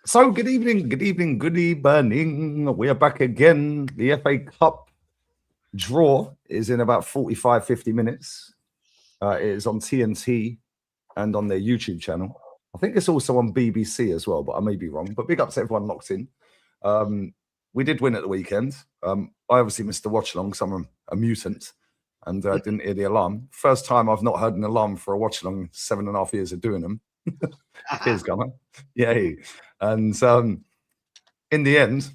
So, good evening, good evening, good evening. We are back again. The FA Cup draw is in about 45, 50 minutes. It is on TNT and on their YouTube channel. I think it's also on BBC as well, but I may be wrong. But big up to everyone locked in. We did win at the weekend. I obviously missed the watch along because I'm a mutant and didn't hear the alarm. First time I've not heard an alarm for a watch along 7.5 years of doing them. Cheers, Gunner. Yay. And in the end,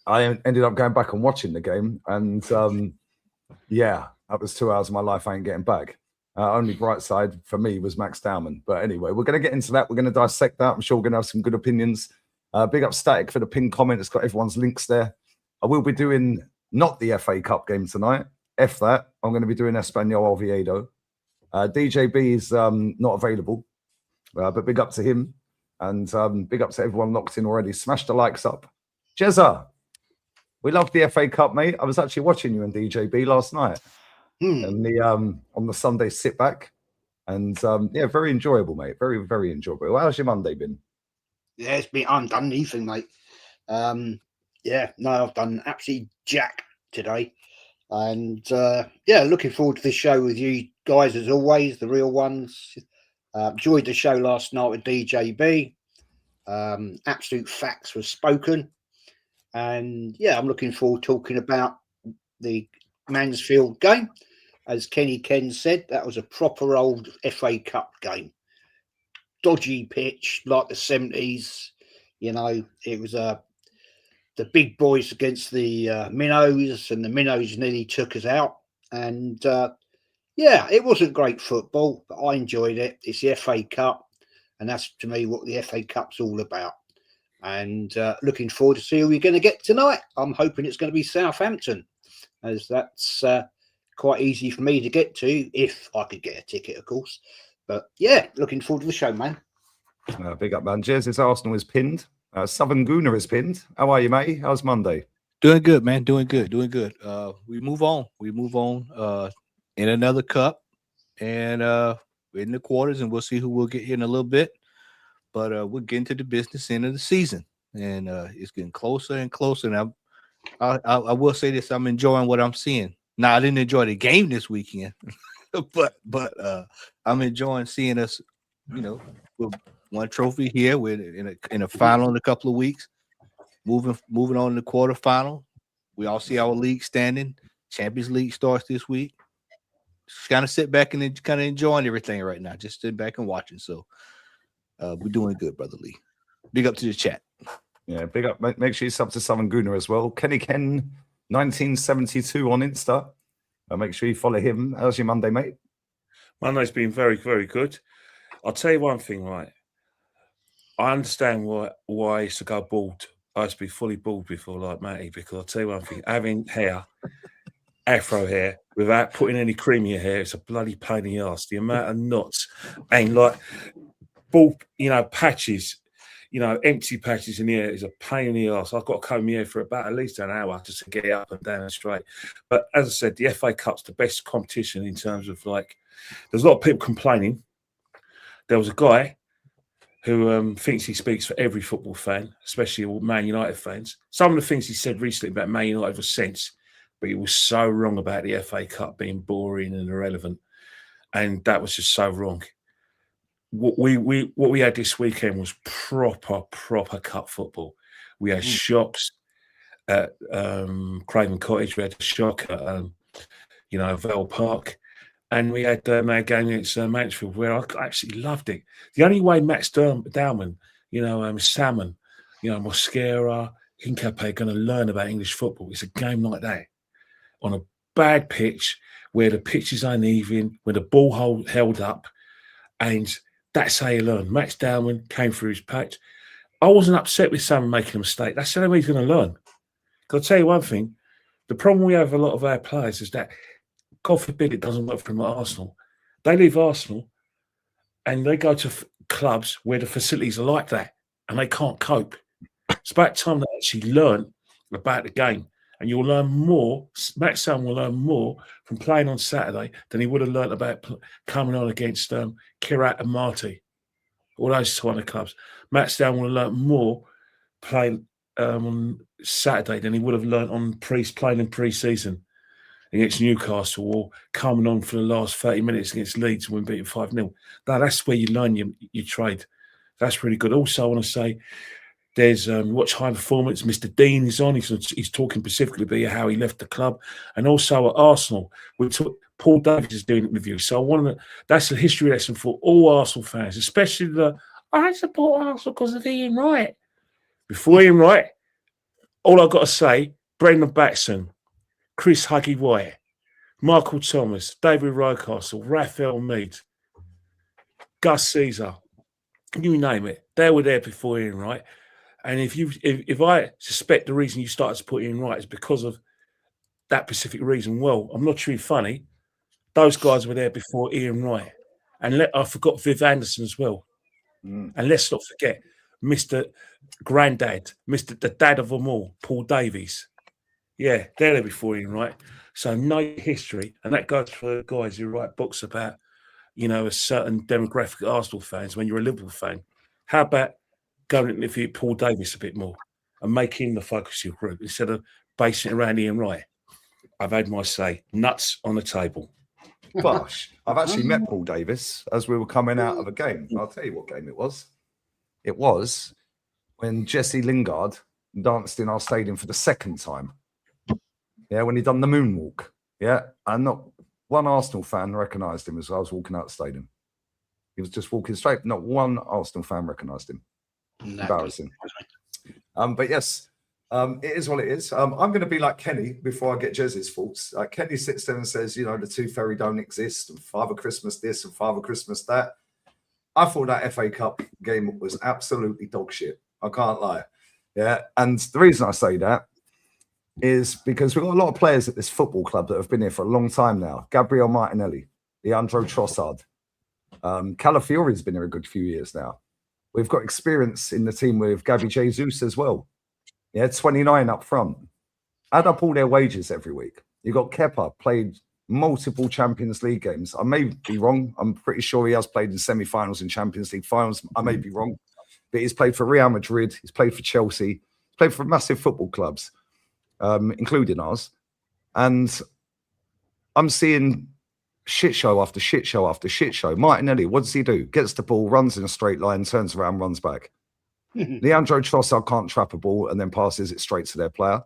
I ended up going back and watching the game. And yeah, that was 2 hours of my life I ain't getting back. Only bright side for me was Max Dowman. But anyway, we're going to get into that. We're going to dissect that. I'm sure we're going to have some good opinions. Big up Static for the pinned comment. It's got everyone's links there. I will be doing not the FA Cup game tonight. F that. I'm going to be doing Espanyol Oviedo. DJB is not available. But big up to him. And big up to everyone locked in already. Smash the likes up. Jezza, we love the FA Cup, mate. I was actually watching you and DJB last night on the Sunday sit back. And yeah, very enjoyable, mate. Very, very enjoyable. How's your Monday been? Yeah, it's been undone anything, mate. Yeah, no, I've done absolutely jack today. And yeah, looking forward to this show with you guys as always, the real ones. Enjoyed the show last night with DJB. Absolute facts were spoken. And yeah, I'm looking forward to talking about the Mansfield game. As Kenny Ken said, that was a proper old FA Cup game. Dodgy pitch like the 70s. You know, it was the big boys against the minnows, and the minnows nearly took us out. And yeah, it wasn't great football, but I enjoyed it. It's the FA Cup, and that's to me what the FA Cup's all about. And looking forward to see who we're going to get tonight. I'm hoping it's going to be Southampton, as that's quite easy for me to get to if I could get a ticket, of course. But yeah, looking forward to the show, man. Big up, man. Jez, it's Arsenal is pinned. Southern Gooner is pinned. How are you, mate? How's Monday? Doing good, man. Doing good. We move on. In another cup, and we're in the quarters, and we'll see who we'll get here in a little bit. But we're getting to the business end of the season, and it's getting closer and closer. And I will say this: I'm enjoying what I'm seeing. Now, I didn't enjoy the game this weekend, but I'm enjoying seeing us. You know, with one trophy here. We're in a final in a couple of weeks. Moving on to the quarterfinal. We all see our league standing. Champions League starts this week. Just kind of sit back and kind of enjoying everything right now. Just sitting back and watching. So we're doing good, Brother Lee. Big up to the chat. Yeah, big up. Make sure you sub to Southern Gooner as well. Kenny Ken 1972 on Insta. Make sure you follow him. How's your Monday, mate? Monday's been very, very good. I'll tell you one thing, right? I understand why I used to go bald. I used to be fully bald before, like Matty, because I'll tell you one thing, having hair, afro hair, without putting any cream in your hair, it's a bloody pain in the arse. The amount of knots and like bald, patches, empty patches in the hair is a pain in the arse. I've got to comb my hair for about at least an hour just to get it up and down and straight. But as I said, the FA Cup's the best competition in terms of there's a lot of people complaining. There was a guy who thinks he speaks for every football fan, especially all Man United fans. Some of the things he said recently about Man United was sense, but he was so wrong about the FA Cup being boring and irrelevant. And that was just so wrong. What we had this weekend was proper cup football. We had shocks at Craven Cottage. We had a shock at, Vale Park. And we had a game against Mansfield where I actually loved it. The only way Max Dowman, Salmon, Mosquera, Hincapié are going to learn about English football is a game like that on a bad pitch where the pitch is uneven, where the ball held up, and that's how you learn. Max Dowman came through his patch. I wasn't upset with Salmon making a mistake. That's the only way he's going to learn. I'll tell you one thing, the problem we have with a lot of our players is that God forbid it doesn't work for them at Arsenal. They leave Arsenal and they go to clubs where the facilities are like that and they can't cope. It's about time they actually learn about the game. And you'll learn more, Max Salmon will learn more from playing on Saturday than he would have learned about coming on against Kirat and Marty, all those kind of clubs. Max Salmon will learn more playing on Saturday than he would have learnt on playing in pre-season against Newcastle, or coming on for the last 30 minutes against Leeds when beating 5-0. Now, that's where you learn your trade. That's really good. Also, I want to say, there's watch High Performance. Mr. Dean is on. He's talking specifically about how he left the club, and also at Arsenal, Paul Davies is doing an interview. So that's a history lesson for all Arsenal fans, especially I support Arsenal because of Ian Wright. Before Ian Wright, all I've got to say: Brendan Batson, Chris Huggy White, Michael Thomas, David Rocastle, Raphael Mead, Gus Caesar. You name it, they were there before Ian Wright. And if I suspect the reason you started to put Ian Wright is because of that specific reason, well, I'm not too funny. Those guys were there before Ian Wright. And I forgot Viv Anderson as well. And let's not forget Mr. Grandad, the dad of them all, Paul Davies. Yeah, they're there before Ian Wright. So know your history. And that goes for guys who write books about, a certain demographic of Arsenal fans when you're a Liverpool fan. How about going and interview Paul Davies a bit more and make him the focus of your group instead of basing it around Ian Wright? I've had my say. Nuts on the table. Gosh, I've actually met Paul Davies as we were coming out of a game. I'll tell you what game it was. It was when Jesse Lingard danced in our stadium for the second time. Yeah, when he done the moonwalk. Yeah, and not one Arsenal fan recognised him as I was walking out the stadium. He was just walking straight. Not one Arsenal fan recognised him. Embarrassing. But yes, it is what it is. I'm going to be like Kenny before I get Jez's thoughts. Kenny sits there and says, the Tooth Fairy don't exist, and Father Christmas this and Father Christmas that. I thought that FA Cup game was absolutely dog shit. I can't lie. Yeah, and the reason I say that is because we've got a lot of players at this football club that have been here for a long time now. Gabriel Martinelli, Leandro Trossard, Calafiori's been here a good few years now. We've got experience in the team with Gabby Jesus as well. Yeah, 29 up front. Add up all their wages every week. You got Kepa, played multiple Champions League games. I may be wrong. I'm pretty sure he has played in semi-finals and Champions League finals. I may be wrong. But he's played for Real Madrid. He's played for Chelsea. He's played for massive football clubs, including ours. And I'm seeing shit show after shit show after shit show. Martinelli, what does he do? Gets the ball, runs in a straight line, turns around, runs back. Leandro Trossard can't trap a ball and then passes it straight to their player.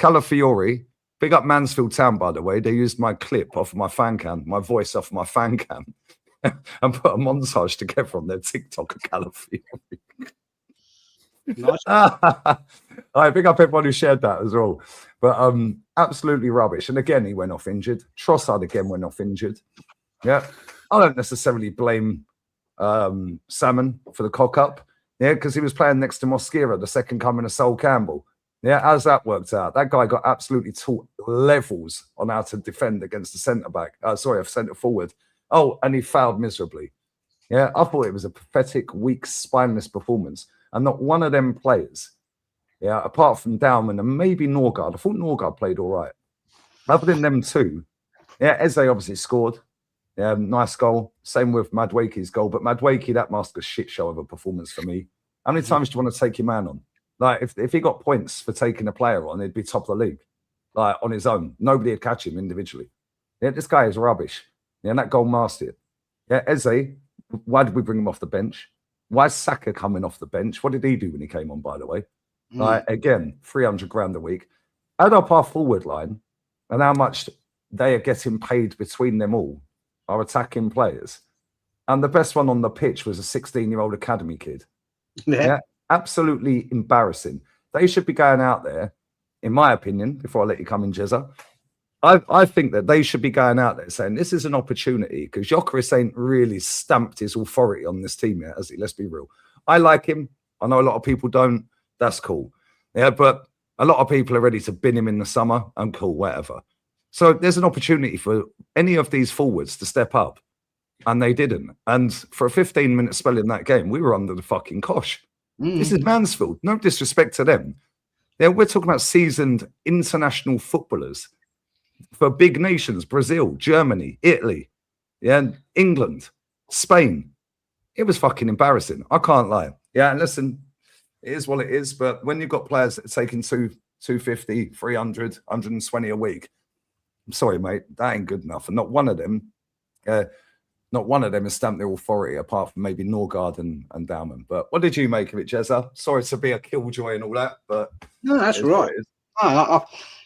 Calafiori, big up Mansfield Town, by the way. They used my clip off of my fan cam, my voice off of my fan cam, and put a montage together on their TikTok of Calafiori. Nice. I pick up everyone who shared that as well. But absolutely rubbish. And again, he went off injured. Trossard again went off injured. Yeah. I don't necessarily blame Salmon for the cock up. Yeah, because he was playing next to Mosquera, the second coming of Sol Campbell. Yeah, how's that worked out? That guy got absolutely taught levels on how to defend against the centre-back. A centre-forward. Oh, and he fouled miserably. Yeah, I thought it was a pathetic, weak, spineless performance. And not one of them players, yeah, apart from Dowman and maybe Norgard. I thought Norgard played all right. Other than them two, yeah, Eze obviously scored. Yeah, nice goal. Same with Madueke's goal. But Madueke, that masked a shit show of a performance for me. How many times do you want to take your man on? Like, if he got points for taking a player on, he'd be top of the league. Like, on his own. Nobody would catch him individually. Yeah, this guy is rubbish. Yeah, and that goal masked it. Yeah, Eze, why did we bring him off the bench? Why is Saka coming off the bench? What did he do when he came on, by the way? Like, again, 300 grand a week. Add up our forward line and how much they are getting paid between them all, our attacking players. And the best one on the pitch was a 16-year-old academy kid. Yeah, absolutely embarrassing. They should be going out there, in my opinion, before I let you come in, Jezza. I think that they should be going out there saying this is an opportunity because Gyökeres ain't really stamped his authority on this team yet, has he? Let's be real. I like him. I know a lot of people don't. That's cool. Yeah, but a lot of people are ready to bin him in the summer. I'm cool, whatever. So there's an opportunity for any of these forwards to step up, and they didn't. And for a 15-minute spell in that game, we were under the fucking cosh. This is Mansfield. No disrespect to them. Yeah, we're talking about seasoned international footballers for big nations, Brazil, Germany, Italy, yeah, England, Spain. It was fucking embarrassing. I can't lie. Yeah, and listen, It is what it is. But when you've got players that are taking 250, 300, 120 a week, I'm sorry, mate, that ain't good enough. And not one of them has stamped their authority, apart from maybe Norgard and Dowman. But what did you make of it, Jezza? Sorry to be a killjoy and all that, but no, that's right.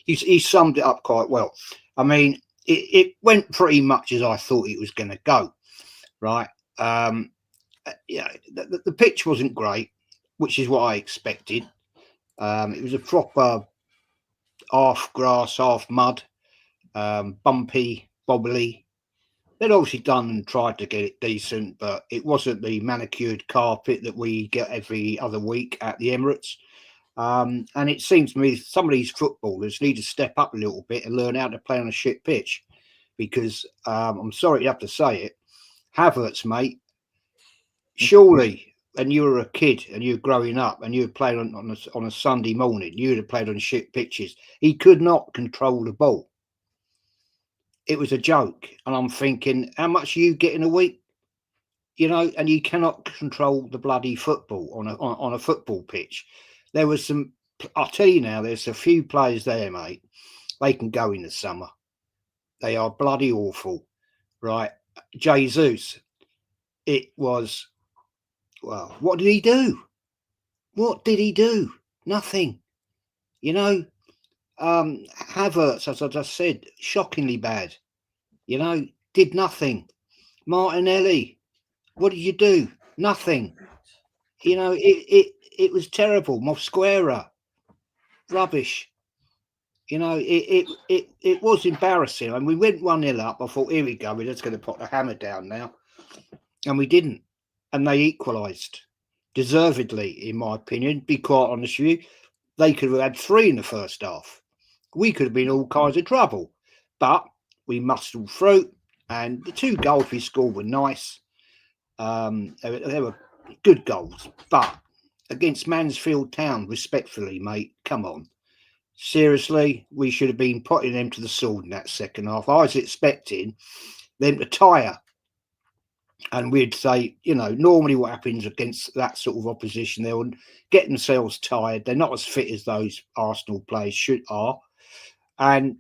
He summed it up quite well. I mean, it went pretty much as I thought it was going to go, right? Yeah, the pitch wasn't great, which is what I expected. It was a proper half grass, half mud, bumpy, bobbly. They'd obviously done and tried to get it decent, but it wasn't the manicured carpet that we get every other week at the Emirates. And it seems to me some of these footballers need to step up a little bit and learn how to play on a shit pitch, because I'm sorry to have to say it, Havertz, mate, surely, and you were a kid and you were growing up and you were playing on a Sunday morning, you would have played on shit pitches. He could not control the ball. It was a joke. And I'm thinking, how much are you getting a week? You know, and you cannot control the bloody football on a football pitch. There was some, I'll tell you now, there's a few players there, mate. They can go in the summer. They are bloody awful, right? Jesus, it was, well, what did he do? What did he do? Nothing. You know, Havertz, as I just said, shockingly bad. You know, did nothing. Martinelli, what did you do? Nothing. You know, it was terrible. Mosquera, rubbish. You know, it was embarrassing. And we went 1-0 up. I thought, here we go. We're just going to put the hammer down now. And we didn't. And they equalised. Deservedly, in my opinion. Be quite honest with you. They could have had 3 in the first half. We could have been all kinds of trouble. But we muscled through. And the 2 goals we scored were nice. They were good goals. But against Mansfield Town, respectfully, mate, come on. Seriously, we should have been putting them to the sword in that second half. I was expecting them to tire. And we'd say, you know, normally what happens against that sort of opposition, they'll get themselves tired. They're not as fit as those Arsenal players are. And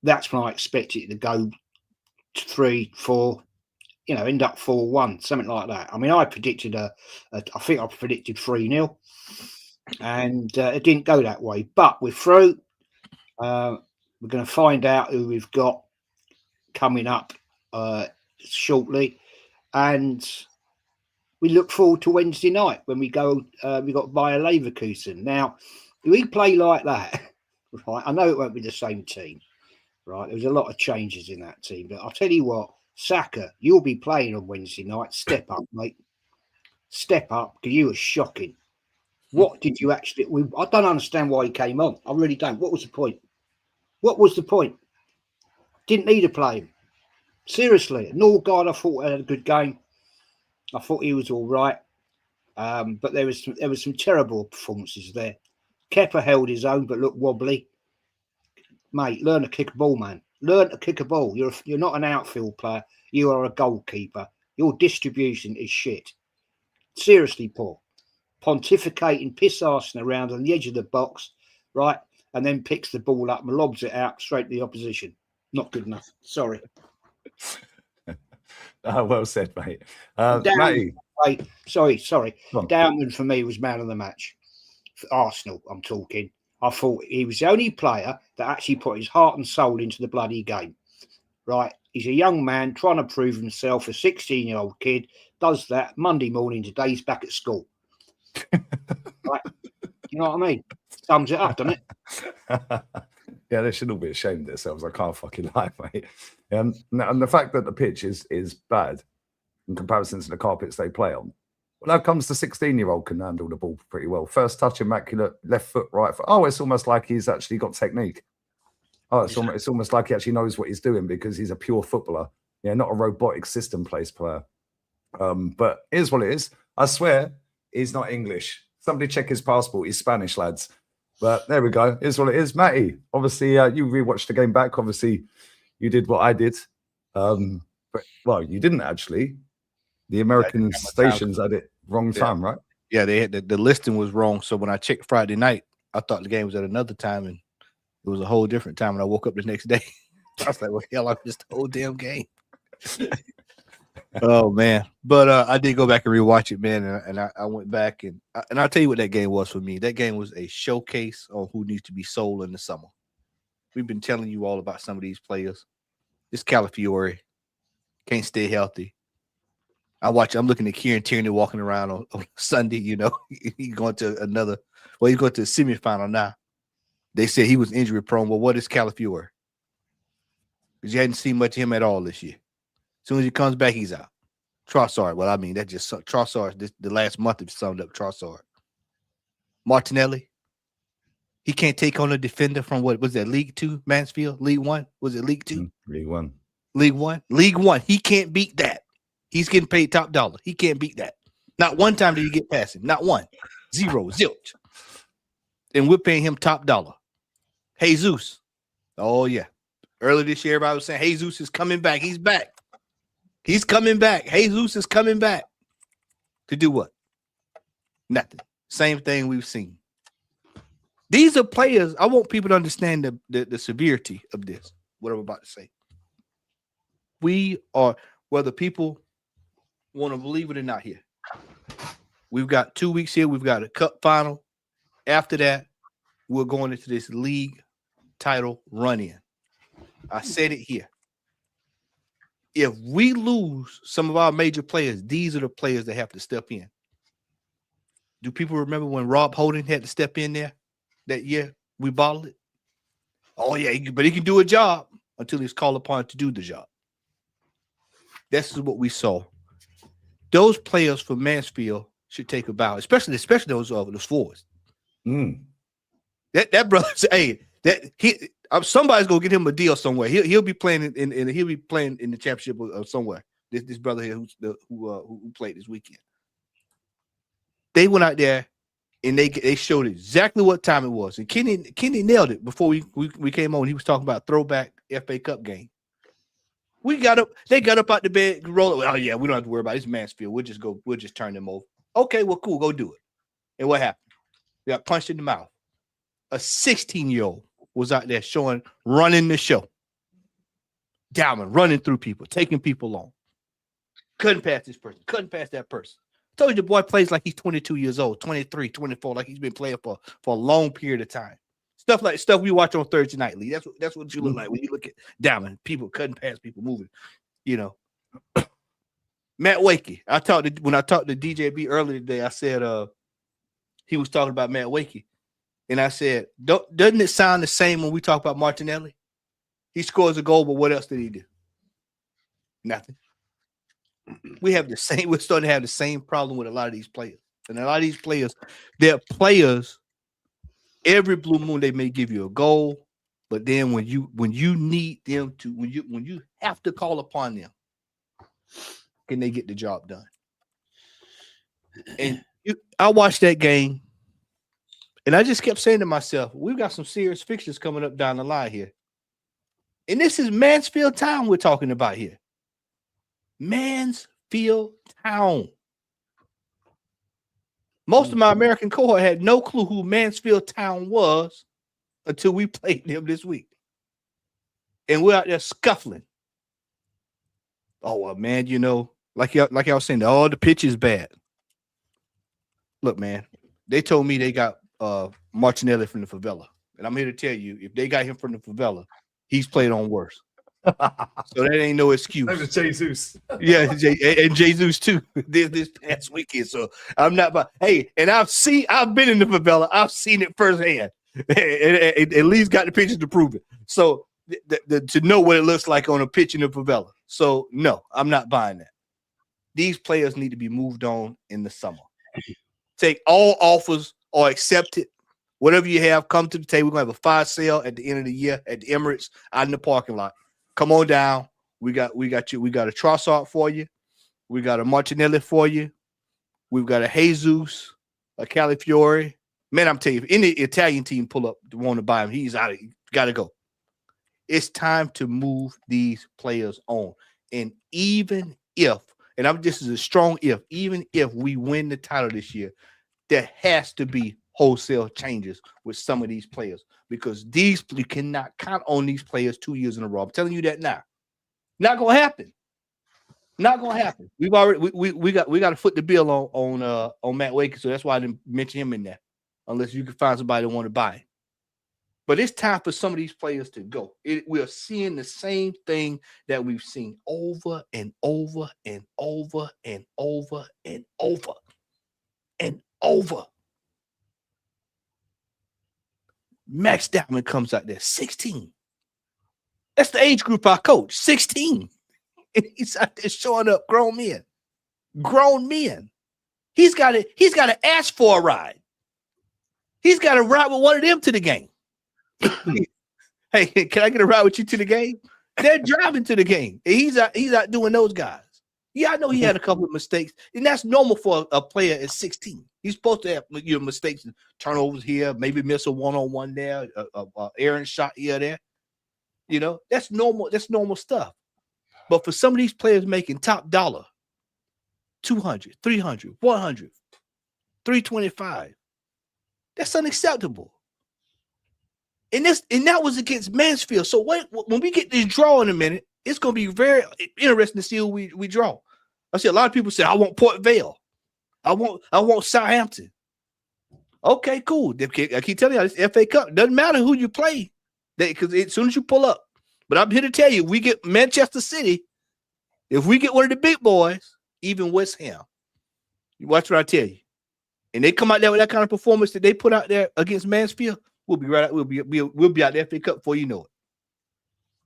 that's when I expected it to go 3-4, you know, end up 4-1, something like that. I mean, I predicted I think I predicted 3-0. And it didn't go that way. But we're through. We're going to find out who we've got coming up shortly. And we look forward to Wednesday night when we go. We got Bayer Leverkusen. Now, if we play like that, right? I know it won't be the same team, right? There's a lot of changes in that team, but I'll tell you what, Saka, you'll be playing on Wednesday night. Step up, mate. Step up, because you were shocking. What did you actually? I don't understand why he came on. I really don't. What was the point? What was the point? Didn't need to play him. Seriously, Norgard, I thought had a good game. I thought he was all right, but there was some terrible performances there. Kepa held his own, but looked wobbly. Mate, learn to kick a ball, man. Learn to kick a ball. You're not an outfield player. You are a goalkeeper. Your distribution is shit. Seriously, poor. Pontificating, piss-arsing around on the edge of the box, right? And then picks the ball up and lobs it out straight to the opposition. Not good enough. Sorry. Well said, mate. Dowman, sorry. Dowman for me was man of the match. For Arsenal, I'm talking. I thought he was the only player that actually put his heart and soul into the bloody game. Right? He's a young man trying to prove himself. A 16-year-old kid does that Monday morning. Today he's back at school. Right? You know what I mean? Sums it up, doesn't it? Yeah, they should all be ashamed of themselves. I can't fucking lie, mate. And the fact that the pitch is bad in comparison to the carpets they play on. Well, that comes the 16-year-old can handle the ball pretty well. First touch, immaculate, left foot, right foot. Oh, it's almost like he's actually got technique. Oh, it's almost like he actually knows what he's doing because he's a pure footballer. Yeah, not a robotic system-placed player. But here's what it is. I swear, he's not English. Somebody check his passport. He's Spanish, lads. But there we go. Here's what it is. Matty, obviously, you rewatched the game back. Obviously, you did what I did. But, well, you didn't actually. The American stations had it wrong time, right? Yeah, they had the listing was wrong. So when I checked Friday night, I thought the game was at another time, and it was a whole different time. And I woke up the next day. I was like, "Well, hell, I missed the whole damn game." Oh man! But I did go back and rewatch it, man, and I went back and I'll tell you what that game was for me. That game was a showcase on who needs to be sold in the summer. We've been telling you all about some of these players. This Calafiore can't stay healthy. I'm looking at Kieran Tierney walking around on Sunday. You know, he's going to he's going to a semifinal now. They said he was injury prone. Well, what is Calafiore? Because you hadn't seen much of him at all this year. As soon as he comes back, he's out. Trossard. Well, I mean, that just Trossard. The last month have summed up Trossard. Martinelli. He can't take on a defender from what was that? League 2, Mansfield? League 1? Was it League 2? League 1. League 1. League 1. He can't beat that. He's getting paid top dollar. He can't beat that. Not one time did he get past him. Not one. Zero. Zilch. And we're paying him top dollar. Jesus. Oh, yeah. Earlier this year, everybody was saying Jesus is coming back. He's back. He's coming back. Jesus is coming back. To do what? Nothing. Same thing we've seen. These are players. I want people to understand the severity of this, what I'm about to say. We are, whether people want to believe it or not here, we've got 2 weeks here. We've got a cup final. After that, we're going into this league title run-in. I said it here. If we lose some of our major players, these are the players that have to step in. Do people remember when Rob Holding had to step in there that year? We bottled it. Oh, yeah, but he can do a job until he's called upon to do the job. This is what we saw. Those players from Mansfield should take a bow, especially those forwards. That brother, hey, somebody's gonna get him a deal somewhere. He'll be playing he'll be playing in the championship somewhere. This brother here who played this weekend. They went out there and they showed exactly what time it was. And Kenny nailed it before we came on. He was talking about throwback FA Cup game. They got up out the bed, roll. Oh yeah, we don't have to worry about it. It's Mansfield. We'll just turn them over. Okay, well, cool, go do it. And what happened? They got punched in the mouth. A 16-year-old was out there running the show. Dowman running through people, taking people on. Couldn't pass this person, couldn't pass that person. Told you the boy plays like he's 22 years old, 23, 24, like he's been playing for a long period of time. Stuff we watch on Thursday Night League. That's what you look like when you look at Dowman. People cutting past people, moving. You know, Matt Wakey. When I talked to DJB earlier today, I said he was talking about Matt Wakey, and I said, doesn't it sound the same when we talk about Martinelli? He scores a goal, but what else did he do? Nothing. We're starting to have the same problem with a lot of these players, and a lot of these players, they're players. Every blue moon, they may give you a goal, but then when you need them to, when you have to call upon them, can they get the job done? And I watched that game, and I just kept saying to myself, we've got some serious fixtures coming up down the line here. And this is Mansfield Town we're talking about here. Mansfield Town. Most of my American cohort had no clue who Mansfield Town was until we played them this week. And we're out there scuffling. Oh, well, man, you know, like I was saying, the pitch is bad. Look, man, they told me they got Martinelli from the favela. And I'm here to tell you, if they got him from the favela, he's played on worse. So that ain't no excuse. That was Jesus. Yeah, and Jesus too. This past weekend. So I'm not. But hey, and I've been in the favela. I've seen it firsthand. And at least got the pictures to prove it. So to know what it looks like on a pitch in the favela. So no, I'm not buying that. These players need to be moved on in the summer. Take all offers or accept it. Whatever you have, come to the table. We're gonna have a fire sale at the end of the year at the Emirates out in the parking lot. Come on down. We got you. We got a Trossard for you. We got a Martinelli for you. We've got a Jesus, a Calafiore. Man, I'm telling you, if any Italian team pull up to want to buy him, he's out. Got to go. It's time to move these players on. And even if, and this is a strong if, even if we win the title this year, there has to be wholesale changes with some of these players because you cannot count on these players 2 years in a row. I'm telling you that now. Not gonna happen. Not gonna happen. We've already we got to foot the bill on Matt Wakey, so that's why I didn't mention him in there, unless you can find somebody that want to buy him. But it's time for some of these players to go. We are seeing the same thing that we've seen over and over and over and over and over and over. Max Dowman comes out there, 16. That's the age group I coach, 16. And he's out there showing up grown men. Grown men. He's got to ask for a ride. He's got to ride with one of them to the game. Hey, can I get a ride with you to the game? They're driving to the game. And he's out doing those guys. Yeah, I know he had a couple of mistakes, and that's normal for a player at 16. He's supposed to have mistakes, and turnovers here, maybe miss a one-on-one there, a errant shot here or there. That's normal. That's normal stuff. But for some of these players making top dollar, 200, 300, 100, 325, that's unacceptable. And that was against Mansfield. So when we get this draw in a minute, it's going to be very interesting to see who we draw. I see a lot of people say, I want Port Vale. I want Southampton. Okay, cool. I keep telling you, this FA Cup doesn't matter who you play, because as soon as you pull up. But I'm here to tell you, we get Manchester City. If we get one of the big boys, even West Ham, you watch what I tell you, and they come out there with that kind of performance that they put out there against Mansfield, we'll be right. We'll be out the FA Cup before you know it,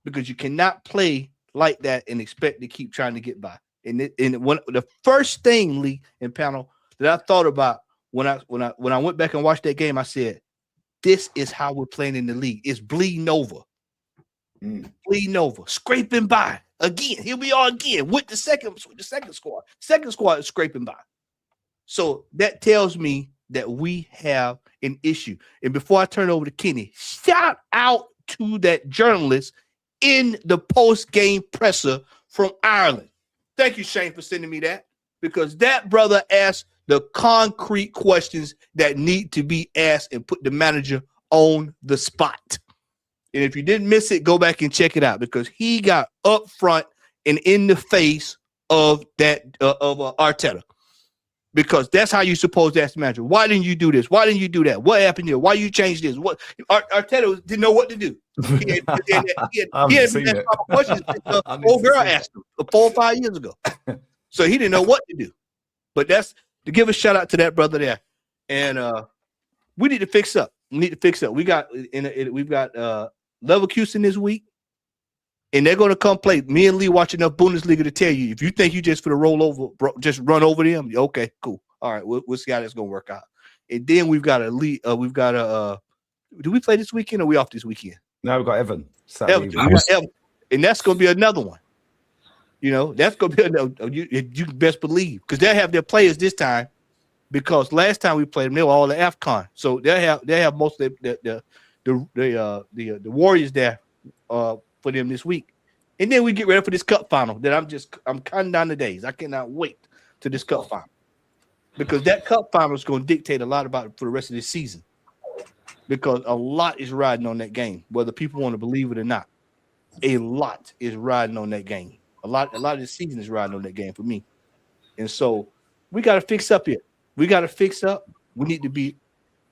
because you cannot play like that and expect to keep trying to get by. And the first thing, Lee and panel, that I thought about when I went back and watched that game, I said, this is how we're playing in the league. It's bleeding over. Bleeding over, scraping by again. Here we are again with the second squad. Second squad is scraping by. So that tells me that we have an issue. And before I turn over to Kenny, shout out to that journalist in the post-game presser from Ireland. Thank you, Shane, for sending me that, because that brother asked the concrete questions that need to be asked and put the manager on the spot. And if you didn't miss it, go back and check it out, because he got up front and in the face of Arteta, because that's how you're supposed to ask the manager. Why didn't you do this? Why didn't you do that? What happened here? Why you changed this? What Arteta didn't know what to do. He had questions. Old girl asked him 4 or 5 years ago, so he didn't know what to do. But that's to give a shout out to that brother there. And we need to fix up. We got Leverkusen this week, and they're going to come play. Me and Lee watch enough Bundesliga to tell you, if you think you just for the roll over, bro, just run over them. Okay, cool. All right, we'll see how that's going to work out. And then we've got do we play this weekend or are we off this weekend? No, we've got Evan. And that's going to be another one. That's going to be another. You best believe, because they'll have their players this time, because last time we played them, they were all the AFCON. So they have most of the Warriors there for them this week. And then we get ready for this cup final that I'm counting down the days. I cannot wait to this cup final, because that cup final is going to dictate a lot about it for the rest of this season, because a lot is riding on that game, whether people want to believe it or not. A lot is riding on that game. A lot of the season is riding on that game for me. And so we got to fix up here. We got to fix up. We need to be.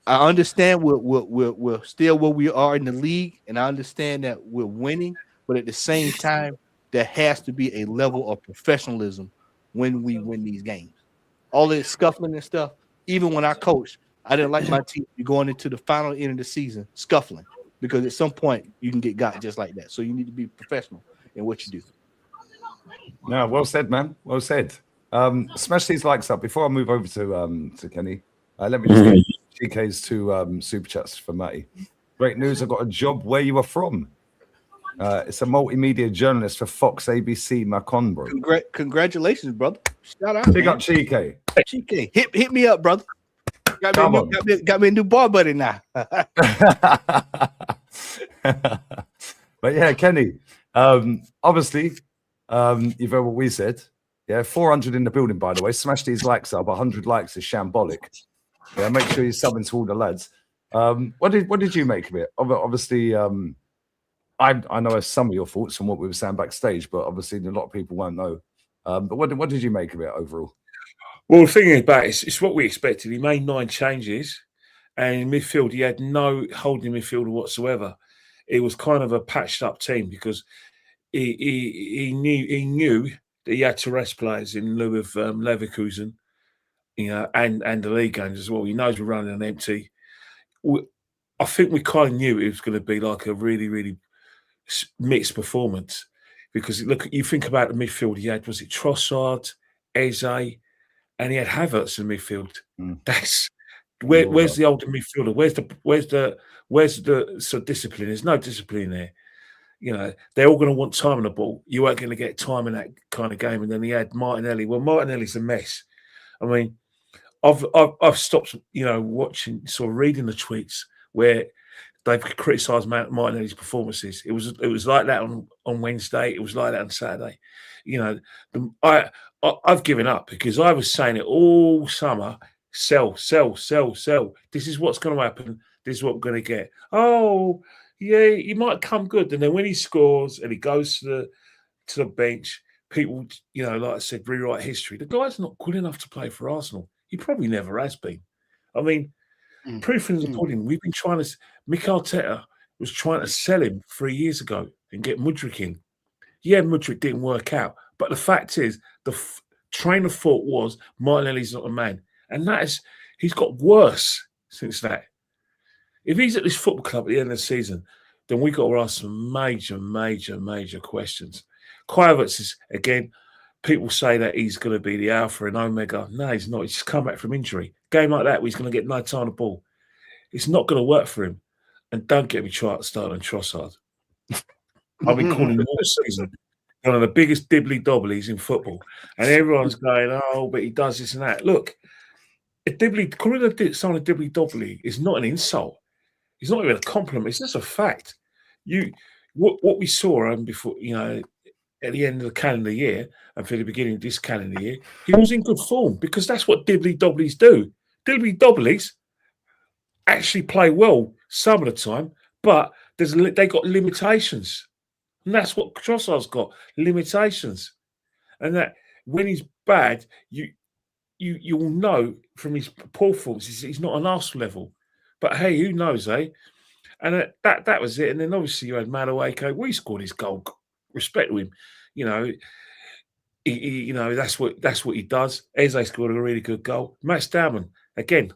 I understand we're still where we are in the league, and I understand that we're winning, but at the same time, there has to be a level of professionalism when we win these games. All this scuffling and stuff. Even when I coached, I didn't like my team going into the final end of the season scuffling, because at some point you can get got just like that. So you need to be professional in what you do. No, well said, man. Well said. Smash these likes up before I move over to Kenny. Let me just get GK's 2 super chats for Matty. Great news! I got a job where you are from. It's a multimedia journalist for Fox ABC Macon, bro. Congratulations, brother! Shout out, big up, GK. GK, hit me up, brother. Got me a new bar buddy now. But yeah, Kenny. Obviously, you've heard what we said. Yeah, 400 in the building, by the way. Smash these likes up. 100 likes is shambolic. Yeah, make sure you're subbing to all the lads. What did you make of it? Obviously, I know some of your thoughts on what we were saying backstage, but obviously a lot of people won't know. But what did you make of it overall? Well, the thing about it's what we expected. He made 9 changes, and in midfield he had no holding midfielder whatsoever. It was kind of a patched up team because he knew that he had to rest players in lieu of Leverkusen, and the league games as well. He knows we're running an empty. I think we kind of knew it was going to be like a really, really mixed performance because look, you think about the midfield he had. Was it Trossard, Eze, and he had Havertz in midfield? That's where's the older midfielder? Where's the sort of discipline? There's no discipline there. They're all going to want time on the ball. You weren't going to get time in that kind of game. And then he had Martinelli. Well, Martinelli's a mess. I mean, I've stopped, watching, sort of reading the tweets where they've criticised Martinelli's performances. It was like that on Wednesday. It was like that on Saturday. I've given up because I was saying it all summer. Sell. This is what's going to happen. This is what we're going to get. Oh, yeah, he might come good. And then when he scores and he goes to the bench, people, like I said, rewrite history. The guy's not good enough to play for Arsenal. He probably never has been. I mean, proof in the pudding. We've been trying to. Mikel Arteta was trying to sell him 3 years ago and get Mudryk in. Yeah, Mudryk didn't work out. But the fact is, the train of thought was Martinelli's not a man. And he's got worse since that. If he's at this football club at the end of the season, then we've got to ask some major, major, major questions. Kai Havertz is, again, people say that he's going to be the alpha and omega. No, he's not. He's just come back from injury. Game like that, where he's going to get no time on the ball. It's not going to work for him. And don't get me started on Trossard. I've been calling him all season one of the biggest dibbly-dobblies in football. And everyone's going, oh, but he does this and that. Look, calling someone a dibbly-dobbly is not an insult. It's not even a compliment. It's just a fact. What we saw before, at the end of the calendar year and for the beginning of this calendar year, he was in good form because that's what dibbly-dobblies do. Dibbly-dobblies actually play well some of the time, but they got limitations. And that's what Trossard's got, limitations. And that when he's bad, you will know from his poor performances he's not on Arsenal level. But hey, who knows, eh? And that was it. And then obviously you had Madueke. Well, he scored his goal. Respect to him. That's what he does. Eze scored a really good goal. Max Dowman, again,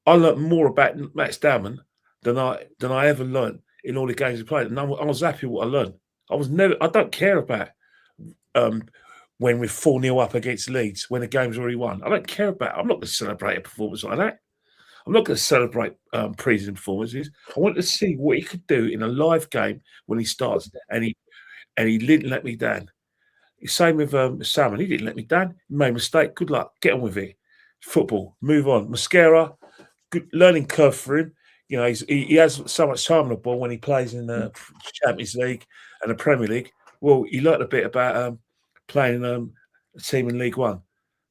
I learnt more about Max Dowman than I ever learnt in all the games he played. And I was happy with what I learned. I don't care about when we're 4-0 up against Leeds when the game's already won. I don't care about it. I'm not going to celebrate a performance like that. I'm not going to celebrate preseason performances. I want to see what he could do in a live game when he starts, and he didn't let me down. Same with Salmon. He didn't let me down. He made a mistake. Good luck. Get on with it. Football. Move on. Mascara. Good learning curve for him. He has so much time on the ball when he plays in the Champions League and the Premier League. Well, he learnt a bit about playing a team in League One.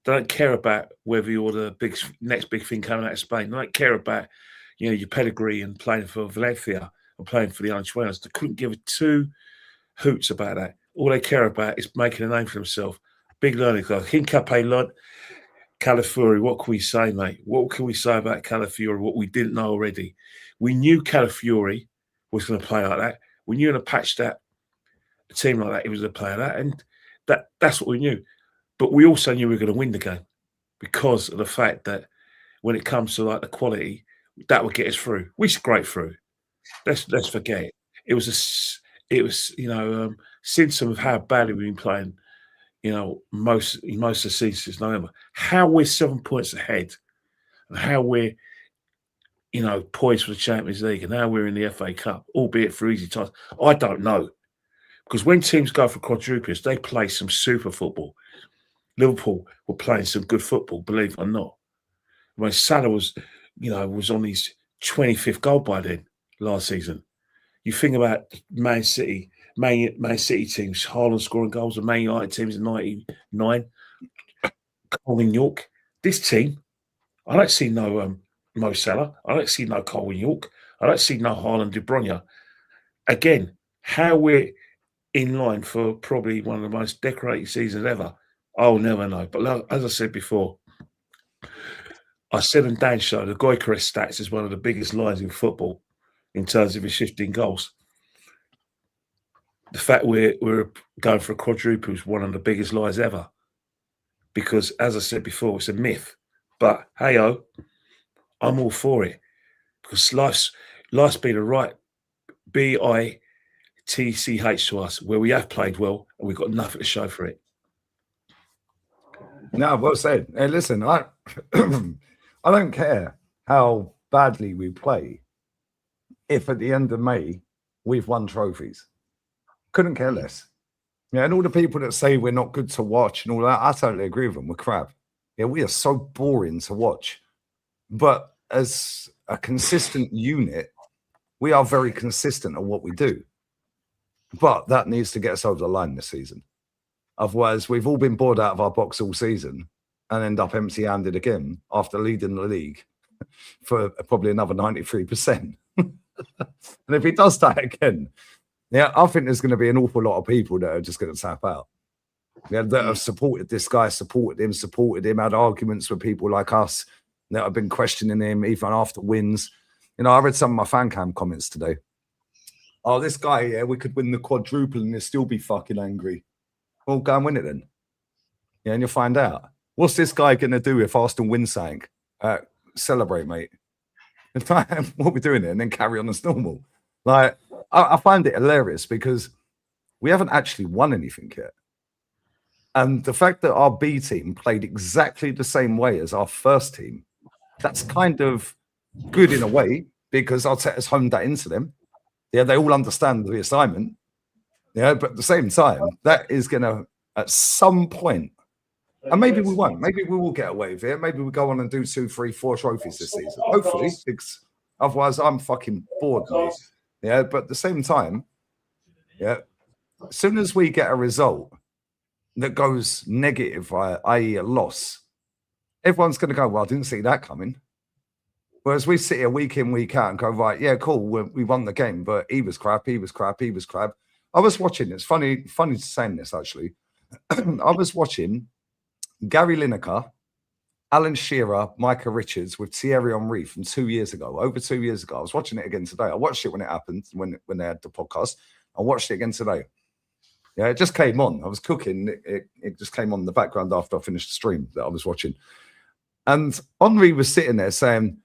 They don't care about whether you're the next big thing coming out of Spain. They don't care about your pedigree and playing for Valencia or playing for the Anchoinas. They couldn't give 2 hoots about that. All they care about is making a name for themselves. Big learning curve. Hincapié learnt. Calafiori, what can we say, mate? What can we say about Calafiori, what we didn't know already? We knew Calafiori was going to play like that. We knew in a patch that a team like that, he was going to play like that. And that's what we knew. But we also knew we were going to win the game because of the fact that when it comes to like the quality, that would get us through. We scraped through. Let's forget it. It was symptom of how badly we've been playing. Most of the season since November. How we're 7 points ahead, and how we're poised for the Champions League, and how we're in the FA Cup, albeit for easy times. I don't know, because when teams go for quadruples, they play some super football. Liverpool were playing some good football, believe it or not. When Salah was on his 25th goal by then last season. You think about Man City teams, Haaland scoring goals, and Man United teams in '99, Colin York. This team, I don't see no Mo Salah. I don't see no Colin York. I don't see no Haaland De Bruyne. Again, how we're in line for probably one of the most decorated seasons ever, I'll never know. But like, as I said before, I said on Dan's show, the Gyökeres stats is one of the biggest lies in football in terms of his 15 goals. The fact we're going for a quadruple is one of the biggest lies ever. Because, as I said before, it's a myth. But, hey-oh, I'm all for it. Because life's been a right BITCH to us, where we have played well and we've got nothing to show for it. No, well said. Hey, listen, I I don't care how badly we play if at the end of May we've won trophies. Couldn't care less. Yeah, and all the people that say we're not good to watch and all that, I totally agree with them. We're crap. Yeah, we are so boring to watch. But as a consistent unit, we are very consistent at what we do. But that needs to get us over the line this season. Otherwise, we've all been bored out of our box all season and end up empty-handed again after leading the league for probably another 93%. And if he does that again, yeah, I think there's going to be an awful lot of people that are just going to tap out. Yeah, that have supported this guy, supported him, had arguments with people like us that have been questioning him even after wins. You know, I read some of my fan cam comments today. Oh, this guy, yeah, we could win the quadruple and he'll still be fucking angry. Well, go and win it then. Yeah, and you'll find out. What's this guy going to do if Arsenal wins something? Celebrate, mate. What we're doing it and then carry on as normal. Like, I find it hilarious because we haven't actually won anything yet. And the fact that our B team played exactly the same way as our first team, that's kind of good in a way because Arteta's honed that into them. Yeah, they all understand the assignment. Yeah, but at the same time, that is going to, at some point, and maybe we won't. Maybe we will get away with it. Maybe we go on and do 2, 3, 4 trophies this season. Hopefully, because otherwise I'm fucking bored, mate. Yeah, but at the same time, yeah, as soon as we get a result that goes negative, i.e. a loss, everyone's going to go, well, I didn't see that coming. Whereas we sit here week in, week out and go, right, yeah, cool, we won the game, but he was crap. I was watching, it's funny saying this, actually. I was watching Gary Lineker, Alan Shearer, Micah Richards with Thierry Henry from 2 years ago, over 2 years ago. I was watching it again today. I watched it when it happened, when they had the podcast. I watched it again today. Yeah, it just came on. I was cooking. It just came on in the background after I finished the stream that I was watching. And Henry was sitting there saying,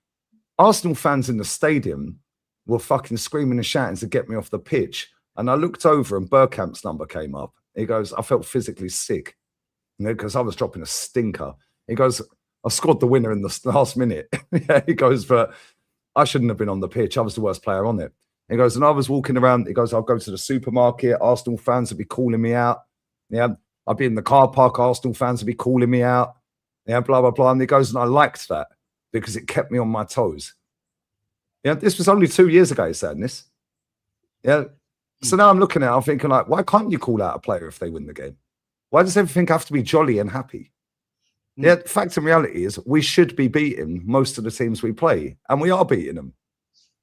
Arsenal fans in the stadium were fucking screaming and shouting to get me off the pitch. And I looked over and Bergkamp's number came up. He goes, I felt physically sick, you know, because I was dropping a stinker. He goes, I scored the winner in the last minute. Yeah, he goes, but I shouldn't have been on the pitch. I was the worst player on it. He goes, and I was walking around. He goes, I'll go to the supermarket. Arsenal fans would be calling me out. Yeah, I'd be in the car park. Arsenal fans would be calling me out. Yeah, blah, blah, blah. And he goes, and I liked that because it kept me on my toes. Yeah, this was only 2 years ago, he's saying this. Yeah. So now I'm looking at it, I'm thinking, like, why can't you call out a player if they win the game? Why does everything have to be jolly and happy? Yeah, the fact and reality is we should be beating most of the teams we play, and we are beating them.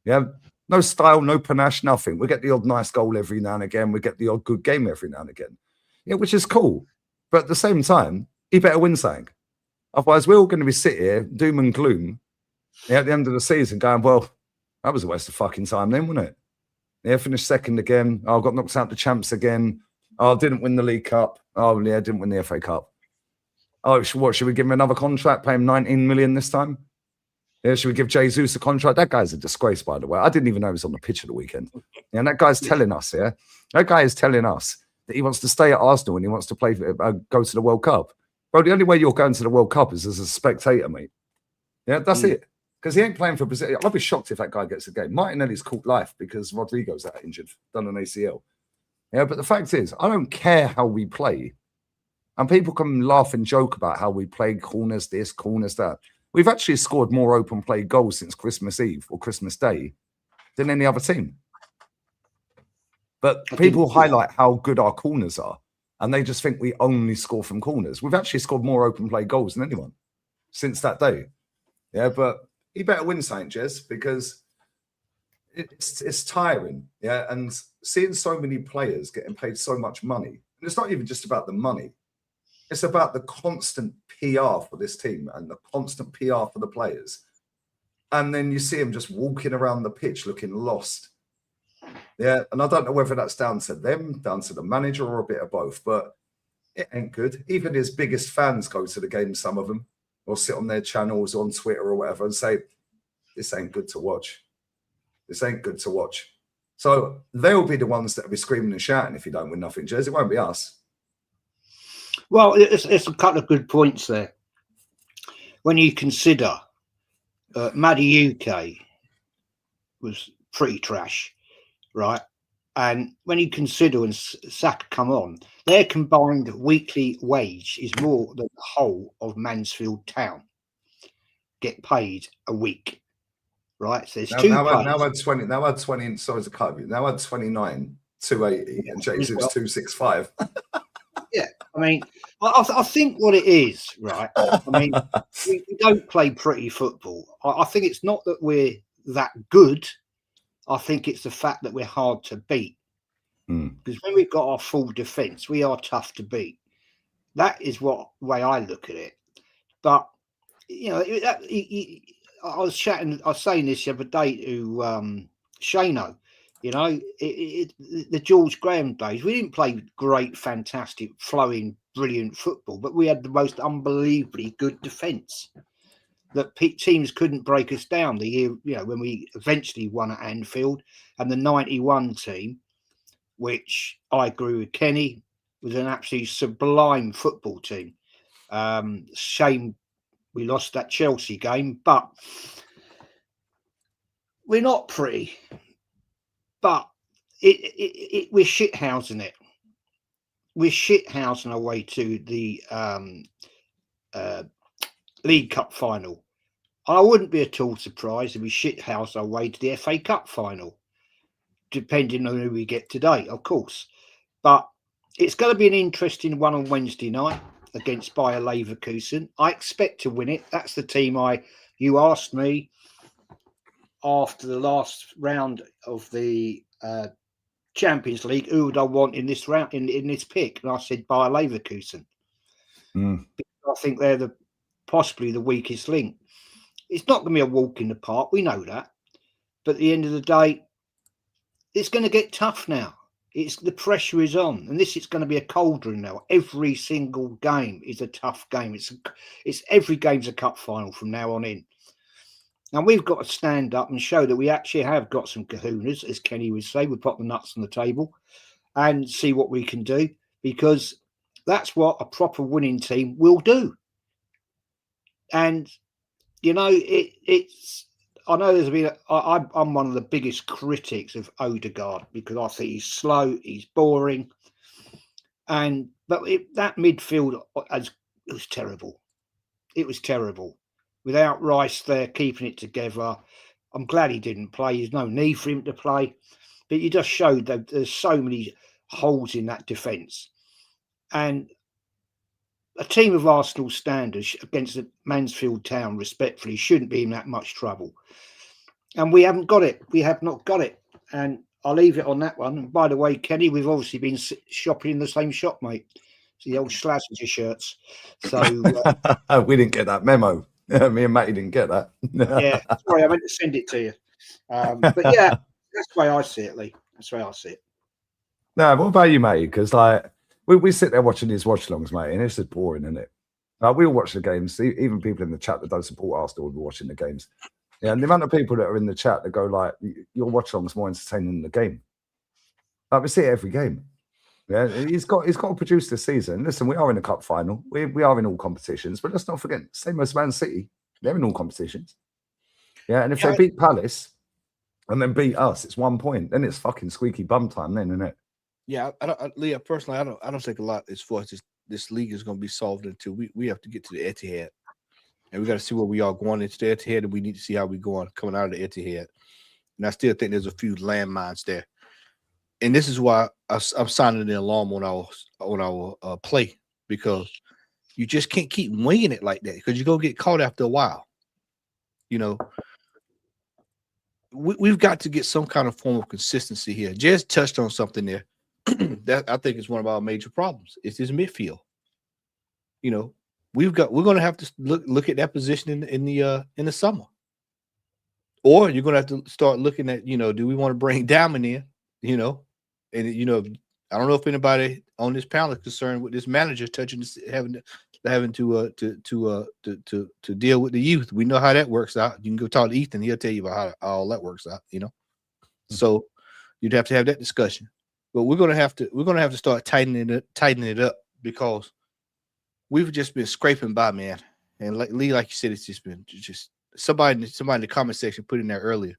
Yeah, no style, no panache, nothing. We get the odd nice goal every now and again. We get the odd good game every now and again. Yeah, which is cool. But at the same time, he better win something. Otherwise, we're all going to be sitting here, doom and gloom, yeah, at the end of the season going, well, that was a waste of fucking time then, wasn't it? Yeah, finished second again. Oh, got knocked out the champs again. Oh, didn't win the League Cup. Oh, yeah, didn't win the FA Cup. Oh, what, should we give him another contract, pay him 19 million this time? Yeah, should we give Jesus a contract? That guy's a disgrace, by the way. I didn't even know he was on the pitch at the weekend. Yeah, and that guy's telling us, yeah? That guy is telling us that he wants to stay at Arsenal and he wants to play, go to the World Cup. Bro, the only way you're going to the World Cup is as a spectator, mate. Yeah, that's it. Because he ain't playing for Brazil. I'll be shocked if that guy gets a game. Martinelli's caught life because Rodrigo's out injured, done an ACL. Yeah, but the fact is, I don't care how we play. And people can laugh and joke about how we play corners this, corners that. We've actually scored more open play goals since Christmas Eve or Christmas Day than any other team. But people highlight how good our corners are. And they just think we only score from corners. We've actually scored more open play goals than anyone since that day. Yeah, but he better win St. Jez, because it's tiring. Yeah. And seeing so many players getting paid so much money, and it's not even just about the money. It's about the constant PR for this team and the constant PR for the players. And then you see them just walking around the pitch looking lost. Yeah. And I don't know whether that's down to them, down to the manager, or a bit of both, but it ain't good. Even his biggest fans go to the game, some of them, or sit on their channels on Twitter or whatever and say, this ain't good to watch. This ain't good to watch. So they'll be the ones that will be screaming and shouting if you don't win nothing, Jez. It won't be us. Well, it's a couple of good points there. When you consider Maddie UK was pretty trash, right? And when you consider when Saka come on, their combined weekly wage is more than the whole of Mansfield Town get paid a week, right? So there's now had 20. Sorry to cut you. Now had 29, 280, and Jesus 265. Yeah, I mean, I think what it is, right? I mean, we don't play pretty football. I think it's not that we're that good. I think it's the fact that we're hard to beat. Because when we've got our full defence, we are tough to beat. That is what way I look at it. But you know, I was saying this the other day to Shano. You know, the George Graham days, we didn't play great, fantastic, flowing, brilliant football, but we had the most unbelievably good defence that teams couldn't break us down. The year, you know, when we eventually won at Anfield, and the 91 team, which I agree with Kenny, was an absolutely sublime football team. Shame we lost that Chelsea game, but we're not pretty. But we're shithousing it. We're shithousing our way to the League Cup final. I wouldn't be at all surprised if we shithouse our way to the FA Cup final, depending on who we get today, of course. But it's going to be an interesting one on Wednesday night against Bayer Leverkusen. I expect to win it. That's the team you asked me after the last round of the Champions League, who would I want in this round, in this pick? And I said Bayer Leverkusen. I think they're possibly the weakest link. It's not going to be a walk in the park. We know that. But at the end of the day, it's going to get tough now. The pressure is on, and it's going to be a cauldron now. Every single game is a tough game. It's every game's a cup final from now on in. Now we've got to stand up and show that we actually have got some kahunas, as Kenny would say. We put the nuts on the table and see what we can do, because that's what a proper winning team will do. And you know, it's. I know there's been. I'm one of the biggest critics of Odegaard because I think he's slow, he's boring, but that midfield was terrible. It was terrible. Without Rice there keeping it together, I'm glad he didn't play. There's no need for him to play, but you just showed that there's so many holes in that defence, and a team of Arsenal standards against the Mansfield Town, respectfully, shouldn't be in that much trouble. And we haven't got it. We have not got it. And I'll leave it on that one. And by the way, Kenny, we've obviously been shopping in the same shop, mate. It's the old Slazenger shirts. So we didn't get that memo. Me and Matty didn't get that. Yeah, sorry, I meant to send it to you. But yeah, that's the way I see it, Lee. That's the way I see it. No, what about you, Matty? Because like we sit there watching these watch-alongs, mate, and it's just boring, isn't it? We all watch the games. Even people in the chat that don't support Arsenal will be watching the games. Yeah, and the amount of people that are in the chat that go like, your watch-along's more entertaining than the game. Like we see it every game. Yeah, he's got to produce this season. Listen, we are in the cup final. We are in all competitions, but let's not forget, same as Man City, they're in all competitions. Yeah, and if they beat Palace and then beat us, it's 1 point. Then it's fucking squeaky bum time, then, isn't it? Yeah, Leah, personally, I don't think a lot as far as this league is going to be solved until we have to get to the Etihad, and we got to see where we are going into the Etihad, and we need to see how we going coming out of the Etihad. And I still think there's a few landmines there. And this is why I'm sounding the alarm on our play, because you just can't keep winging it like that, because you're going to get caught after a while. You know, we've got to get some kind of form of consistency here. Jez touched on something there that I think is one of our major problems. It's this midfield. You know, we're going to have to look at that position in the summer, or you're going to have to start looking at, you know, do we want to bring Dowman in? You know, and you know, I don't know if anybody on this panel is concerned with this manager touching this, having to deal with the youth. We know how that works out. You can go talk to Ethan; he'll tell you about how all that works out. You know, so you'd have to have that discussion. But we're gonna have to start tightening it up, because we've just been scraping by, man. And like Lee, like you said, it's just been somebody in the comment section put in there earlier.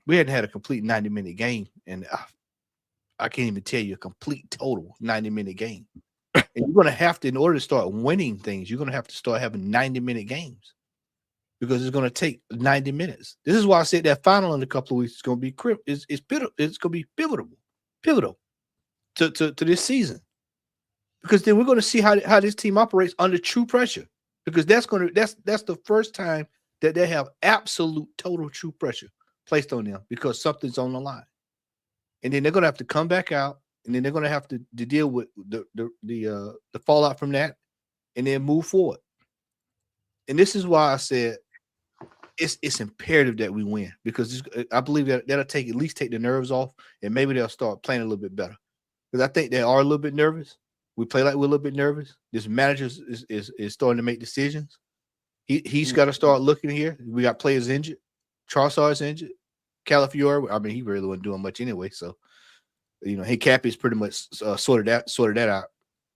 We hadn't had a complete 90-minute game, and I can't even tell you a complete total 90-minute game. And you're going to have to, in order to start winning things, you're going to have to start having 90-minute games, because it's going to take 90 minutes. This is why I said that final in a couple of weeks is going to be it's going to be pivotal to this season, because then we're going to see how this team operates under true pressure, because that's the first time that they have absolute total true pressure placed on them, because something's on the line. And then they're going to have to come back out, and then they're going to have to deal with the fallout from that, and then move forward. And this is why I said it's imperative that we win, because I believe that that'll at least take the nerves off, and maybe they'll start playing a little bit better. Because I think they are a little bit nervous. We play like we're a little bit nervous. This manager is starting to make decisions. He's got to start looking here. We got players injured. Trossard's injured. Calafiore, I mean, he really wasn't doing much anyway. So, you know, Cappy's pretty much sorted that out.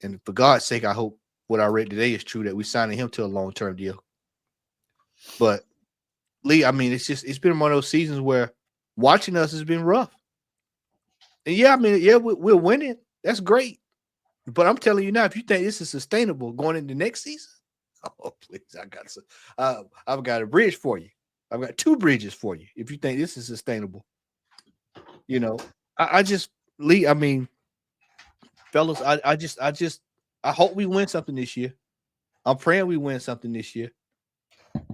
And for God's sake, I hope what I read today is true, that we signing him to a long-term deal. But Lee, I mean, it's been one of those seasons where watching us has been rough. And yeah, I mean, yeah, we're winning. That's great. But I'm telling you now, if you think this is sustainable going into next season, oh please, I've got a bridge for you. I've got two bridges for you. If you think this is sustainable, you know, Lee, I mean, fellas, I hope we win something this year. I'm praying we win something this year.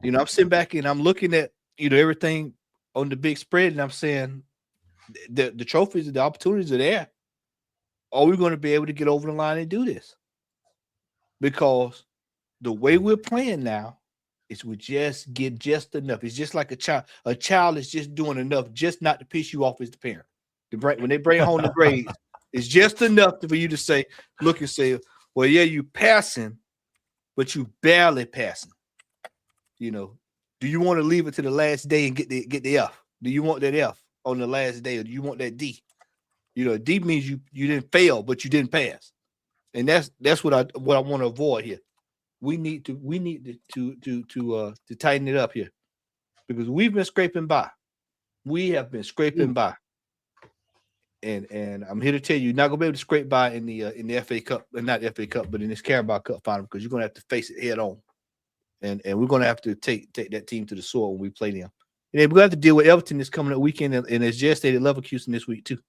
You know, I'm sitting back and I'm looking at, you know, everything on the big spread, and I'm saying the trophies, the opportunities are there. Are we going to be able to get over the line and do this? Because the way we're playing now is we just get just enough. It's just like a child. A child is just doing enough just not to piss you off as the parent. When they bring home the grades, it's just enough for you to say, look and say, well, yeah, you passing, but you barely passing. You know, do you want to leave it to the last day and get the F? Do you want that F on the last day, or do you want that D? You know, D means you didn't fail, but you didn't pass. And that's what I want to avoid here. We need to tighten it up here, because we've been scraping by. We have been scraping by. And I'm here to tell you, you're not gonna be able to scrape by in the FA Cup, and not the FA Cup, but in this Carabao Cup final, because you're gonna have to face it head on. And we're gonna have to take that team to the soil when we play them. And then we're gonna have to deal with Everton this coming up weekend, and as Jess stated, Leverkusen this week too.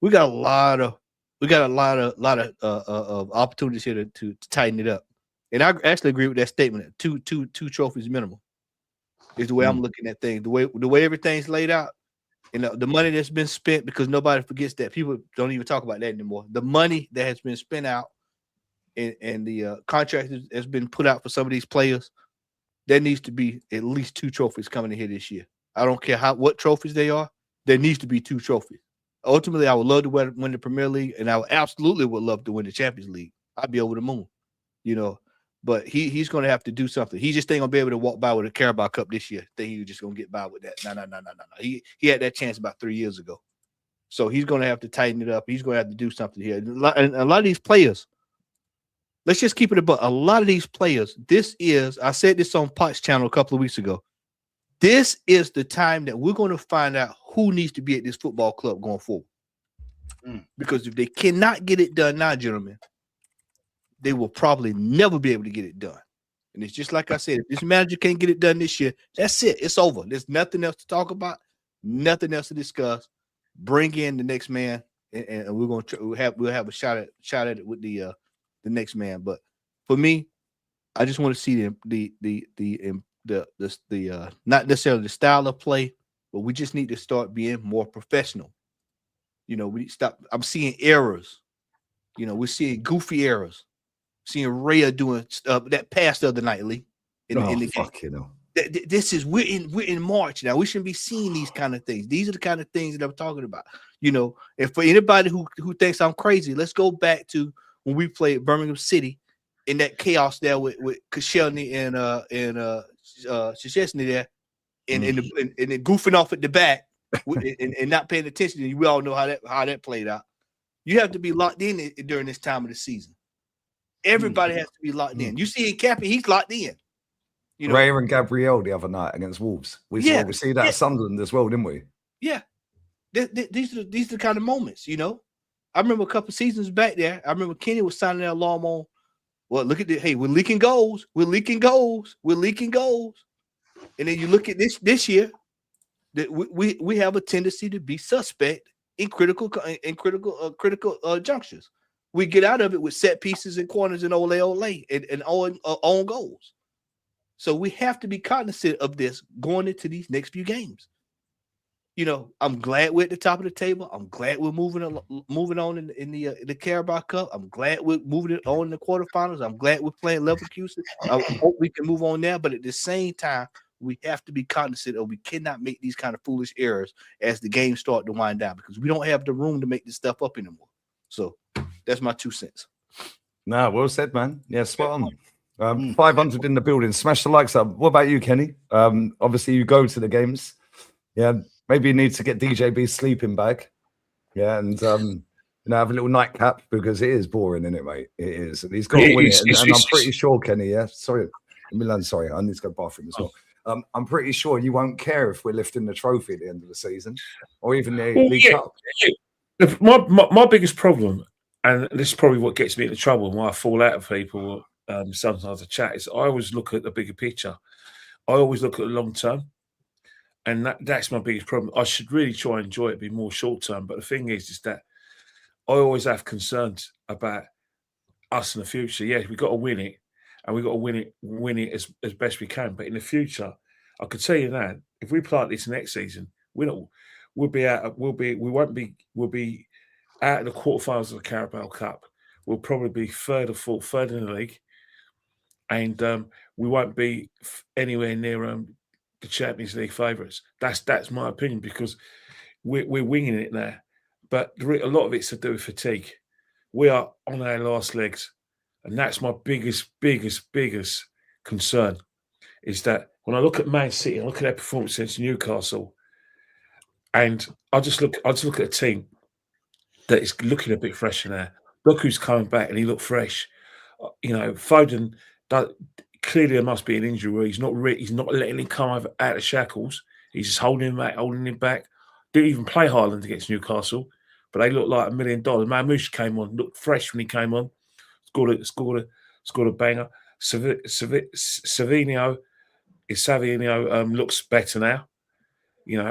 We got a lot of opportunities here to tighten it up. And I actually agree with that statement. Two trophies minimum is the way I'm looking at things. The way everything's laid out, and the money that's been spent, because nobody forgets that. People don't even talk about that anymore. The money that has been spent out, and the contract that's been put out for some of these players, there needs to be at least 2 trophies coming in here this year. I don't care what trophies they are. There needs to be 2 trophies. Ultimately, I would love to win the Premier League, and I absolutely would love to win the Champions League. I'd be over the moon, you know. But he's going to have to do something. He just ain't going to be able to walk by with a Carabao Cup this year. Think he was just going to get by with that. No. He had that chance about 3 years ago. So he's going to have to tighten it up. He's going to have to do something here. And a lot of these players, let's just keep it above. A lot of these players, I said this on Pot's channel a couple of weeks ago. This is the time that we're going to find out who needs to be at this football club going forward. Because if they cannot get it done now, gentlemen, they will probably never be able to get it done. And it's just like I said, if this manager can't get it done this year, that's it. It's over. There's nothing else to talk about, nothing else to discuss. Bring in the next man, and we're going to we'll have a shot at it with the next man. But for me, I just want to see the not necessarily the style of play, but we just need to start being more professional. We need to stop. I'm seeing errors. We're seeing goofy errors. Seeing Rhea doing that pass the other night, Lee. In the game. This is we're in March now. We shouldn't be seeing these kind of things. These are the kind of things that I'm talking about. And for anybody who thinks I'm crazy, let's go back to when we played Birmingham City in that chaos there with Koscielny and Szczesny there, and then goofing off at the back and not paying attention. And we all know how that played out. You have to be locked in during this time of the season. Everybody has to be locked in. You see Cappy, he's locked in. Ray and Gabriel the other night against Wolves. We see that at Sunderland as well, didn't we? Yeah. These are the kind of moments, I remember a couple seasons back there. I remember Kenny was signing that alarm on. Well, look at this. Hey, we're leaking goals. We're leaking goals. We're leaking goals. And then you look at this year, that we have a tendency to be suspect in critical junctures. We get out of it with set pieces and corners and ole and own goals. So we have to be cognizant of this going into these next few games. I'm glad we're at the top of the table. I'm glad we're moving on in the Carabao Cup. I'm glad we're moving it on in the quarterfinals. I'm glad we're playing Leverkusen. I hope we can move on there. But at the same time, we have to be cognizant of we cannot make these kind of foolish errors as the games start to wind down because we don't have the room to make this stuff up anymore. So that's my 2 cents. Nah, well said, man. Yeah, spot on. 500 in the building. Smash the likes up. What about you, Kenny? Obviously, you go to the games. Yeah, maybe you need to get DJB's sleeping bag. Yeah, and have a little nightcap because it is boring, isn't it, mate? It is. And he's got to win it. And I'm pretty sure, Kenny, sorry, Milan, sorry, I need to go to the bathroom as well. I'm pretty sure you won't care if we're lifting the trophy at the end of the season or even the League Cup. My biggest problem, and this is probably what gets me into trouble and why I fall out of people sometimes I chat, is I always look at the bigger picture. I always look at the long term. And that's my biggest problem. I should really try and enjoy it, be more short term. But the thing is that I always have concerns about us in the future. Yeah, we've got to win it, and we've got to win it as best we can. But in the future, I could tell you that if we play like this next season, we'll be out of the quarterfinals of the Carabao Cup. We'll probably be third in the league, and we won't be anywhere near the Champions League favourites. That's my opinion because we're winging it now. But a lot of it's to do with fatigue. We are on our last legs, and that's my biggest concern. Is that when I look at Man City, I look at their performance against Newcastle, and I just look at a team that is looking a bit fresher now. Look who's coming back, and he looked fresh. Foden. Clearly, there must be an injury where he's not letting him come out of the shackles. He's just holding him back. Didn't even play Haaland against Newcastle, but they look like $1 million. Mamouche came on, looked fresh when he came on, scored a banger. Savinho looks better now.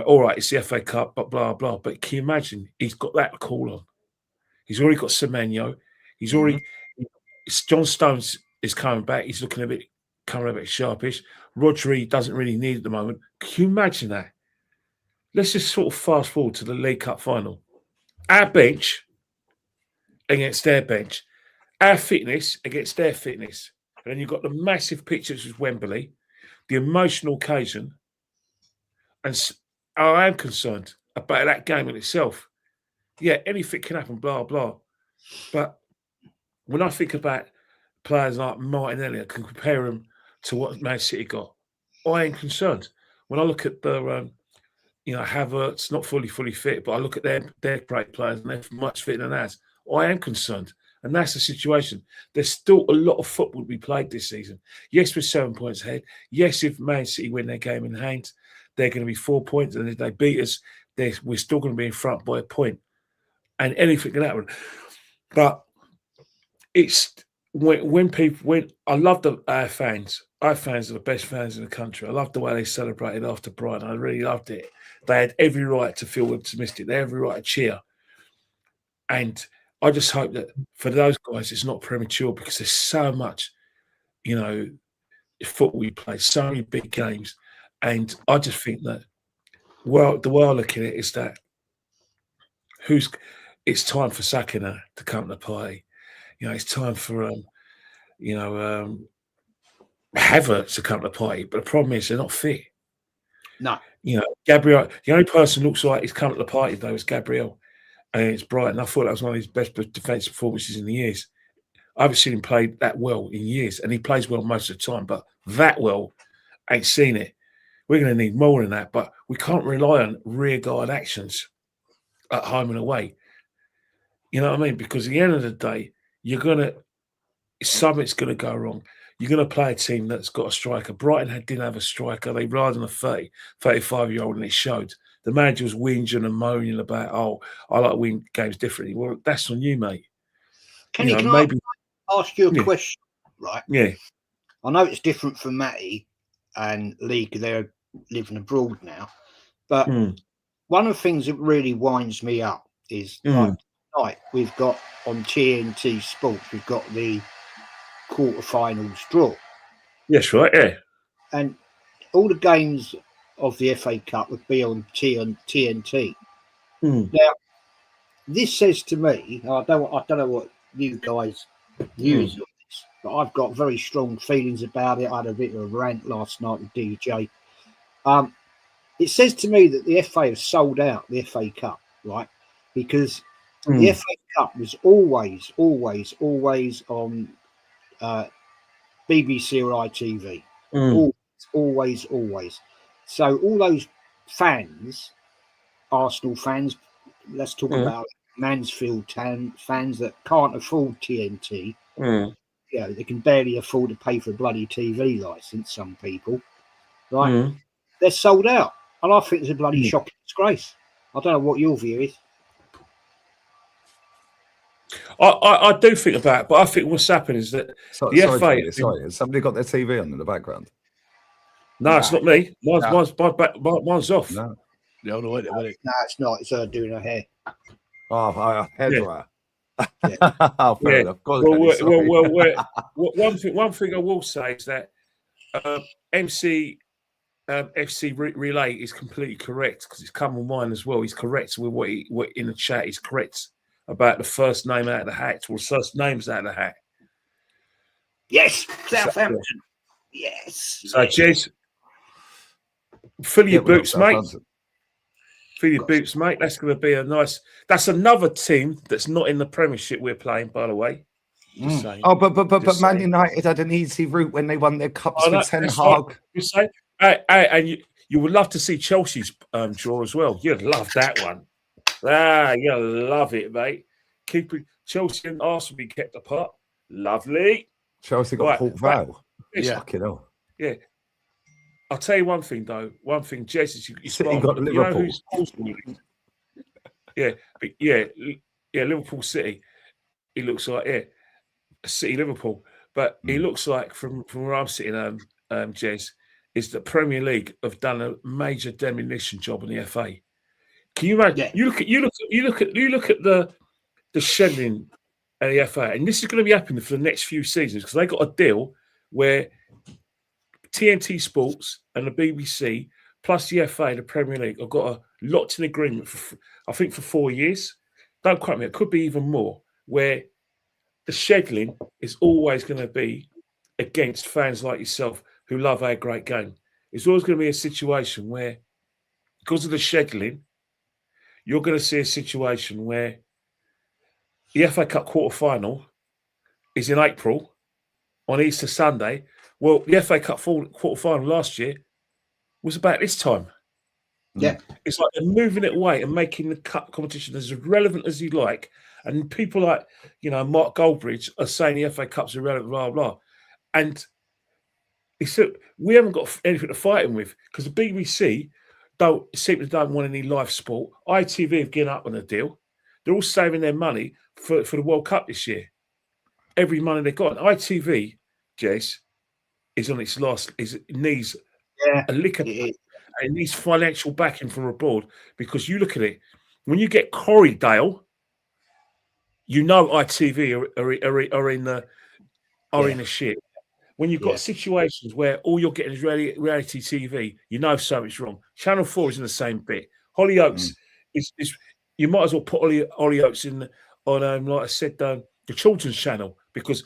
All right, it's the FA Cup, but blah blah. But can you imagine? He's got that to call on. He's already got Semenyo. He's already John Stones is coming back. He's looking a bit sharpish. Rodri doesn't really need it at the moment. Can you imagine that? Let's just sort of fast forward to the League Cup final. Our bench against their bench. Our fitness against their fitness. And then you've got the massive pictures of Wembley, the emotional occasion. And I am concerned about that game in itself. Yeah, anything can happen, blah, blah. But when I think about players like Martinelli, I can compare him to what Man City got. I am concerned. When I look at the, Havertz, not fully fit, but I look at their great players and they're much fitter than ours. I am concerned. And that's the situation. There's still a lot of football to be played this season. Yes, we're 7 points ahead. Yes, if Man City win their game in hand, they're going to be 4 points. And if they beat us, we're still going to be in front by a point. And anything can happen. But it's when I love our fans. Our fans are the best fans in the country. I love the way they celebrated after Brighton. I really loved it. They had every right to feel optimistic. They had every right to cheer. And I just hope that for those guys, it's not premature because there's so much, football we play, so many big games, and I just think that the way I look at it is that it's time for Sakina to come to the party. It's time for Havertz to come to the party, but the problem is they're not fit. No. Gabriel, the only person who looks like he's come to the party though is Gabriel, and it's Brighton. I thought that was one of his best defensive performances in the years. I haven't seen him play that well in years, and he plays well most of the time, but that well, ain't seen it. We're going to need more than that, but we can't rely on rear guard actions at home and away. You know what I mean? Because at the end of the day, something's going to go wrong. You're going to play a team that's got a striker. Brighton didn't have a striker. They relied on a 35-year-old, and it showed. The manager was whinging and moaning about, I like winning games differently. Well, that's on you, mate. Can I ask you a question? Right. Yeah. I know it's different for Matty and League. They're living abroad now. But one of the things that really winds me up is like tonight we've got on TNT Sports, we've got the quarterfinals draw. Yes, right, yeah. And all the games of the FA Cup would be on TNT. Now, this says to me, I don't know what you guys use on this, but I've got very strong feelings about it. I had a bit of a rant last night with DJ. It says to me that the FA have sold out the FA Cup, right? Because the FA Cup was always on BBC or ITV. Always. So all those fans, Arsenal fans, let's talk about Mansfield fans that can't afford TNT. They can barely afford to pay for a bloody TV license, some people, right? They're sold out. And I think it's a bloody shocking disgrace. I don't know what your view is. I do think about it, but I think what's happened is that the FA... Sorry, has somebody got their TV on in the background? No, it's not me. Mine's off. No. No, it's not. It's her doing her hair. Oh, hairdryer. Fair enough. One thing I will say is that MC FC Relay is completely correct, because it's come on mine as well. He's correct with what in the chat. He's correct about the first name out of the hat, or first names out of the hat. Yes, Southampton. Yes. So, Jez, fill your boots, mate. Fill your boots, mate. That's going to be a nice. That's another team that's not in the Premiership we're playing, by the way. But Man United had an easy route when they won their cups with Ten Hag. And you would love to see Chelsea's draw as well. You'd love that one. You'll love it, mate. Chelsea and Arsenal be kept apart. Lovely. Chelsea got Port Vale. Fucking hell. Yeah. I'll tell you one thing, though. One thing, Jez, you City got Liverpool. Liverpool City. He looks like, City Liverpool. But he looks like, from where I'm sitting, Jez, is the Premier League have done a major demolition job in the FA. Can you imagine? Yeah. You look at the scheduling at the FA, and this is going to be happening for the next few seasons, because they got a deal where TNT Sports and the BBC plus the FA and the Premier League have got a locked-in agreement for 4 years. Don't quote me; it could be even more. Where the scheduling is always going to be against fans like yourself who love our great game. It's always going to be a situation where, because of the scheduling, you're going to see a situation where the FA Cup quarter-final is in April on Easter Sunday. Well, the FA Cup quarter-final last year was about this time. Yeah. It's like they're moving it away and making the cup competition as relevant as you like. And people like, Mark Goldbridge are saying the FA Cup's irrelevant, blah, blah. And we haven't got anything to fight him with, because the BBC don't want any live sport. ITV have given up on a deal. They're all saving their money for the World Cup this year. Every money they've got. ITV, Jess, is on its last. It needs a lick of it. It needs financial backing from abroad, because you look at it, when you get Corriedale, ITV are in the shit. when you've got situations where all you're getting is reality TV, you know something's wrong. Channel 4 is in the same bit. Hollyoaks is you might as well put Hollyoaks on like I said, the children's channel, because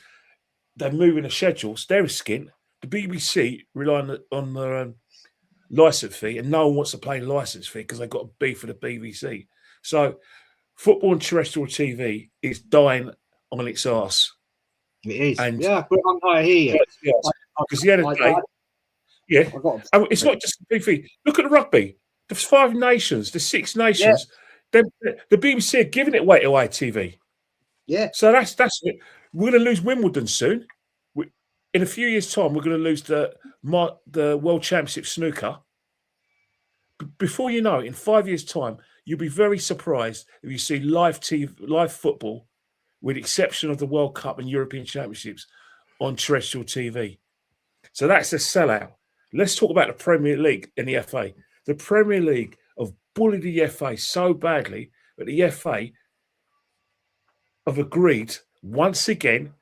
they're moving the schedules. They're a skint. The BBC rely on their license fee, and no one wants to pay the license fee because they've got a beef for the BBC. So football and terrestrial TV is dying on its arse. It is. And but I hear you. Because the other day, it's not just the BBC. Look at the rugby. There's 5 nations, there's 6 nations. The BBC are giving it away to ITV. Yeah. So that's it. We're going to lose Wimbledon soon. In a few years' time, we're going to lose the World Championship snooker. Before you know it, in 5 years' time, you'll be very surprised if you see live football, with the exception of the World Cup and European Championships, on terrestrial TV. So that's a sellout. Let's talk about the Premier League and the FA. The Premier League have bullied the FA so badly that the FA have agreed once again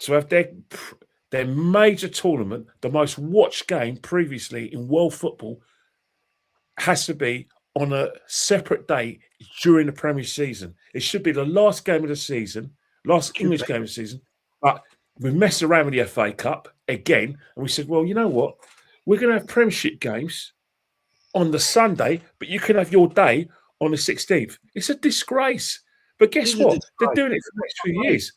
to have their major tournament, the most watched game previously in world football, has to be on a separate day during the Premier season. It should be the last game of the season, last English game of the season. But we messed around with the FA Cup again, and we said, well, you know what? We're going to have Premiership games on the Sunday, but you can have your day on the 16th. It's a disgrace. But guess what? They're doing it for the next few years.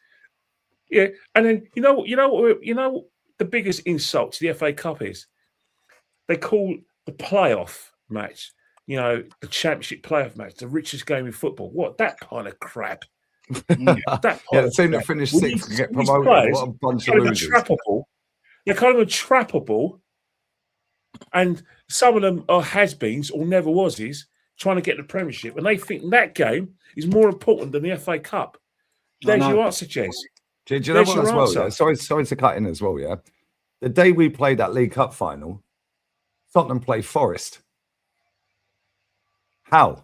Yeah, and then you know the biggest insult to the FA Cup is they call the playoff match, the Championship playoff match, the richest game in football. What, that kind of crap? The team that finished 6th and get promoted. What a bunch of losers. They're kind of trappable, and some of them are has-beens or never was-is trying to get the Premiership, and they think that game is more important than the FA Cup. There's your answer, Jez. Do you know what as well? Yeah? Sorry to cut in as well, yeah. The day we played that League Cup final, Tottenham played Forest. How?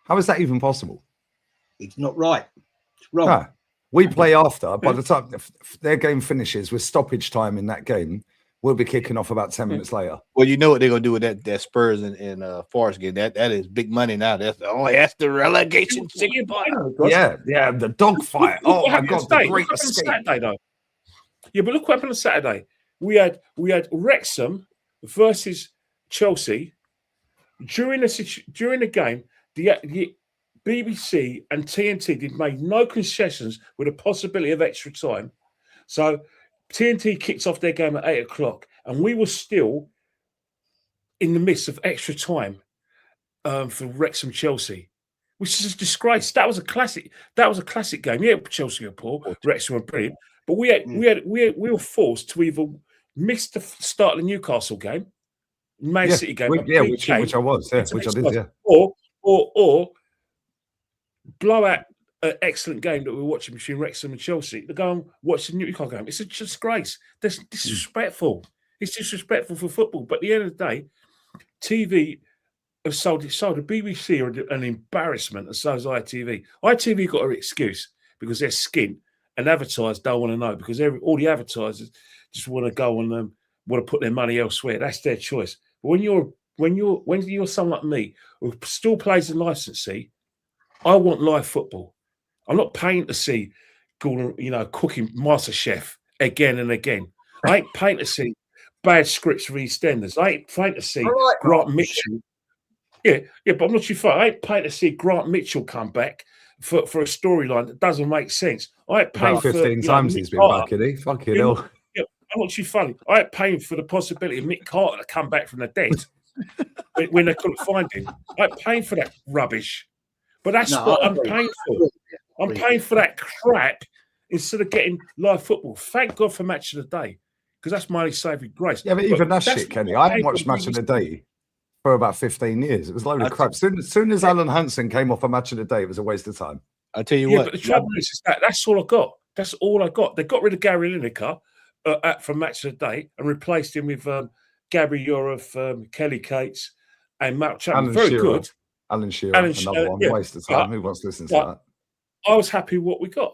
How is that even possible? It's not right. It's wrong. No. We play after. By the time their game finishes with stoppage time in that game, we'll be kicking off about 10 minutes later. Well, you know what they're gonna do with that Spurs and Forest game. That is big money now. That's the relegation ticket. Yeah, the dogfight. Oh my God, the great escape. Saturday, though. Yeah, but look what happened on Saturday. We had Wrexham versus Chelsea. During the game, the BBC and TNT did make no concessions with a possibility of extra time. So TNT kicked off their game at 8 o'clock, and we were still in the midst of extra time for Wrexham Chelsea, which is a disgrace. That was a classic. That was a classic game. Yeah, Chelsea were poor, Wrexham were brilliant, but we were forced to either miss the start of the Newcastle game, Man City game, which I was, which I did, or blow out an excellent game that we were watching between Wrexham and Chelsea. To go and watch the Newcastle game, it's a disgrace. That's disrespectful. It's disrespectful for football. But at the end of the day, TV have sold it. The BBC are an embarrassment, and so is ITV. ITV got an excuse because they're skint, and advertisers don't want to know because all the advertisers just want to go and want to put their money elsewhere. That's their choice. But when you're someone like me who still plays the licensee, I want live football. I'm not paying to see Gordon, cooking MasterChef again and again. I ain't paying to see bad scripts for EastEnders. I ain't paying to see Grant Mitchell. Yeah, but I'm not too far. I ain't paying to see Grant Mitchell come back for a storyline that doesn't make sense. I ain't paying about 15 times he's been back, isn't he? Fucking hell. Yeah, I'm not too funny. I ain't paying for the possibility of Mick Carter to come back from the dead when they couldn't find him. I ain't paying for that rubbish. But that's what I'm paying for. I'm paying for that crap instead of getting live football. Thank God for Match of the Day, because that's my only saving grace. Yeah, but even that shit, Kenny. I haven't watched Match of the Day for about 15 years. It was a load of crap. As soon as Alan Hansen came off a Match of the Day, it was a waste of time. I'll tell you what. But the trouble is that's all I got. That's all I got. They got rid of Gary Lineker from Match of the Day and replaced him with Gabby Euroff, Kelly Cates, and Mark Chapman. Very good. Alan Shearer, another one. Waste of time. Who wants to listen to that? I was happy with what we got.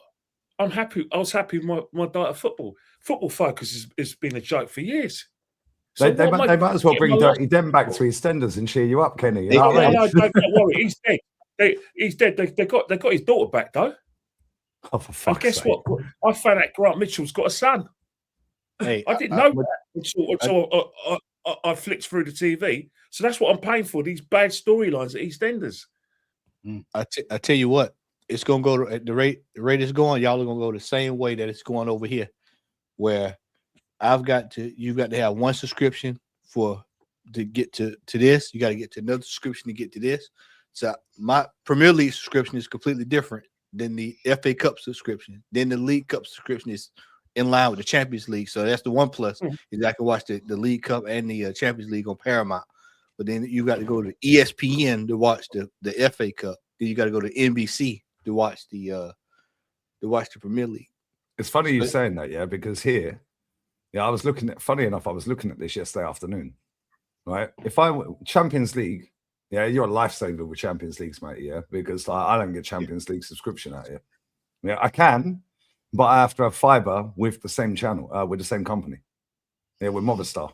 I'm happy. I was happy with my diet of football. Football Focus has been a joke for years. They what am I might as well getting bring my Dirty life Den back for? to EastEnders and cheer you up, Kenny. You They- know what I No, mean? don't worry. He's dead. He's dead. They got his daughter back though. Oh, for And fuck's guess sake. what? I found out Grant Mitchell's got a son. Hey, I didn't know that until I flicked through the TV. So that's what I'm paying for, these bad storylines at EastEnders. I tell you what, it's gonna go to, at the rate it's going. Y'all are gonna go the same way that it's going over here, where you've got to have one subscription to get to this. You got to get to another subscription to get to this. So my Premier League subscription is completely different than the FA Cup subscription. Then the League Cup subscription is in line with the Champions League. So that's the one plus is I can watch the League Cup and the Champions League on Paramount. But then you got to go to ESPN to watch the FA Cup. Then you got to go to NBC to watch the Premier League. It's funny you saying that, yeah, because here, I was looking at, funny enough, I was looking at this yesterday afternoon, right? If Champions League, yeah, you're a lifesaver with Champions Leagues, mate, yeah, because I don't get Champions League subscription out here. Yeah, I can, but I have to have fiber with the same channel, with the same company. Yeah, with Movistar.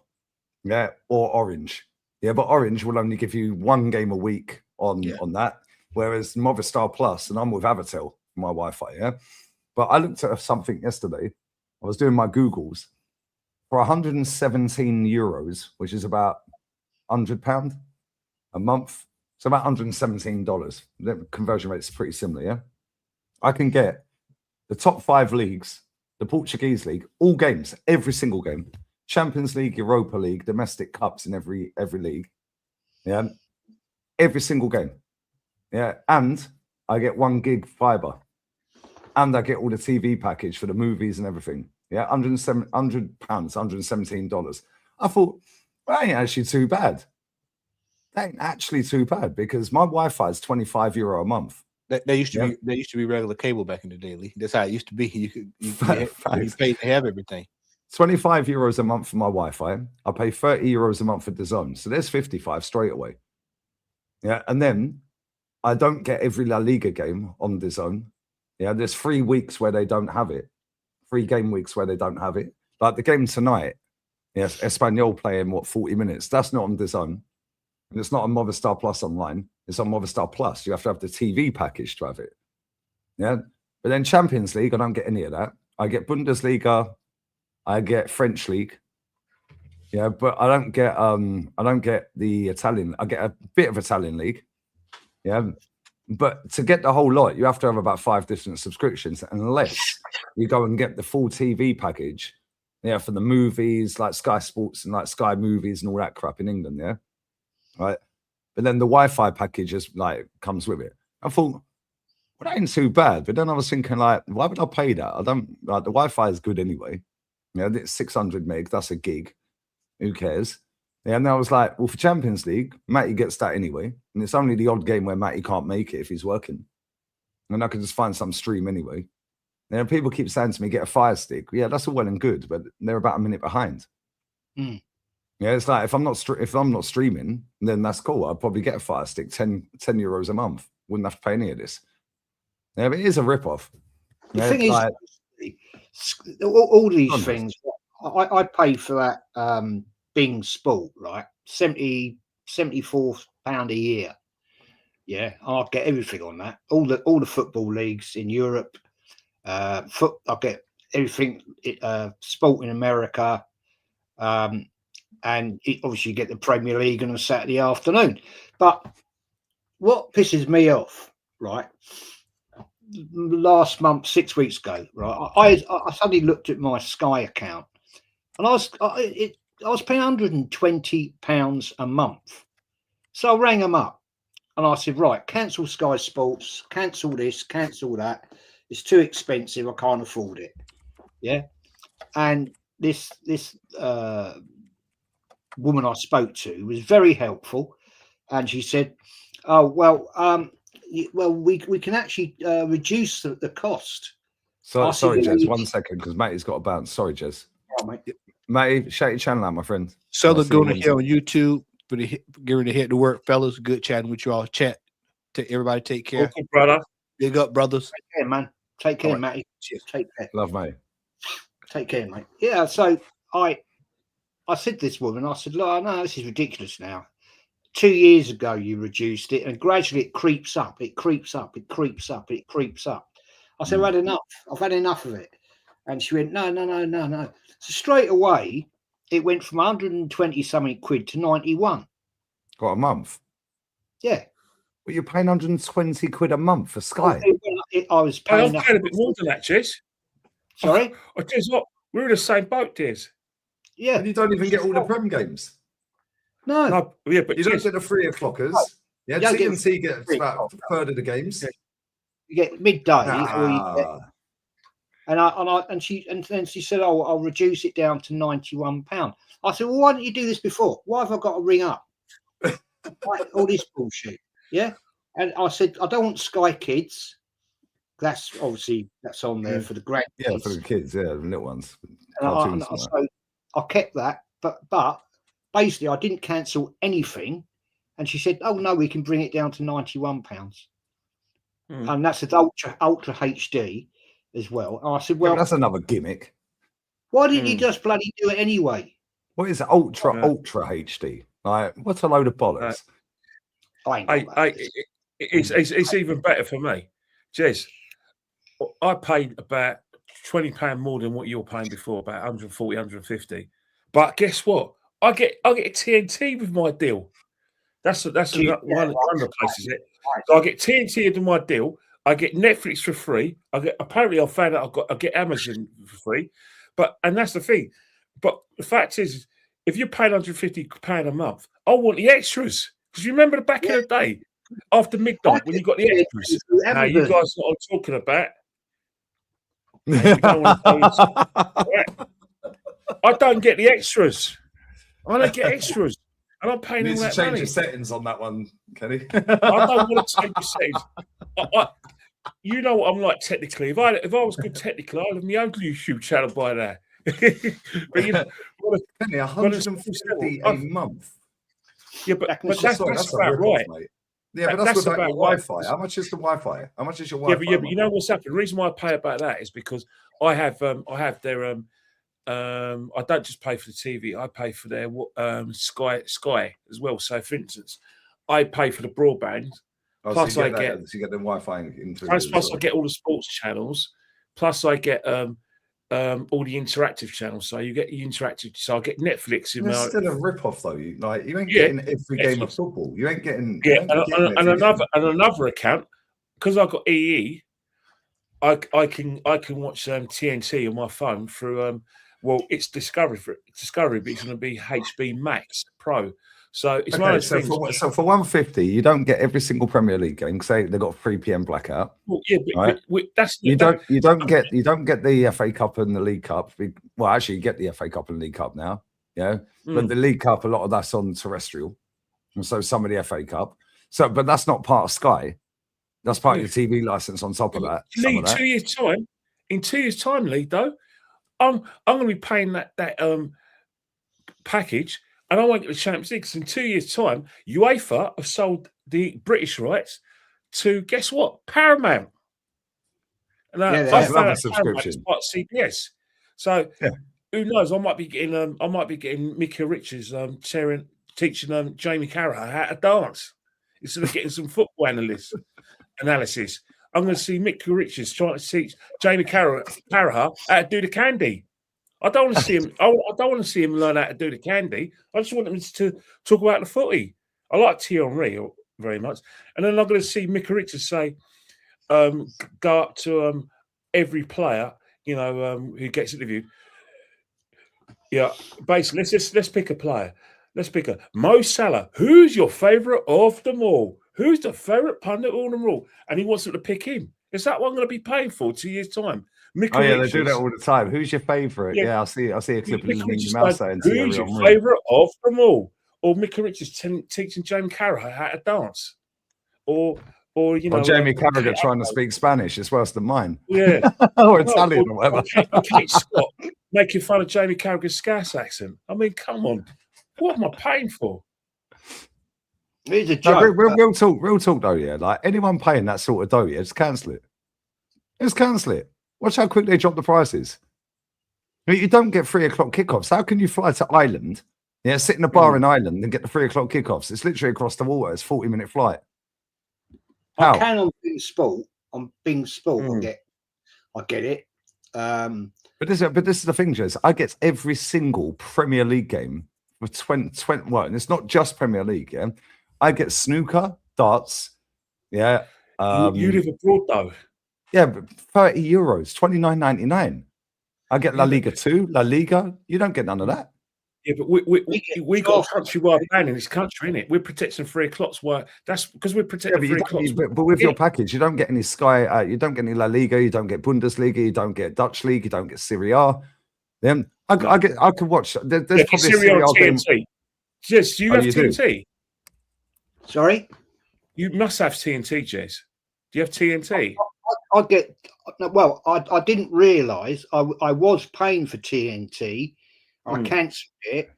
Yeah, or Orange. Yeah, but Orange will only give you one game a week on that, whereas Movistar Plus, and I'm with Avatel, my Wi-Fi, yeah. But I looked at something yesterday. I was doing my Googles for 117 euros, which is about £100 a month. It's about $117. The conversion rate is pretty similar, yeah. I can get the top 5 leagues, the Portuguese league, all games, every single game. Champions League, Europa League, domestic cups in every league. Yeah. Every single game. Yeah. And I get 1 gig fiber. And I get all the TV package for the movies and everything. Yeah. £117. I thought, well, that ain't actually too bad. That ain't actually too bad because my Wi-Fi is €25 a month. That used to be regular cable back in the day, Lee. That's how it used to be. You paid to have everything. €25 a month for my Wi-Fi. I pay €30 a month for DAZN. So there's 55 straight away. Yeah. And then I don't get every La Liga game on DAZN. Yeah. There's 3 weeks where they don't have it. 3 game weeks where they don't have it. Like the game tonight, yes, Espanyol playing 40 minutes. That's not on DAZN. And it's not on Movistar Plus online. It's on Movistar Plus. You have to have the TV package to have it. Yeah. But then Champions League, I don't get any of that. I get Bundesliga. I get French league, yeah, but I don't get the Italian. I get a bit of Italian league, yeah, but to get the whole lot, you have to have about 5 different subscriptions, unless you go and get the full TV package, yeah, for the movies like Sky Sports and like Sky Movies and all that crap in England, yeah, right. But then the Wi-Fi package is like comes with it. I thought, well, that ain't too bad. But then I was thinking, like, why would I pay that? I don't like the Wi-Fi is good anyway. Yeah, it's 600 meg. That's a gig. Who cares? Yeah, and I was like, well, for Champions League, Matty gets that anyway. And it's only the odd game where Matty can't make it if he's working. And I can just find some stream anyway. And people keep saying to me, get a Fire Stick. Yeah, that's all well and good, but they're about a minute behind. Yeah, it's like if I'm not streaming, then that's cool. I'd probably get a Fire Stick, 10 euros a month. Wouldn't have to pay any of this. Yeah, but it is a rip-off. The thing is, all these things, I pay for that Bing Sport, right? £74 a year. Yeah, I'll get everything on that. All the football leagues in Europe. I'll get everything. Sport in America, and obviously you get the Premier League on a Saturday afternoon. But what pisses me off, right? Last month, 6 weeks ago, right? I suddenly looked at my Sky account, and I was paying £120 a month. So I rang them up, and I said, right, cancel Sky Sports, cancel this, cancel that. It's too expensive. I can't afford it. Yeah, and this woman I spoke to was very helpful, and she said, "Oh well, we can actually reduce the cost." So, sorry, Jez, 1 second, because Matty's got to bounce. Sorry, Jez. Oh, Matty, shout your channel out, my friend. Southern going here on YouTube for the getting to head to work, fellas. Good chatting with you all. Chat to everybody. Take care, okay, brother. Big up, brothers. yeah, man. Take care, All right. Matty. Cheers. Take care. Love, mate. Take care, mate. Yeah, so I said to this woman, I said, look, I know this is ridiculous now. 2 years ago you reduced it, and gradually it creeps up, it creeps up, it creeps up, it creeps up. I said, I've had enough. I've had enough of it. And she went, no. So straight away, it went from 120 something quid to 91. Got a month. Yeah. Well, you're paying 120 quid a month for Sky. I was Hey, paying. I've paid a bit more than that, Jez. Sorry? I tell you what, we're in the same boat, Jez. Yeah. And you don't even get all the Prem games. No. No, yeah, but You don't Jez, get the 3 o'clockers. Yeah, You don't get TNT gets 3 about o'clock. a third of the games. You get midday, or you get, Ah. and then she said, "Oh, I'll reduce it down to £91." I said, "Well, why didn't you do this before? Why have I got to ring up? All this bullshit." Yeah, and I said, "I don't want Sky Kids. That's obviously on there for the grandkids. Yeah, for the kids, yeah, the little ones. And so I kept that, but basically I didn't cancel anything." And she said, "Oh no, we can bring it down to £91." And that's an ultra HD as well. And I said, well, that's another gimmick. Why didn't you just bloody do it anyway? What is it? Ultra HD? Like, what's a load of bollocks? It's even better for me. Jez, I paid about £20 more than what you're paying before, about 140, 150. But guess what? I get TNT with my deal. That's one of the places. So I get TNT into my deal. I get Netflix for free. Apparently I found out I get Amazon for free. And that's the thing. But the fact is, if you're paying £150 a month, I want the extras. Because you remember back in the day, after midnight, when you got the extras. Now you guys know what I'm talking about. I don't get the extras. I don't get extras. And I'm paying all that money. You need to change your settings on that one, Kenny. I don't want to change your settings. You know what I'm like technically. If I was good technically, I'd have my own YouTube channel by now. But you know, Kenny, 150 a month. Yeah, but that's about right. Mate. Yeah, but that's without your Wi-Fi. How much is the Wi-Fi? How much is your Wi-Fi? Yeah, but you know what's happened? The reason why I pay about that is because I have their I don't just pay for the TV. I pay for their Sky as well. So, for instance, I pay for the broadband. Plus, so you get the Wi-Fi into plus I get all the sports channels. Plus, I get all the interactive channels. So you get the interactive. So I get Netflix. It's still a rip-off, though. You ain't getting every game of football. You ain't getting. And another account, because I've got EE. I can watch TNT on my phone through. Well, it's Discovery, but it's going to be HB Max Pro. So it's one of those things. So for 150, you don't get every single Premier League game. Say they've got a 3 p.m. blackout. Well, yeah, but that's you don't get the FA Cup and the League Cup. Well, actually, you get the FA Cup and League Cup now. Yeah, but the League Cup, a lot of that's on terrestrial, and so some of the FA Cup. So, but that's not part of Sky. That's part of your TV license on top of that. Lee, 2 years' time. In 2 years' time, Lee, though, I'm going to be paying that package, and I won't get the Champions League. Because in 2 years' time, UEFA have sold the British rights to, guess what, Paramount. And I found out subscription is part of CBS. So who knows? I might be getting Mickey Richards teaching Jamie Carragher how to dance instead of getting some football analysis. I'm going to see Mick Richards trying to teach Jamie Carragher how to do the candy. I don't want to see him. I don't want to see him learn how to do the candy. I just want him to talk about the footy. I like Thierry very much, and then I'm going to see Mick Richards say, "Go up to every player, who gets interviewed. Yeah, basically, let's pick a player. Let's pick Mo Salah. Who's your favourite of them all? Who's the favourite pundit of them all?" And he wants them to pick him. Is that what I'm going to be paying for 2 years' time? They do that all the time. Who's your favourite? Yeah, I see a clip of him in your mouth saying, "Who's your favourite of them all?" Or Mick Richards teaching Jamie Carragher how to dance, or Jamie Carragher trying to speak Spanish. It's worse than mine. Yeah, or Italian or whatever. Kate Scott making fun of Jamie Carragher's Scouse accent. I mean, come on, what am I paying for? It's a joke. Real talk though, yeah. Like anyone paying that sort of dough, yeah, just cancel it. Just cancel it. Watch how quick they drop the prices. You don't get 3 o'clock kickoffs. How can you fly to Ireland? Yeah, sit in a bar in Ireland and get the 3 o'clock kickoffs. It's literally across the water. It's a 40-minute flight. How? I can on Bing Sport. On Bing Sport, I get it. But this is the thing, Jez. I get every single Premier League game for 20. Well, and it's not just Premier League. Yeah, I get snooker, darts. Yeah, you live abroad though. Yeah, but €30, $29.99. I get La Liga 2, La Liga. You don't get none of that. Yeah, but we got a countrywide ban in this country, innit? We're protecting 3 o'clocks. Why? That's because we're protecting 3 o'clocks. But with your package, you don't get any Sky. You don't get any La Liga. You don't get Bundesliga. You don't get Dutch League. You don't get Serie A. Then I could watch. There's probably Serie A game. TNT. Yes, you have TNT. Sorry, you must have TNT, Jez. Do you have TNT? I get. Well, I didn't realise I was paying for TNT. I cancelled it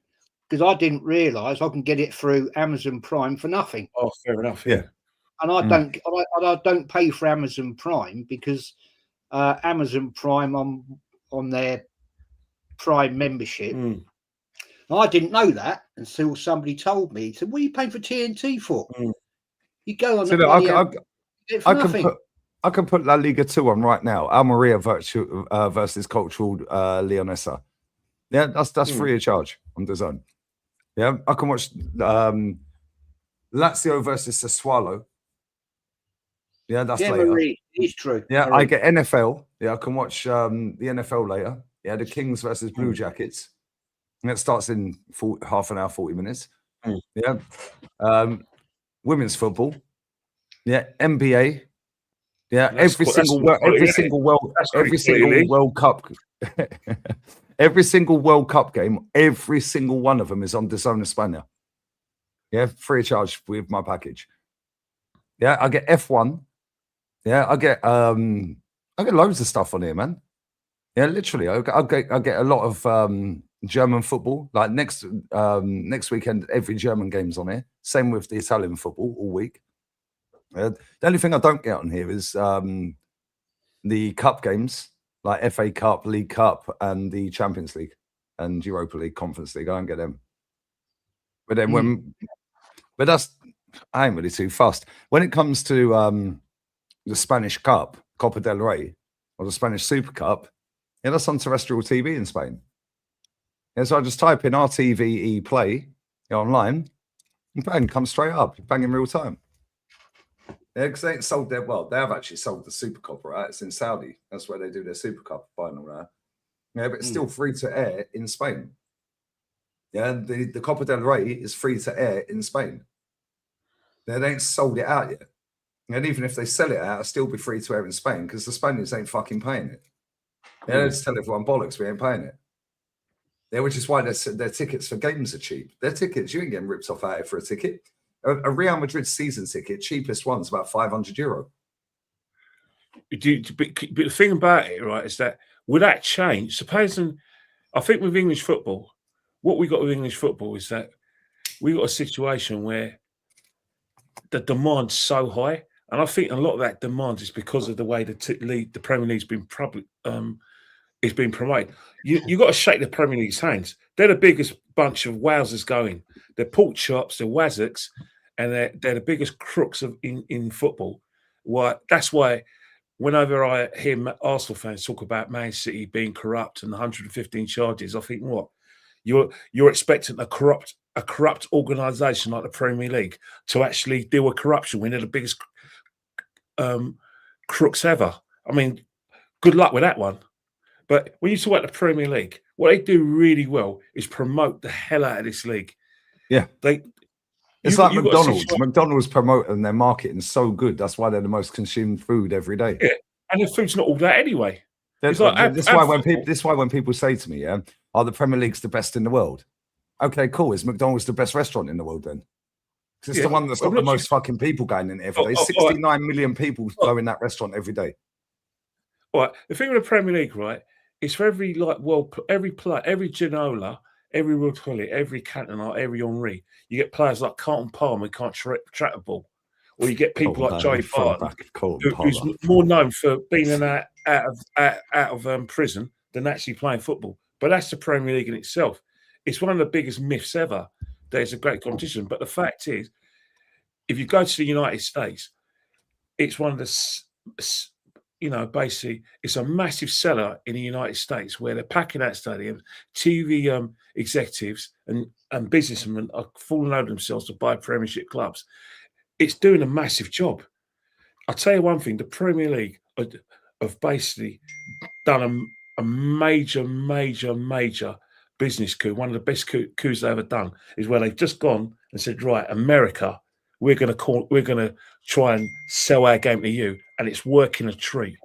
because I didn't realise I can get it through Amazon Prime for nothing. Oh, fair enough. Yeah, and I don't pay for Amazon Prime because Amazon Prime on their Prime membership. I didn't know that until somebody told me. He said, "What are you paying for TNT for?" You go on. I can put La Liga 2 on right now. Almeria versus Cultural Leonesa. Yeah, that's free of charge on the zone. Yeah, I can watch Lazio versus Sassuolo. Yeah, that's later. Marie, it's true. Yeah, Marie. I get NFL. Yeah, I can watch the NFL later. Yeah, the Kings versus Blue Jackets. And that starts in half an hour, 40 minutes. Yeah. Women's football. Yeah, NBA. Yeah, every single World Cup. Every single World Cup game, every single one of them is on DAZN España. Yeah, free of charge with my package. Yeah, I get F1. Yeah, I get loads of stuff on here, man. Yeah, literally, I get a lot of German football. Like next weekend, every German game's on here. Same with the Italian football all week. The only thing I don't get on here is the cup games, like FA Cup, League Cup, and the Champions League and Europa League, Conference League. I don't get them. But then I ain't really too fussed. When it comes to the Spanish Cup, Copa del Rey, or the Spanish Super Cup, yeah, that's on terrestrial TV in Spain. Yeah, so I just type in RTVE Play online, and bang, comes straight up, bang in real time. Yeah, because they ain't sold their, well, they have actually sold the Super Cup, right? It's in Saudi. That's where they do their Super Cup final, right? Yeah, but it's still free to air in Spain. Yeah, the Copa del Rey is free to air in Spain. They ain't sold it out yet. And even if they sell it out, it'll still be free to air in Spain because the Spaniards ain't fucking paying it. Yeah, they just tell everyone bollocks, we ain't paying it. Yeah, which is why their tickets for games are cheap. Their tickets, you ain't getting ripped off out here for a ticket. A Real Madrid season ticket, cheapest one's about €500. But the thing about it, right, is that would that change? Supposing, I think with English football, what we got with English football is that we got a situation where the demand's so high, and I think a lot of that demand is because of the way the Premier League's been it's been promoted. You got to shake the Premier League's hands. They're the biggest bunch of wowsers going. They're pork chops, they're wazzocks, and they're the biggest crooks in football. That's why whenever I hear Arsenal fans talk about Man City being corrupt and 115 charges, I think, what? You're expecting a corrupt organisation like the Premier League to actually deal with corruption when they're the biggest crooks ever. I mean, good luck with that one. But when you talk about the Premier League, what they do really well is promote the hell out of this league. Yeah, it's like McDonald's. McDonald's promoting their marketing so good. That's why they're the most consumed food every day. Yeah, and the food's not all that anyway. This is why when people say to me, "Yeah, the Premier League's the best in the world." Okay, cool. Is McDonald's the best restaurant in the world then? Because it's the one that's got the most fucking people going in every day. 69 million people go in that restaurant every day. All right. The thing with the Premier League, right, is for every every player, every Ginola, every Rotelli, every Cantona, every Henry, you get players like Carlton Palmer who can't track a ball. Or you get people like Joey Barton, who's more known for being in that out of prison than actually playing football. But that's the Premier League in itself. It's one of the biggest myths ever. There's a great competition, but the fact is, if you go to the United States, it's one of the, basically, it's a massive seller in the United States where they're packing out stadiums. TV executives and businessmen are falling over themselves to buy Premiership clubs. It's doing a massive job. I'll tell you one thing: the Premier League have basically done a major business coup. One of the best coups they've ever done is where they've just gone and said, "Right, America, we're going to try and sell our game to you," and it's working a treat.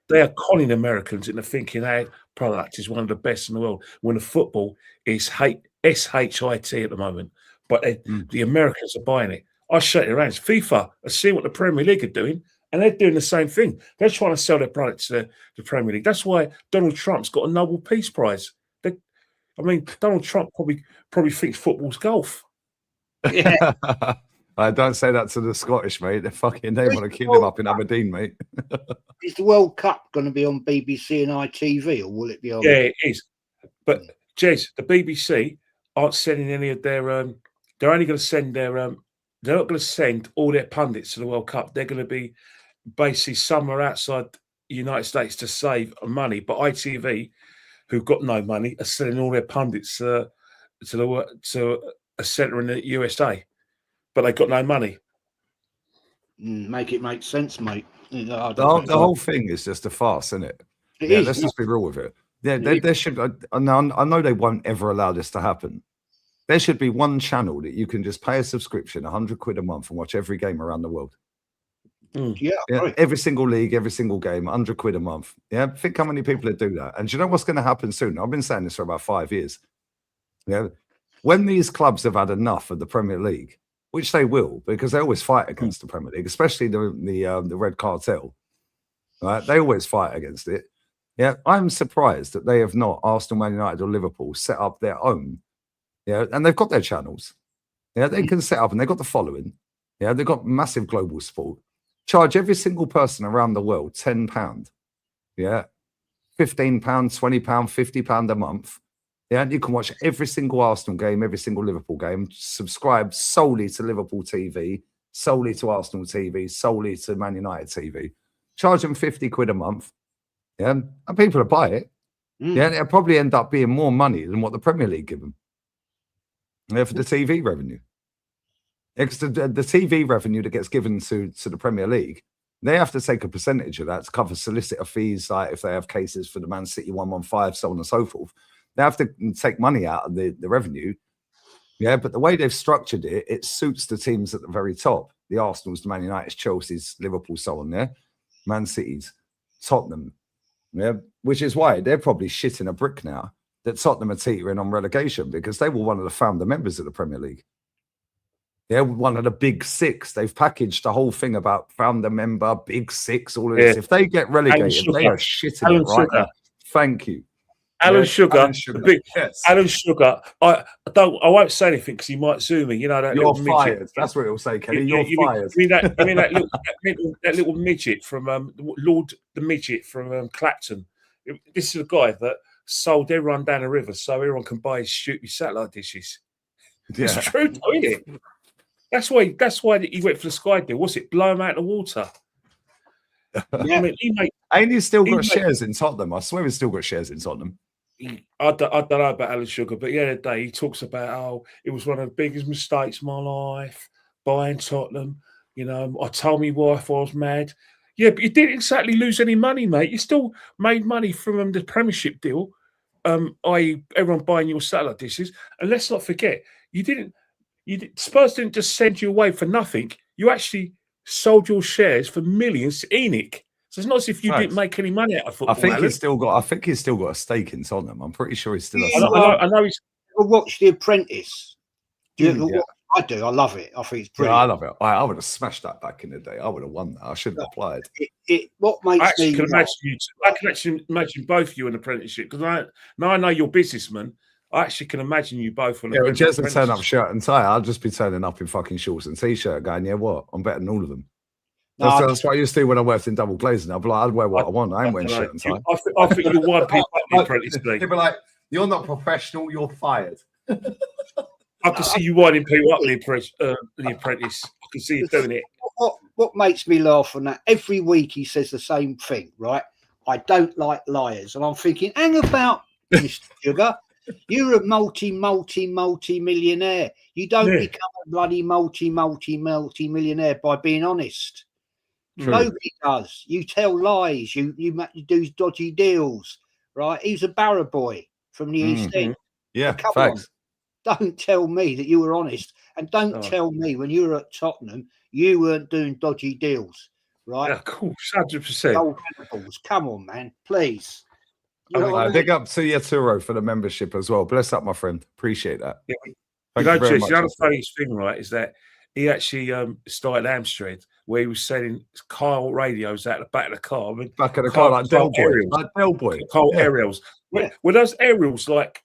They are conning Americans into thinking our product is one of the best in the world when the football is SHIT at the moment. But the Americans are buying it. I shake their hands. FIFA are seeing what the Premier League are doing, and they're doing the same thing. They're trying to sell their product to the Premier League. That's why Donald Trump's got a Nobel Peace Prize. Donald Trump probably thinks football's golf. Yeah. I don't say that to the Scottish, mate. They want to kill him up in Aberdeen, mate. Is the World Cup going to be on BBC and ITV, or will it be on? Yeah, it is. But Jez, the BBC aren't sending any of their. They're only going to send their. They're not going to send all their pundits to the World Cup. They're going to be basically somewhere outside the United States to save money. But ITV, who've got no money, are sending all their pundits to a centre in the USA. But they've got no money. Make it make sense, mate. The whole thing is just a farce, isn't it? Let's just be real with it. Yeah, there should. I know they won't ever allow this to happen. There should be one channel that you can just pay a subscription, £100 a month, and watch every game around the world. Yeah, right. Every single league, every single game, £100 a month. Yeah, think how many people that do that. And do you know what's going to happen soon? I've been saying this for about 5 years. Yeah, when these clubs have had enough of the Premier League, which they will, because they always fight against the Premier League, especially the Red Cartel. Right? They always fight against it. Yeah, I'm surprised that they have not, Arsenal, Man United, or Liverpool, set up their own. Yeah, and they've got their channels. Yeah, they can set up, and they've got the following. Yeah, they've got massive global support. Charge every single person around the world £10. Yeah, £15, £20, £50 a month. Yeah, and you can watch every single Arsenal game, every single Liverpool game. Subscribe solely to Liverpool TV, solely to Arsenal TV, solely to Man United TV. Charge them £50 a month. Yeah, and people will buy it. Yeah, and it'll probably end up being more money than what the Premier League give them. Yeah, for the TV revenue. Because the TV revenue that gets given to the Premier League, they have to take a percentage of that to cover solicitor fees, like if they have cases for the Man City 115, so on and so forth. They have to take money out of the revenue. Yeah, but the way they've structured it, it suits the teams at the very top. The Arsenals, the Man Uniteds, Chelsea's, Liverpool, so on there. Man City's, Tottenham. Yeah, which is why they're probably shitting a brick now that Tottenham are teetering on relegation, because they were one of the founder members of the Premier League. They're one of the big six. They've packaged the whole thing about founder member, big six, all of this. If they get relegated, they are shitting it right now. Thank you. Alan Sugar. Alan Sugar. I won't say anything because he might sue me. You know that you're little fired. Midget. That's what it'll say, Kenny. You're fired. You mean that little midget from Lord the Midget from Clapton? This is a guy that sold everyone down the river so everyone can buy his stupid satellite dishes. Yeah. It's true, though, isn't it? That's why he went for the Sky deal. What's it? Blow him out of the water. Yeah. I mean, he still got shares in Tottenham. I swear he's still got shares in Tottenham. I don't know about Alan Sugar, but the other day he talks about it was one of the biggest mistakes of my life buying Tottenham. You know, I told my wife I was mad. Yeah, but you didn't exactly lose any money, mate. You still made money from the Premiership deal, i.e., everyone buying your satellite dishes. And let's not forget, Spurs didn't just send you away for nothing. You actually sold your shares for millions to Enoch. So it's not as if you didn't make any money out of football. I think he's still got a stake in Tottenham. I'm pretty sure he's still. I know he's. Watch The Apprentice. I do. I love it. I think it's brilliant. Yeah, I love it. I would have smashed that back in the day. I would have won that. I shouldn't have applied. What makes I can actually imagine both you in an apprenticeship, because I know you're businessmen. I actually can imagine you both on. Yeah, but just to turn up shirt and tie, I'll just be turning up in fucking shorts and t-shirt, going, "Yeah, what? I'm better than all of them." That's what I used to do when I worked in double glazing. I'd be like, I'd wear what I want. I ain't wearing shirt and tie. I think you'll wind people up in the apprentice league. They'd be like, you're not professional, you're fired. I can see you winding people up in the apprentice. I can see you doing it. What makes me laugh on that? Every week he says the same thing, right? I don't like liars. And I'm thinking, hang about, Mr. Sugar. You're a multi-millionaire. You don't become a bloody multi-millionaire by being honest. True. Nobody does. You tell lies. You do dodgy deals, right? He's a barra boy from the East End. Yeah, come facts. On. Don't tell me that you were honest, and don't tell me when you were at Tottenham you weren't doing dodgy deals, right? Yeah, of course, 100%. Come on, man, please. Big up to Yaturo for the membership as well. Bless up, my friend. Appreciate that. Yeah. The other funniest thing, right, is that he actually started Amstrad, where he was selling Kyle radios out the back of the car. I mean, back of the car, like Del Boy. Kyle aerials. Were those aerials like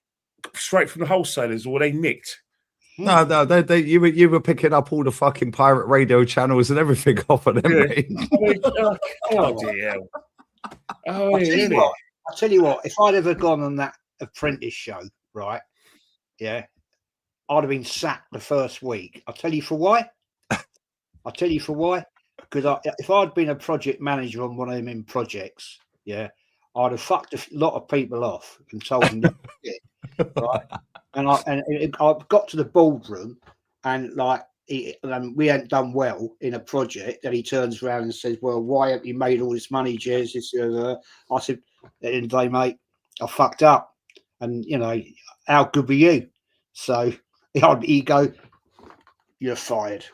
straight from the wholesalers, or were they nicked? No, you were picking up all the fucking pirate radio channels and everything off of them. Yeah. Oh dear. Oh, I'll tell you what, if I'd ever gone on that apprentice show, right? Yeah, I'd have been sacked the first week. I'll tell you for why. Because if I'd been a project manager on one of them in projects, yeah, I'd have fucked a lot of people off and told them this shit, right? And I got to the boardroom and we hadn't done well in a project, and he turns around and says, "Well, why haven't you made all this money, Jez?" I said, "At the end of the day, mate, I fucked up, and how good were you?" So he'd go, "You're fired."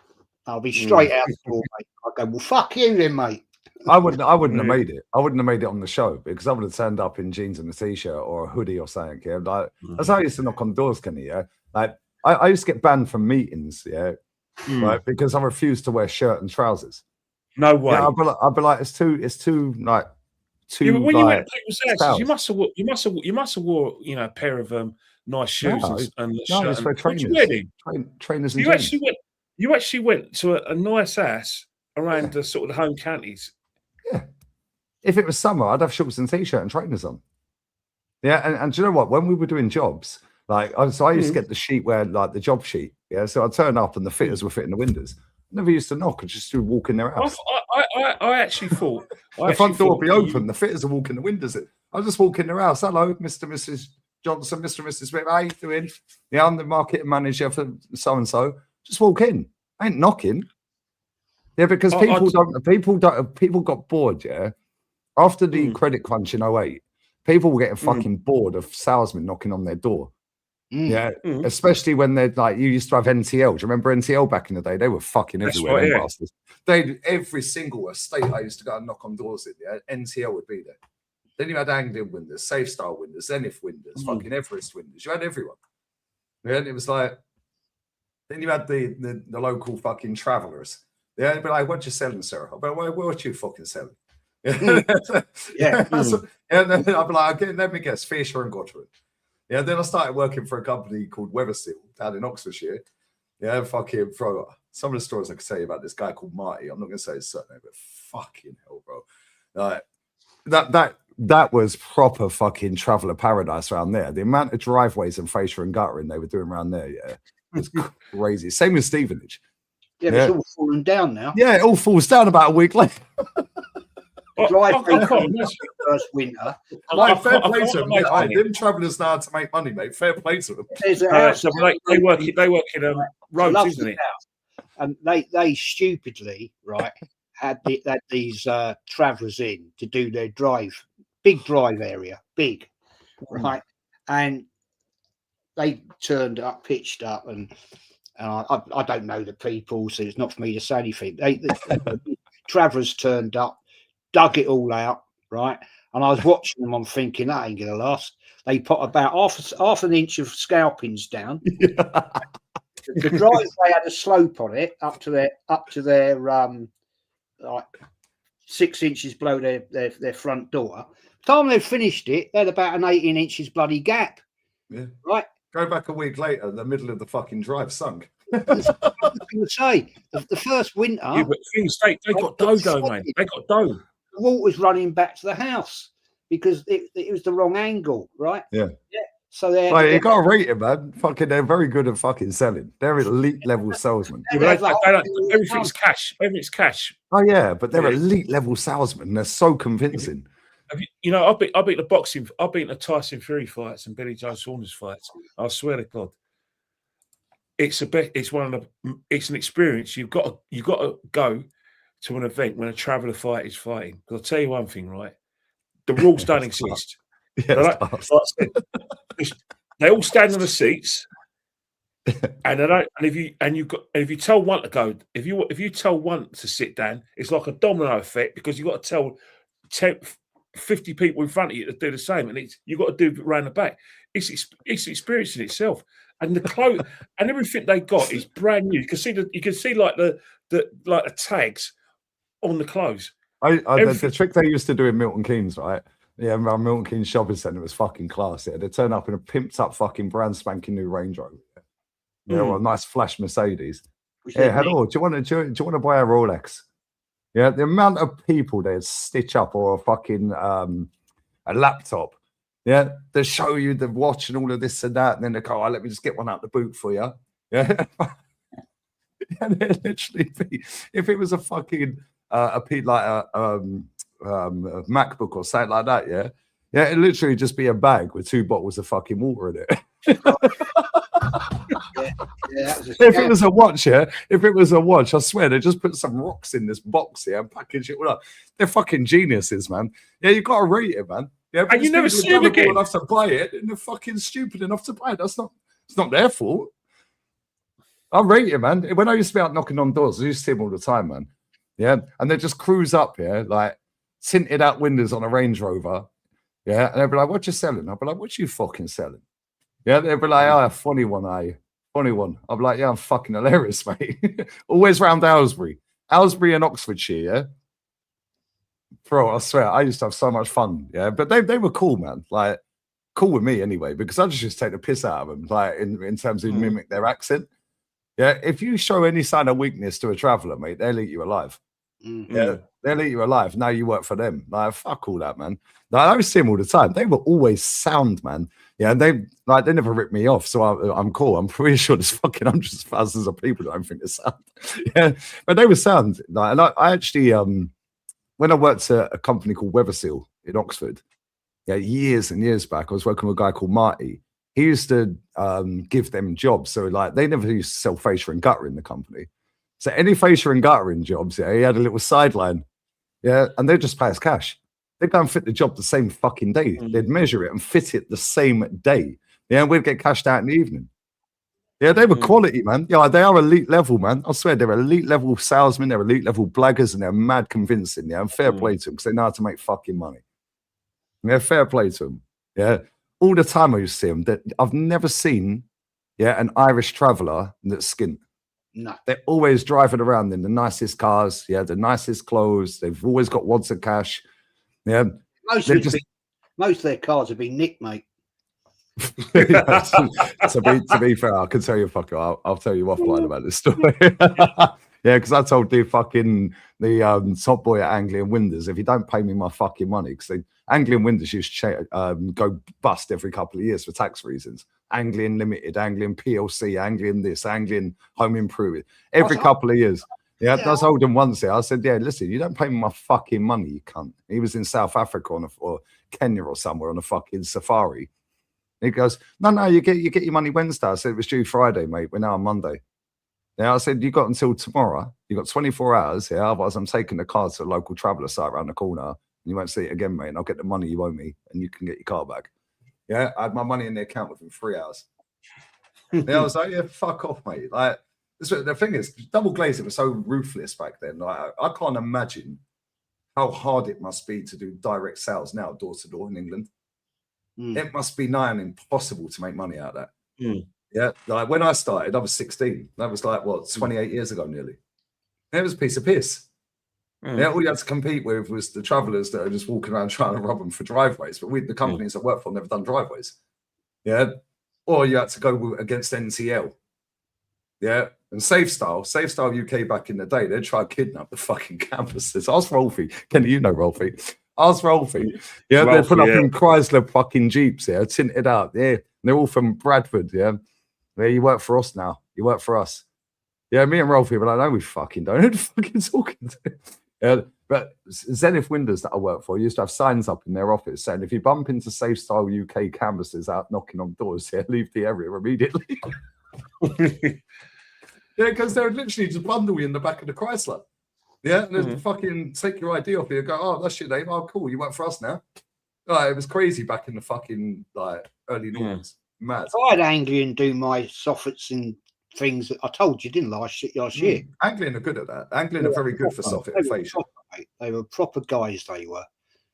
I'll be straight out the door, mate. I go, "Well, fuck you then, mate." I wouldn't have made it. I wouldn't have made it on the show because I would have turned up in jeans and a t-shirt or a hoodie or something. Yeah, that's how I used to knock on doors, Kenny. Yeah, I used to get banned from meetings. Yeah, right, because I refused to wear shirt and trousers. No way. Yeah, I'd be like, it's too like too. Yeah, but when like, you went to people's houses, you must have wore a pair of nice shoes and shirt. No, trainers. And you actually went to a nice house around the sort of the home counties. Yeah. If it was summer, I'd have shorts and t-shirt and trainers on. Yeah, and do you know what? When we were doing jobs, I used to get the sheet where the job sheet. Yeah, so I'd turn up and the fitters were fitting the windows. I never used to knock. I just would walk in their house. I actually thought the front door would be open. The fitters are walking the windows in. I just walk in their house. Hello, Mr. and Mrs. Johnson, Mr. and Mrs. Smith. How you doing? Yeah, I'm the marketing manager for so and so. Just walk in. I ain't knocking. Yeah, because people got bored. Yeah, after the credit crunch in 2008, people were getting fucking bored of salesmen knocking on their door. Yeah, especially when they're you used to have NTL. Do you remember NTL back in the day? They were fucking everywhere. Right, They every single estate I used to go and knock on doors in. Yeah, NTL would be there. Then you had Anglian windows, Safe Star windows, Zenith windows, fucking Everest windows. You had everyone. Yeah, and it was like. Then you had the local fucking travellers. Yeah, they'd be like, "What you selling, sir?" I'll be like, "What you fucking selling?" And then I'd be like, "Okay, let me guess, Fisher and Godwin." Yeah, then I started working for a company called Weathersteel down in Oxfordshire. Yeah, fucking bro. Some of the stories I could tell you about this guy called Marty. I'm not going to say his surname, but fucking hell, bro. That was proper fucking traveller paradise around there. The amount of driveways and fascia and guttering they were doing around there, yeah. It's crazy. Same with Stevenage. Yeah, but it's all falling down now. Yeah, it all falls down about a week later. First winter. Fair play to them. Them travellers know how to make money, mate. Fair play to them. They work in roads, isn't it? And they stupidly had these travellers in to do their big drive area, right, and. They turned up, pitched up, and I don't know the people, so it's not for me to say anything. The travellers turned up, dug it all out, right? And I was watching them. I'm thinking that ain't gonna last. They put about half an inch of scalpings down. The driveway had a slope on it up to their 6 inches below their front door. By the time they finished it, they had about an 18 inches bloody gap. Yeah. Right. Go back a week later, the middle of the fucking drive sunk. I was going to say the first winter, Yeah, but things they got dough, though, mate. They got dough. the water's running back to the house because it was the wrong angle, right? Yeah. So they Well, you got to rate it, man. Fucking, they're very good at fucking selling. They're elite level salesmen. Yeah, but they don't, everything's cash. Everything's cash. Oh yeah, but they're elite level salesmen. They're so convincing. You know, I've been the Tyson Fury fights and Billy Joe Saunders fights. I swear to God, it's an experience. You've got to go to an event when a traveller fight is fighting. Because I'll tell you one thing, right? The rules don't exist. Yeah, they all stand on the seats, and they don't. And if you tell one to go, if you tell one to sit down, it's like a domino effect because you've got to tell 50 people in front of you to do the same, and you've got to do it around the back. It's experience in itself, and the clothes and everything they got is brand new. You can see like the tags on the clothes. The trick they used to do in Milton Keynes, right? Yeah, around Milton Keynes shopping centre was fucking class. Yeah, they turn up in a pimped up fucking brand spanking new Range Rover. Yeah, or a nice flash Mercedes. Yeah, hello. Do you want to buy a Rolex? Yeah, the amount of people they'd stitch up or a fucking a laptop. Yeah, they show you the watch and all of this and that, and then they go, "Oh, let me just get one out the boot for you." Yeah, and it'd literally be if it was a fucking a MacBook or something like that, yeah, it'd literally just be a bag with 2 bottles of fucking water in it. If it was a watch, I swear they just put some rocks in this box here and package it all up. They're fucking geniuses, man. Yeah, you got to rate it, man. Yeah, and you never see them again. Enough to buy it, and they're fucking stupid enough to buy it. It's not their fault. I rate it, man. When I used to be out knocking on doors, I used to see them all the time, man. Yeah, and they just cruise up here, like tinted out windows on a Range Rover. Yeah, and they'd be like, "What you selling?" I'd be like, "What you fucking selling?" Yeah, they'd be like, "Oh, funny one, eh? Funny one." I'm like, "Yeah, I'm fucking hilarious, mate." Always round Aylesbury and Oxfordshire, yeah. Bro, I swear, I used to have so much fun, yeah. But they were cool, man. Like, cool with me anyway, because I just take the piss out of them, like in terms of mimic their accent. Yeah, if you show any sign of weakness to a traveller, mate, they'll eat you alive. Yeah, they'll eat you alive. Now you work for them. Like, fuck all that, man. Like, I see them all the time. They were always sound, man. Yeah, and they never ripped me off, so I'm cool. I'm pretty sure there's fucking hundreds of thousands of people that don't think they're sound. Yeah, but they were sound. Like, and I actually, when I worked at a company called Weatherseal in Oxford, yeah, years and years back, I was working with a guy called Marty. He used to give them jobs. So like they never used to sell fascia and gutter in the company. So any fascia and guttering jobs, yeah, he had a little sideline. Yeah, and they'd just pay us cash. They'd go and fit the job the same fucking day. They'd measure it and fit it the same day. Yeah, and we'd get cashed out in the evening. Yeah, they were quality, man. Yeah, they are elite level, man. I swear they're elite level salesmen, they're elite level blaggers, and they're mad convincing. Yeah, and fair play to them because they know how to make fucking money. Yeah, fair play to them. Yeah, all the time I used to see them. That I've never seen, yeah, an Irish traveller that's skint. No, they're always driving around in the nicest cars. Yeah, the nicest clothes. They've always got wads of cash. Yeah, most of their cars have been nicked, mate. Yeah, to be fair, I can tell you, I'll tell you offline about this story. Yeah, because I told the top boy at Anglian Windows, if you don't pay me my fucking money, because Anglian Windows used to go bust every couple of years for tax reasons. Anglian Limited, Anglian PLC, Anglian this, Anglian Home Improvement, every couple of years. Yeah, I told him once there. I said, "Yeah, listen, you don't pay me my fucking money, you cunt." He was in South Africa or Kenya or somewhere on a fucking safari. He goes, no, you get your money Wednesday. I said, it was due Friday, mate. We're now on Monday. Yeah, I said, you got until tomorrow. You got 24 hours. Yeah, otherwise I'm taking the car to a local traveller site around the corner. And you won't see it again, mate. And I'll get the money you owe me and you can get your car back. Yeah, I had my money in the account within 3 hours. Yeah, I was like, yeah, fuck off, mate. Like, the thing is, double glazing was so ruthless back then. Like, I can't imagine how hard it must be to do direct sales now, door to door in England. It must be nigh on impossible to make money out of that. Yeah, like when I started, I was 16. That was like, what, 28 years ago nearly. It was a piece of piss. Yeah, all you had to compete with was the travellers that are just walking around trying to rob them for driveways. But the companies I work for never done driveways. Yeah, or you had to go against NTL. Yeah, and Safestyle UK back in the day, they'd try to kidnap the fucking campuses. Ask Rolfie. Kenny, you know Rolfie. Ask Rolfie. Yeah, they put up in Chrysler fucking Jeeps, yeah, tinted out. Yeah, and they're all from Bradford, yeah. Yeah, you work for us now. You work for us. Yeah, me and Rolfie were like, no, we fucking don't. Who the fucking talking to? Yeah, but Zenith Windows that I work for used to have signs up in their office saying, if you bump into Safestyle UK canvases out knocking on doors, yeah, leave the area immediately. Yeah, because they would literally just bundle you in the back of the Chrysler. Yeah, and they'd fucking take your ID off you and go, oh, that's your name. Oh, cool, you work for us now. It was crazy back in the fucking like early noughties. Mad. I had Anglian do my soffits and things that I told you, didn't I, last year? Anglian are good at that. Anglian are very good for soffit and facial. They were proper guys, they were.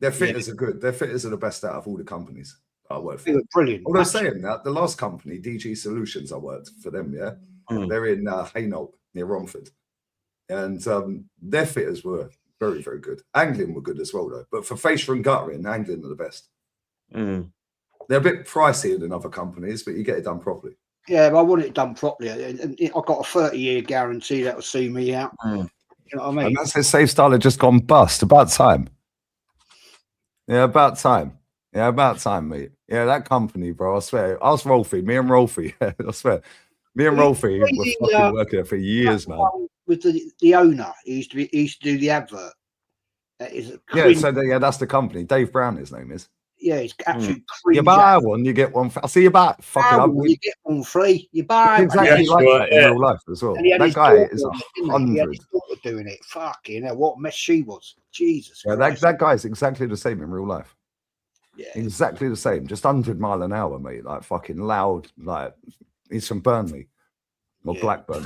Their fitters are good. Their fitters are the best out of all the companies I work for. They were brilliant. Although saying that, the last company, DG Solutions, I worked for them, yeah. They're in Hainault, near Romford. And their fitters were very, very good. Anglian were good as well, though. But for facial and guttering, Anglian are the best. They're a bit pricier than other companies, but you get it done properly. Yeah, but I want it done properly. And I got a 30-year guarantee that will see me out. You know what I mean? And that's his Safestyle had just gone bust. About time. Yeah, about time. Yeah, about time, mate. Yeah, that company, bro, I swear. Ask Rolfie, me and Rolfie, I swear. Me and Rolfie were fucking working there for years, man. With the owner, he used to do the advert. That's the company. Dave Brown, his name is. Yeah, it's absolute cringe. You buy one, you get one. I'll see you buy. You get one free. You buy exactly like that in real life as well. That guy is 100. He had his daughter doing it. Fucking hell, what a mess she was. Jesus. Yeah, that guy's exactly the same in real life. Yeah, exactly the same. Just 100 mile an hour, mate. Like fucking loud. Like he's from Burnley or Blackburn.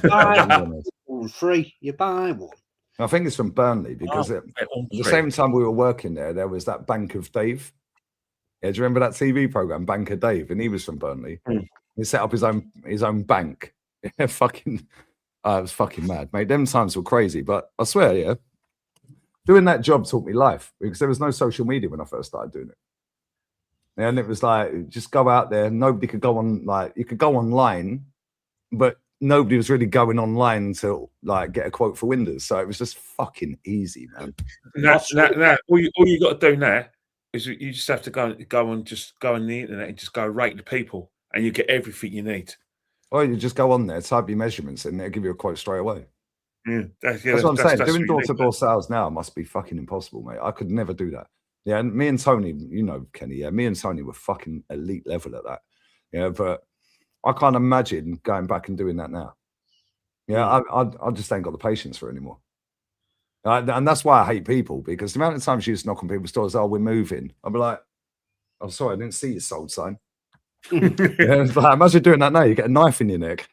Free. You buy one. I think it's from Burnley because at the same time we were working there was that Bank of Dave. Yeah, do you remember that TV program, Bank of Dave? And he was from Burnley. He set up his own bank. Yeah, fucking, it was fucking mad, mate. Them times were crazy, but I swear, yeah, doing that job taught me life because there was no social media when I first started doing it. Yeah, and it was like just go out there. Nobody could go on. Like you could go online, but nobody was really going online to like get a quote for Windows. So it was just fucking easy, man. All you got to do now is you just have to go on the internet and just go rate the people, and you get everything you need. Or you just go on there, type your measurements, and they'll give you a quote straight away. That's what I'm saying. Doing door-to-door sales now must be fucking impossible, mate. I could never do that. Yeah, and me and Tony, you know, Kenny, yeah, me and Tony were fucking elite level at that. Yeah, but I can't imagine going back and doing that now. Yeah, I just ain't got the patience for it anymore. And that's why I hate people, because the amount of times you just knock on people's doors, oh, we're moving. I'll be like, I'm sorry, I didn't see your sold sign. It's like, imagine doing that now, you get a knife in your neck.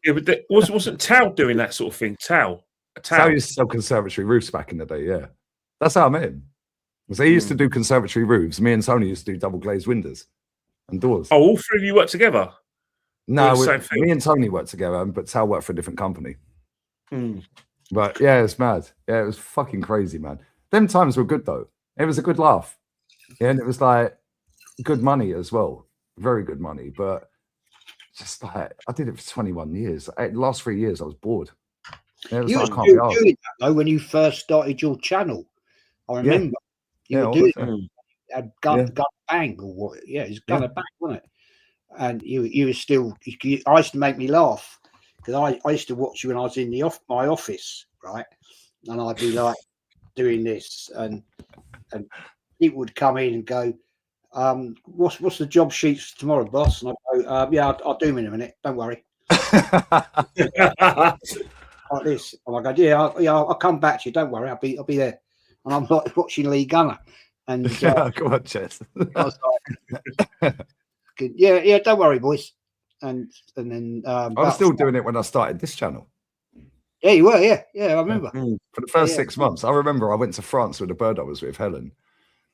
Yeah, but wasn't Tao doing that sort of thing? Tao used to sell conservatory roofs back in the day, yeah. That's how I met him. Because he used to do conservatory roofs. Me and Tony used to do double glazed windows and doors. Oh, all three of you worked together? No, me and Tony worked together, but Tao worked for a different company. But yeah, it's mad. Yeah, it was fucking crazy, man. Them times were good though. It was a good laugh. Yeah, and it was like good money as well. Very good money. But just like I did it for 21 years. The last 3 years I was bored. Yeah, you were still doing that though when you first started your channel. I remember you were doing it. Gun bang or what? Yeah, it's gun bang, wasn't it? And you were still. I used to make me laugh because I used to watch you when I was in my office, right? And I'd be like doing this, and people would come in and go, "What's the job sheets tomorrow, boss?" And I go, "Yeah, I'll do them in a minute. Don't worry." Like this, and I go, "Yeah, I'll come back to you. Don't worry, I'll be there." And I'm like watching Lee Gunner, and come on, Chess. I was like, yeah, don't worry, boys. And then I was still doing it when I started this channel. Yeah, you were, yeah, I remember. For the first 6 months, I remember I went to France with the bird I was with, Helen.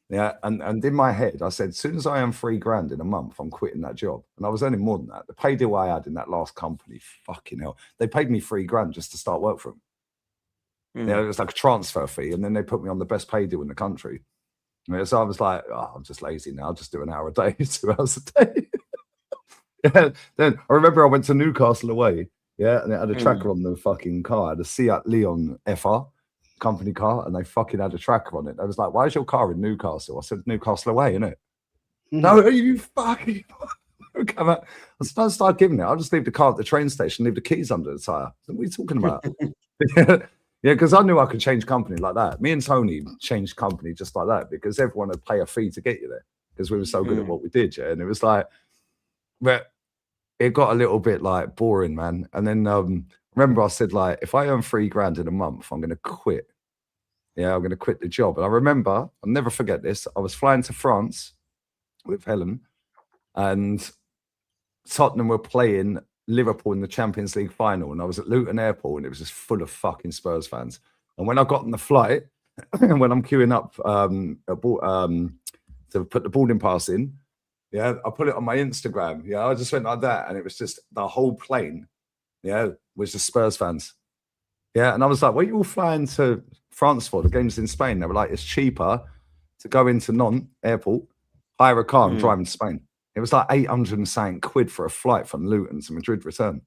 Yeah, and in my head, I said, as soon as I earn $3,000 in a month, I'm quitting that job. And I was earning more than that. The pay deal I had in that last company, fucking hell, they paid me $3,000 just to start work for them. Yeah, it was like a transfer fee, and then they put me on the best pay deal in the country. Yeah, so I was like, oh, I'm just lazy now. I'll just do an hour a day, 2 hours a day. Yeah. Then I remember I went to Newcastle away. Yeah, and it had a Mm. tracker on the fucking car. It had a Seat Leon FR company car, and they fucking had a tracker on it. I was like, "Why is your car in Newcastle?" I said, "Newcastle away, innit?" No, are you fucking come out. I started giving it. I'll just leave the car at the train station, leave the keys under the tire. What are you talking about? Yeah, because I knew I could change company like that. Me and Tony changed company just like that because everyone would pay a fee to get you there because we were so good at what we did. Yeah, and it was like, but it got a little bit like boring, man. And then remember, I said like, if I earn $3,000 in a month, I'm going to quit. Yeah, I'm going to quit the job. And I remember, I'll never forget this. I was flying to France with Helen, and Tottenham were playing Liverpool in the Champions League final, and I was at Luton Airport, and it was just full of fucking Spurs fans. And when I got on the flight, when I'm queuing up to put the boarding pass in, yeah, I put it on my Instagram. Yeah, I just went like that, and it was just the whole plane, yeah, was just Spurs fans. Yeah, and I was like, "What are you all flying to France for? The game's in Spain." They were like, "It's cheaper to go into Nantes Airport, hire a car, and drive into Spain." It was like 800 and something quid for a flight from Luton to Madrid return.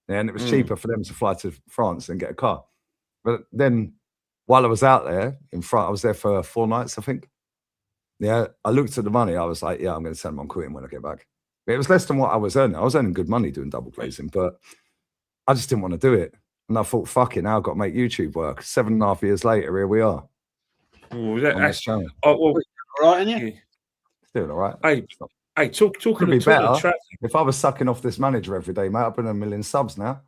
Yeah, and it was cheaper for them to fly to France and get a car. But then while I was out there in France, I was there for 4 nights, I think. Yeah, I looked at the money. I was like, yeah, I'm going to tell them I'm quitting when I get back. But it was less than what I was earning. I was earning good money doing double glazing, but I just didn't want to do it. And I thought, fuck it, now I've got to make YouTube work. 7.5 years later, here we are. Oh, On this channel. well, All right, isn't you? Doing all right. Hey, talking Could be of better. traveling. If I was sucking off this manager every day, mate, I've been 1 million subs now.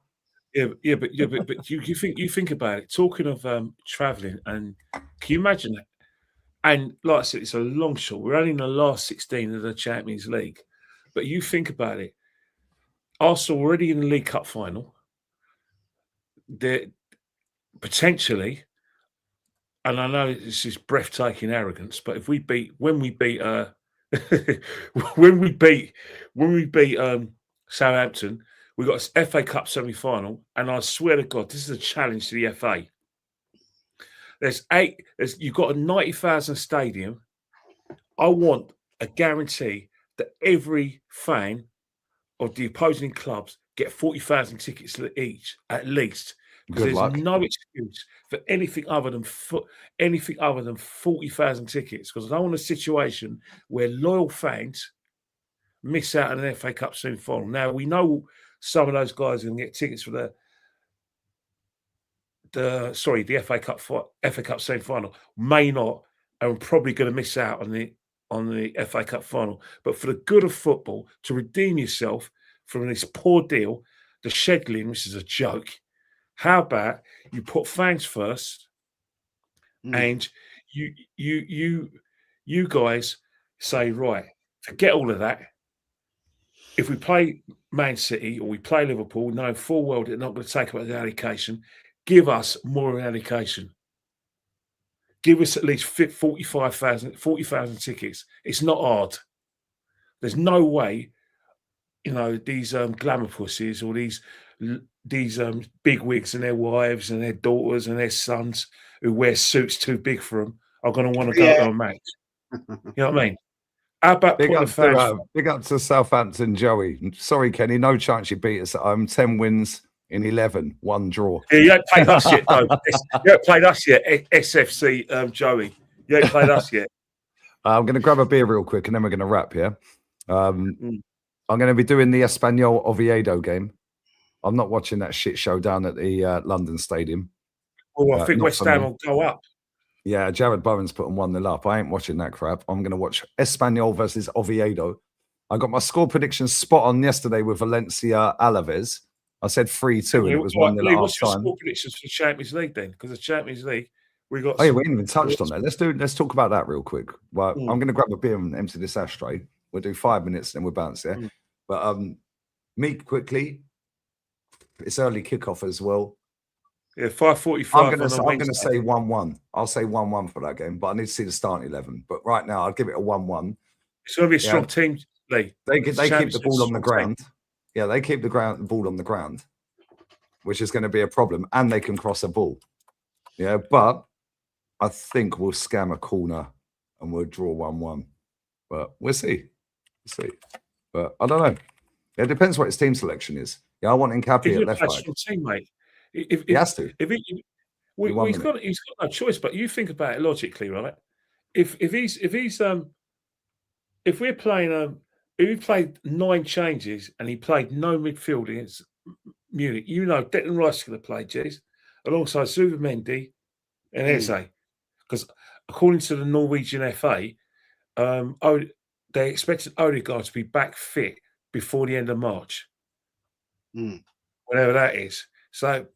But you think about it. Talking of traveling, and can you imagine that? And like I said, it's a long shot. We're only in the last 16 of the Champions League, but you think about it. Arsenal already in the League Cup final. They're potentially, and I know this is breathtaking arrogance, but if we beat when we beat Southampton, we got a FA Cup semi-final, and I swear to God, this is a challenge to the FA. You've got a 90,000 stadium. I want a guarantee that every fan of the opposing clubs get 40,000 tickets each, at least. Because Good there's luck. no excuse for anything other than 40,000 tickets. Because I don't want a situation where loyal fans miss out on an FA Cup semi-final. Now we know some of those guys are going to get tickets for the FA Cup semi-final. May not, and probably going to miss out on the FA Cup final. But for the good of football, to redeem yourself from this poor deal, the scheduling, which is a joke. How about you put fans first, and you guys say, right, forget all of that. If we play Man City or we play Liverpool, knowing full well they're not going to take away the allocation, give us more of an allocation. Give us at least 40,000 tickets. It's not hard. There's no way, these glamour pussies or these big wigs and their wives and their daughters and their sons who wear suits too big for them are going to want to go to a match. You know what I mean? How about Big up to Southampton, Joey. Sorry, Kenny, no chance you beat us at home. 10 wins in 11, 1 draw. Yeah, you ain't played us yet, though. You ain't played us yet, SFC, Joey. You ain't played us yet. I'm going to grab a beer real quick, and then we're going to wrap, yeah? I'm going to be doing the Espanyol Oviedo game. I'm not watching that shit show down at the London Stadium. Well, I think West Ham will go up. Yeah, Jared Bowen's putting 1-0 up. I ain't watching that crap. I'm going to watch Espanyol versus Oviedo. I got my score prediction spot on yesterday with Valencia Alaves. I said 3-2, and it was 1-0 at half What's your time. score predictions for the Champions League then? Because the Champions League, we got. Oh yeah, we ain't even touched on that. Let's talk about that real quick. Well, I'm going to grab a beer and empty this ashtray. We'll do 5 minutes, then we'll bounce there. But Meek quickly. It's early kickoff as well. Yeah, 5:45. I'm going to say 1-1. I'll say 1-1 for that game, but I need to see the starting 11. But right now, I'd give it a 1-1. It's going to be a strong team. They keep the ball on the ground. Yeah, they keep the ball on the ground, which is going to be a problem, and they can cross a ball. Yeah, but I think we'll scam a corner and we'll draw 1-1. But we'll see. But I don't know. It depends what his team selection is. Yeah, I want Nkappi He's at a left back. national teammate. He has to. He's got no choice. But you think about it logically, right? If we played 9 changes and he played no midfield against Munich, Declan Rice is going to play, Jez, alongside Zubimendi and Eze, because according to the Norwegian FA, they expected Odegaard to be back fit before the end of March, whenever that is. So,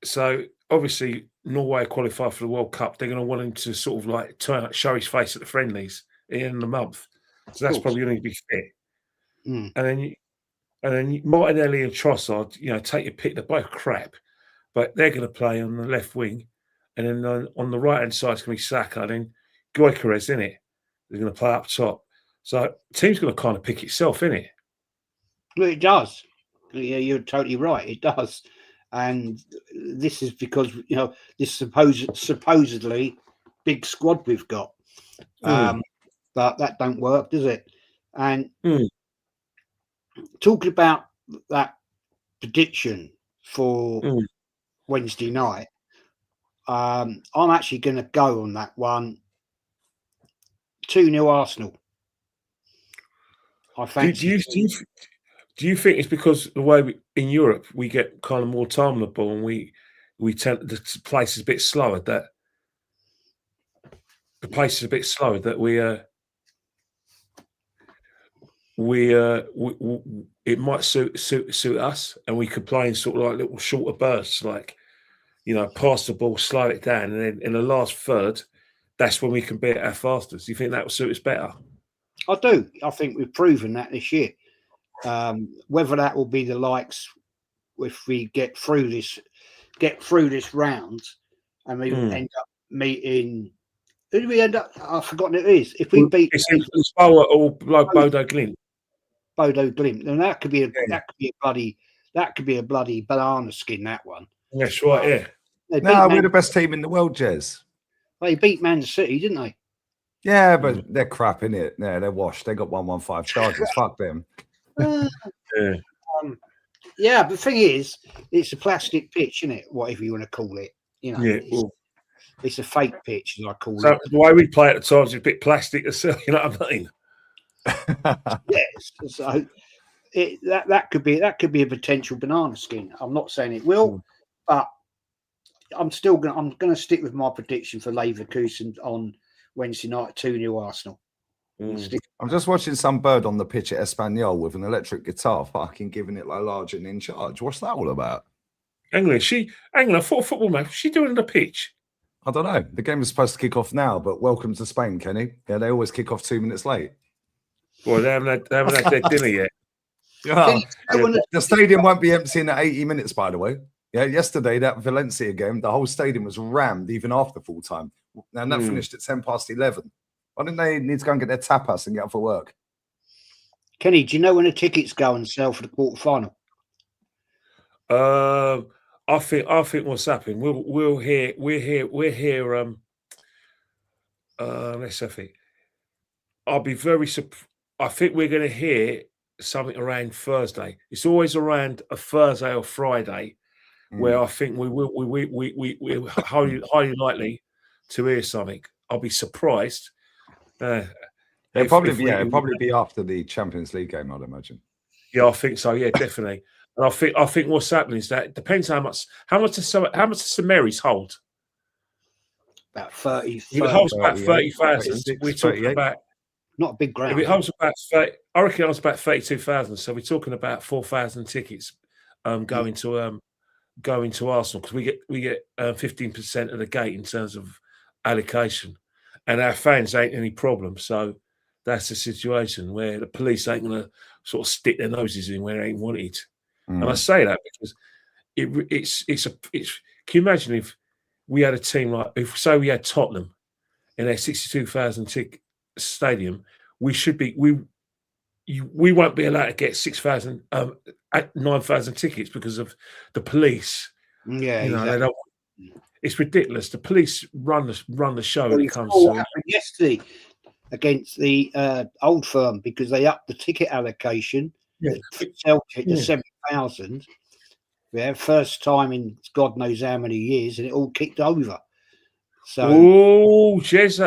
so obviously Norway qualified for the World Cup. They're going to want him to sort of like show his face at the friendlies at the end of the month. So that's probably going to be fit. And then Martinelli and Trossard, take your pick. They're both crap, but they're going to play on the left wing, and then on the right hand side it's going to be Saka. And then Gyökeres, in it. They're going to play up top. So the team's going to kind of pick itself, innit? Well, it does. Yeah, you're totally right. It does. And this is because, this supposedly big squad we've got. But that don't work, does it? And talking about that prediction for Wednesday night, I'm actually going to go on that one. 2-0 Arsenal. I fancy. Do you think it's because the way in Europe we get kind of more time on the ball and we tend the pace is a bit slower, that the pace is a bit slower, that it might suit us, and we could play in sort of like little shorter bursts, like pass the ball, slow it down, and then in the last third, that's when we can be at our fastest. Do you think that will suit us better? I do. I think we've proven that this year. Whether that will be the likes if we get through this round, and we end up meeting. Who do we end up? I've forgotten who it is. If we beat Lisboa or like Bodo Glimt, then that could be a bloody banana skin. That one. That's right. Yeah. No, we're the best team in the world, Jez. They beat Man City, didn't they? Yeah, but they're crap, innit? Yeah, they're washed. They got 115 charges. Fuck them. Yeah, but the thing is, it's a plastic pitch, isn't it? Whatever you want to call it. It's a fake pitch, as I call it. The way we play at the times is a bit plastic, you know what I mean? Yes. So that could be a potential banana skin. I'm not saying it will, but I'm gonna stick with my prediction for Leverkusen on Wednesday night, 2-0 Arsenal. I'm just watching some bird on the pitch at Espanyol with an electric guitar, fucking giving it like large and in charge. What's that all about? Angela, I thought a football match. What's she doing on the pitch? I don't know. The game was supposed to kick off now, but welcome to Spain, Kenny. Yeah, they always kick off 2 minutes late. Well, they haven't had their dinner yet. The stadium won't be empty in 80 minutes, by the way. Yeah, yesterday, that Valencia game, the whole stadium was rammed even after full time. And that finished at 11:10. Why didn't they need to go and get their tapas and get up for work? Kenny, do you know when the tickets go on sale for the quarterfinal? I think what's happening. We'll hear. Let's see. I'll be very surprised. I think we're going to hear something around Thursday. It's always around a Thursday or Friday where I think we're highly likely to hear something. I'll be surprised. It'll probably be after the Champions League game, I'd imagine. Yeah, I think so. Yeah, definitely. And I think what's happening is that it depends how much does St Mary's hold? About 30. If it holds about 30,000, we're talking about not a big ground. If it holds about 30, I reckon it holds about 32,000. So we're talking about 4,000 tickets going to Arsenal, because we get 15% of the gate in terms of allocation, and our fans ain't any problem. So that's the situation where the police ain't going to sort of stick their noses in where they ain't wanted. And I say that because it's. Can you imagine if we had a team like, if say we had Tottenham in their 62,000 ticket stadium, we won't be allowed to get 6,000, 9,000 tickets because of the police. Yeah, exactly. They don't. It's ridiculous. The police run the show when it comes to yesterday. against the Old Firm because they upped the ticket allocation. Yeah. Celtic to Yeah. 7,000. Yeah, first time in God knows how many years, and it all kicked over. So, Oh, Jez,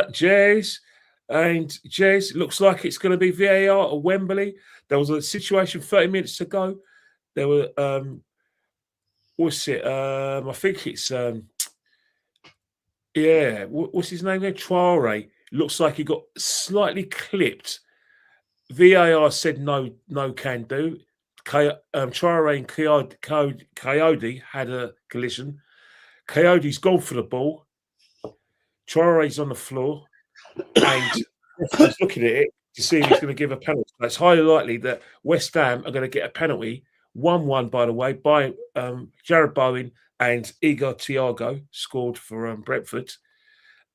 and Jez, looks like it's going to be VAR at Wembley. There was a situation 30 minutes ago. There were, what's it? I think it's, what's his name there? Traore. Looks like he got slightly clipped. VAR said no can do. Traore and Coyote had a collision. Coyote's gone for the ball. Traore's on the floor, and he's looking at it to see if he's going to give a penalty. It's highly likely that West Ham are going to get a penalty. 1-1, by the way, by Jared Bowen and Igor Thiago scored for Brentford.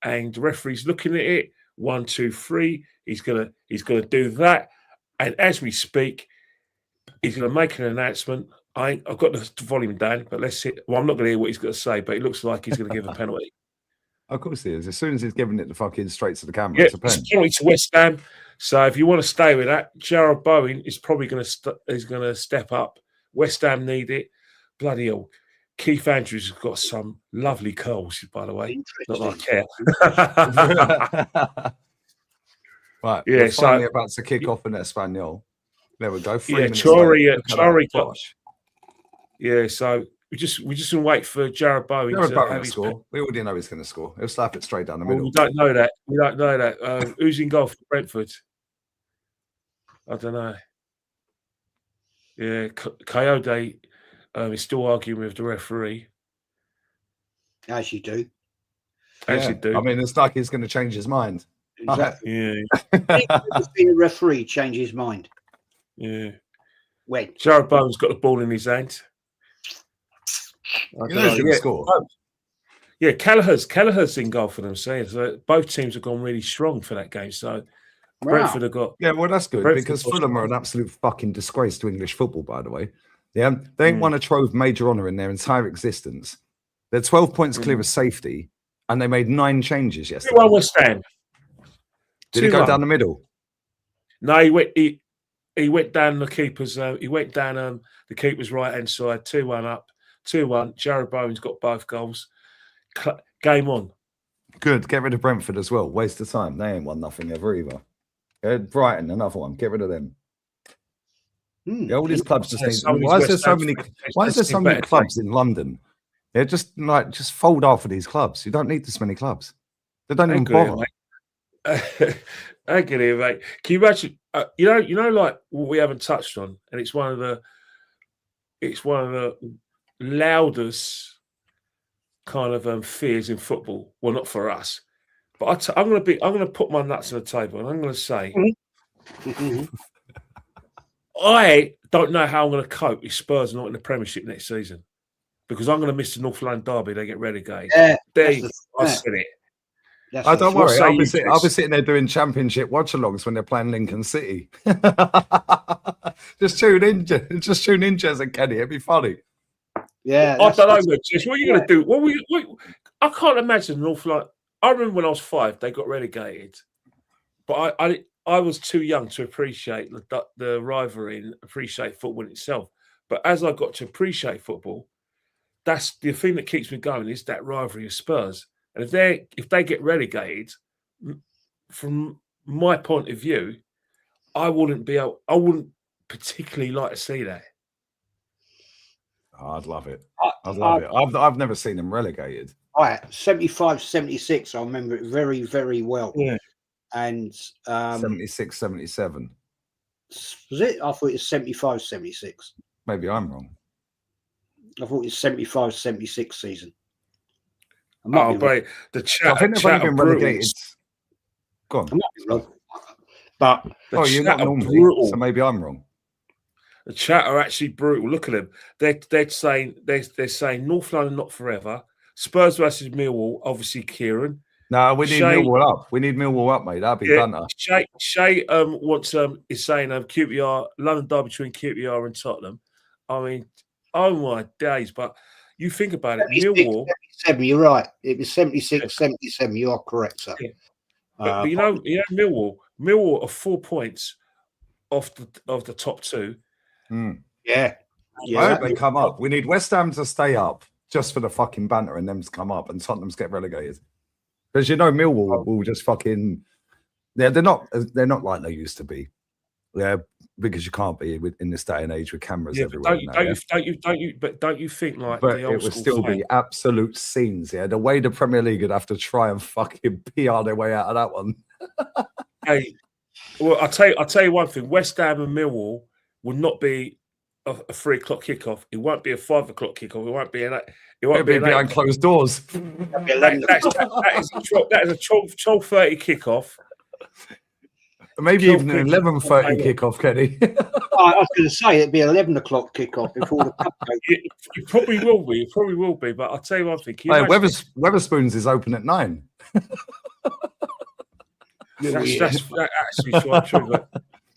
And the referee's looking at it. 1, 2, 3. He's gonna do that. And as we speak, he's going to make an announcement. I've got the volume down, but let's see. Well, I'm not going to hear what he's going to say, but it looks like he's going to give a penalty. Of course he is. As soon as he's giving it the fucking straight to the camera, it's a pen. It's penalty to West Ham. So if you want to stay with that, Jared Bowen is probably going to step up. West Ham need it. Bloody hell. Keith Andrews has got some lovely curls, by the way. Not that I care. Right. Yeah, We're so finally about to kick off in Espanol. There we go. 3 minutes Traore later. got. Yeah, so we just gonna wait for Jared Bowen Jared to Bowen have to his score. We already know he's going to score. He'll slap it straight down the Well, middle. we don't know that. Who's in goal for Brentford? I don't know. Yeah, Coyote is still arguing with the referee. as you do. As you do. I mean, it's like he's going to change his mind. Exactly. Yeah, I've seen a referee change his mind. yeah. When? Jared Bowen's got the ball in his hand. You know he's going to score. Yeah, Kelleher's in goal for them. So both teams have gone really strong for that game. So Brentford have got. Yeah, well, that's good Brentford because got Fulham are an strong. absolute fucking disgrace to English football, by the way. Yeah, they ain't won a Trove Major Honour in their entire existence. They're 12 points clear of safety, and they made 9 changes yesterday. 2-1 West Ham. Did it go 2-1. down the middle? No, he went down the keeper's. He went down the keeper's right hand side. 2-1 up. 2-1. Jared Bowen's got both goals. Game on. Good. Get rid of Brentford as well. Waste of time. They ain't won nothing ever either. Brighton, another one. Get rid of them. Yeah, all these clubs just need. Why is there so many? Why is there so many clubs in London? They're just fold off of these clubs. You don't need this many clubs. They don't even bother. I get it, mate. Can you imagine? You know, like what we haven't touched on, and it's one of the loudest kind of fears in football. Well, not for us, but I'm going to put my nuts on the table, and I'm going to say, I don't know how I'm going to cope if Spurs are not in the Premiership next season, because I'm going to miss the North London derby. They get relegated. Yeah, I said it. Oh, don't worry. I'll be sitting there doing championship watch-alongs when they're playing Lincoln City. Just tune in, Jez and Kenny. It'd be funny. Yeah, I don't know, Jez. What are you going to do? What I can't imagine North London. I remember when I was 5, they got relegated, but I was too young to appreciate the rivalry and appreciate football itself. But as I got to appreciate football, that's the thing that keeps me going is that rivalry of Spurs. And if they get relegated, from my point of view, I wouldn't particularly like to see that. Oh, I'd love it. I'd love it. I've never seen them relegated. All right, 75, 76. I remember it very, very well. Yeah. And 76, 77. was it? I thought it was 75, 76. Maybe I'm wrong. I thought it was 75, 76 season. Oh, but the chat. I think they've only been relegated. Go on. I might be wrong. But you're not normally, so maybe I'm wrong. The chat are actually brutal. Look at them. They're saying North London not forever. Spurs versus Millwall. Obviously, Kieran. No, we need Millwall up. We need Millwall up, mate. That'd be banter. Shay is saying QPR, London derby between QPR and Tottenham. I mean, oh my days! But you think about it, Millwall. 77, you're right. It was 76, 77. You are correct, sir. Yeah. But you know, Millwall are 4 points off the top two. Yeah. I hope they come up. We need West Ham to stay up just for the fucking banter and them to come up and Tottenham's get relegated. Because you know Millwall will just fucking they're not like they used to be. Yeah, because you can't be in this day and age with cameras everywhere. Don't you think like but the old it would school still be absolute scenes, yeah. The way the Premier League would have to try and fucking PR their way out of that one. Hey, well, I'll tell you one thing. West Ham and Millwall will not be a 3 o'clock kickoff. It won't be a 5 o'clock kickoff. It won't be an. It won't be behind closed doors. That is a 12:30 kickoff. Maybe even an 11:30 kickoff, Kenny. I was going to say it'd be 11 o'clock kickoff before the cup goes. It probably will be. It probably will be. But I'll tell you one thing. Weatherspoons is open at 9. That's actually quite true. But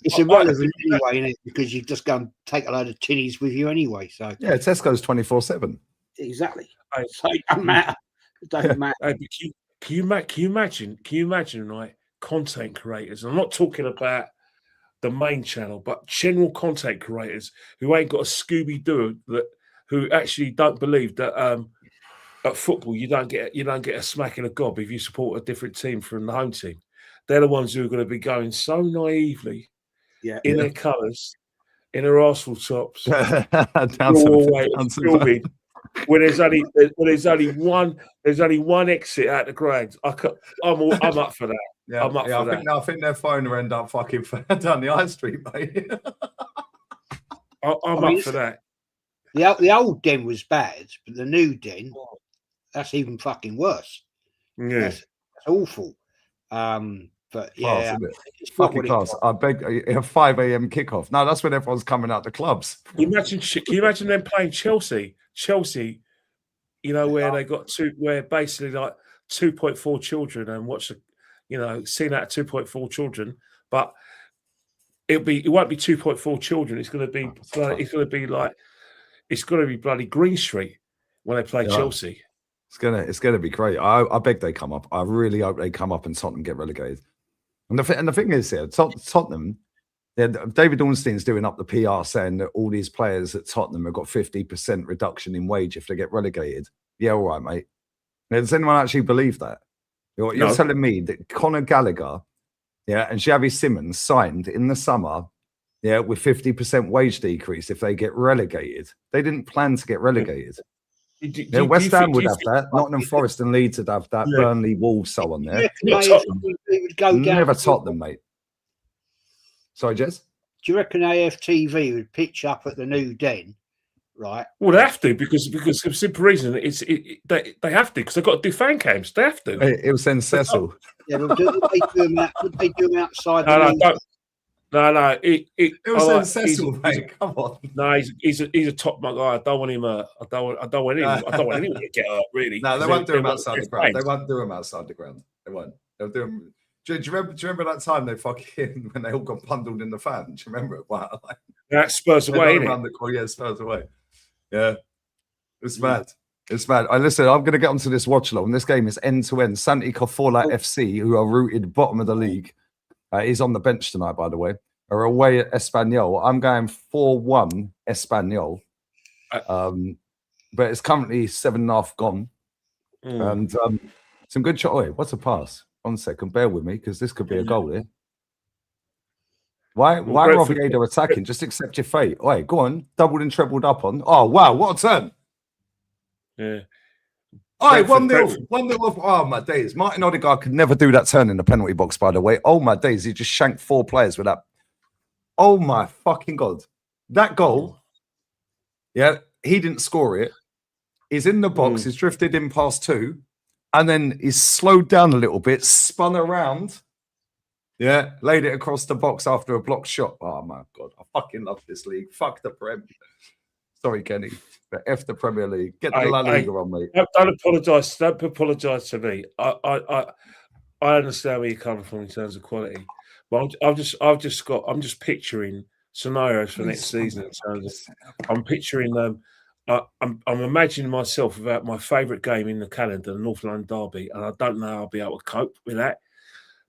it's irrelevant anyway, isn't it? Because you just go and take a load of tinnies with you anyway. So yeah, Tesco's 24/7. Exactly. So it doesn't matter. It doesn't matter. Hey, can you imagine, right? Content creators. I'm not talking about the main channel, but general content creators who ain't got a Scooby-Doo who actually don't believe that at football you don't get a smack in a gob if you support a different team from the home team. They're the ones who are going to be going so naively in their colours, in their Arsenal tops, when there's only one exit out the ground. I'm up for that. Yeah, I think their phone will end up fucking down the high street, mate. I'm up for that. The old den was bad, but the new den, that's even fucking worse. Yeah, that's awful. But yeah, it's fucking class. I beg a 5 a.m. kickoff. No, that's when everyone's coming out the clubs. Can you imagine them playing Chelsea? Chelsea, you know, where they got where basically like 2.4 children and watch the. Seen out 2.4 children, but it won't be 2.4 children. It's going to be bloody Green Street when they play Chelsea. It's gonna be great. I beg they come up. I really hope they come up and Tottenham get relegated. And the thing is, here Tottenham, David Ornstein's doing up the PR saying that all these players at Tottenham have got 50% reduction in wage if they get relegated. Yeah, all right, mate. Does anyone actually believe that? You're telling me that Conor Gallagher, and Xavi Simons signed in the summer, with 50% wage decrease if they get relegated. They didn't plan to get relegated. West Ham would have that. Nottingham Forest and Leeds would have that. Burnley, Wolves, so on there. Never Tottenham, mate. Sorry, Jez? Do you reckon AFTV would pitch up at the new den? Right. Well, they have to because for a simple reason. They have to because they've got to do fan cams. They have to. It was then Cecil. Yeah, but would they do them outside? No. It was then Cecil, mate. Come on. No, he's a top guy. I don't want him. I don't want anyone to get hurt. Really. No, they won't do him outside the ground. They won't do him outside the ground. They won't. They'll do him. Do you remember that time they fucking when they all got bundled in the fan? Do you remember it? Wow. That Spurs away, isn't it? Yeah, Spurs away. Yeah, it's mad. It's mad. Listen, I'm going to get onto this watch along. This game is end to end. Santi Cazorla FC, who are rooted bottom of the league, he's on the bench tonight, by the way, are away at Espanyol. I'm going 4-1 Espanyol, but it's currently 7.5 gone, and some good shot. Wait, what's a pass? 1 second, bear with me because this could be a goal here. Why Oviedo attacking? Just accept your fate. Oi, go on. Doubled and trebled up on. Oh, wow. What a turn. Yeah. Oi, 1-0. 1-0. Oh, my days. Martin Odegaard could never do that turn in the penalty box, by the way. Oh, my days. He just shanked 4 players with that. Oh, my fucking God. That goal, he didn't score it. He's in the box. He's drifted in past 2. And then he's slowed down a little bit, spun around. Yeah, laid it across the box after a blocked shot. Oh, my God. I fucking love this league. Fuck the Prem. Sorry, Kenny. But F the Premier League. Get the La Liga on, mate. Don't apologise. Don't apologise to me. I understand where you're coming from in terms of quality. But I'm just picturing scenarios for next season. In terms of, I'm picturing I'm imagining myself about my favourite game in the calendar, the North London Derby, and I don't know how I'll be able to cope with that.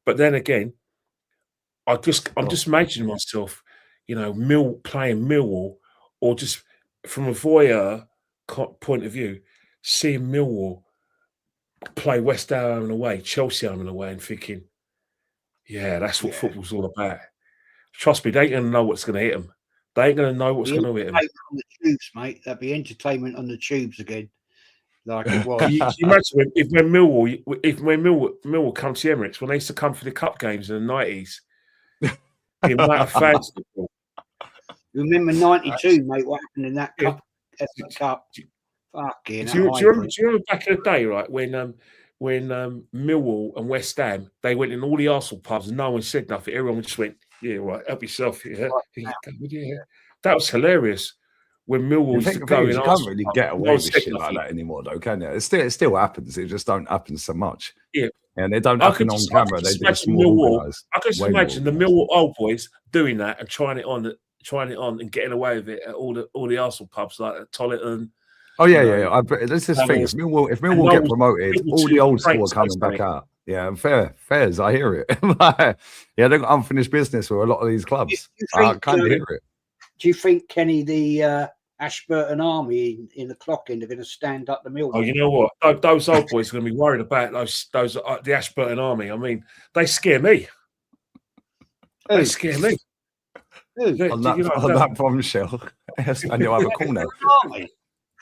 But then again, I'm just imagining myself, you know, playing Millwall, or just from a voyeur point of view, seeing Millwall play West Ham away, Chelsea home and away, and thinking, yeah, that's what football's all about. Trust me, they ain't going to know what's going to hit them. They ain't going to know what's going to hit them. On the tubes, mate. That'd be entertainment on the tubes again, like it was. Can you imagine when Millwall come to Emirates, when they used to come for the cup games in the 90s, the amount of fans. Remember '92, mate? What happened in that cup? Cup. Fucking. Do you remember back in the day, right, when Millwall and West Ham, they went in all the Arsenal pubs and no one said nothing. Everyone just went, yeah, right, help yourself. Yeah. That was hilarious. When Millwall used to go in, you can't really get away with shit like that anymore, though, can you? It still happens. It just don't happen so much. Yeah, and they don't happen on camera. They just more organised. I can just imagine the Millwall old boys doing that and trying it on and getting away with it at all the Arsenal pubs like at Tolleton. Oh yeah. This is the thing. If Millwall get promoted, all the old school are coming back out. Yeah, and fairs. I hear it. Yeah, they've got unfinished business with a lot of these clubs. I kind of hear it. Do you think, Kenny, the Ashburton Army in the clock end are going to stand up the Millwall? Oh, you know what? Those old boys are going to be worried about those the Ashburton Army. I mean, they scare me. They scare me. On that bombshell, and you'll have a call now.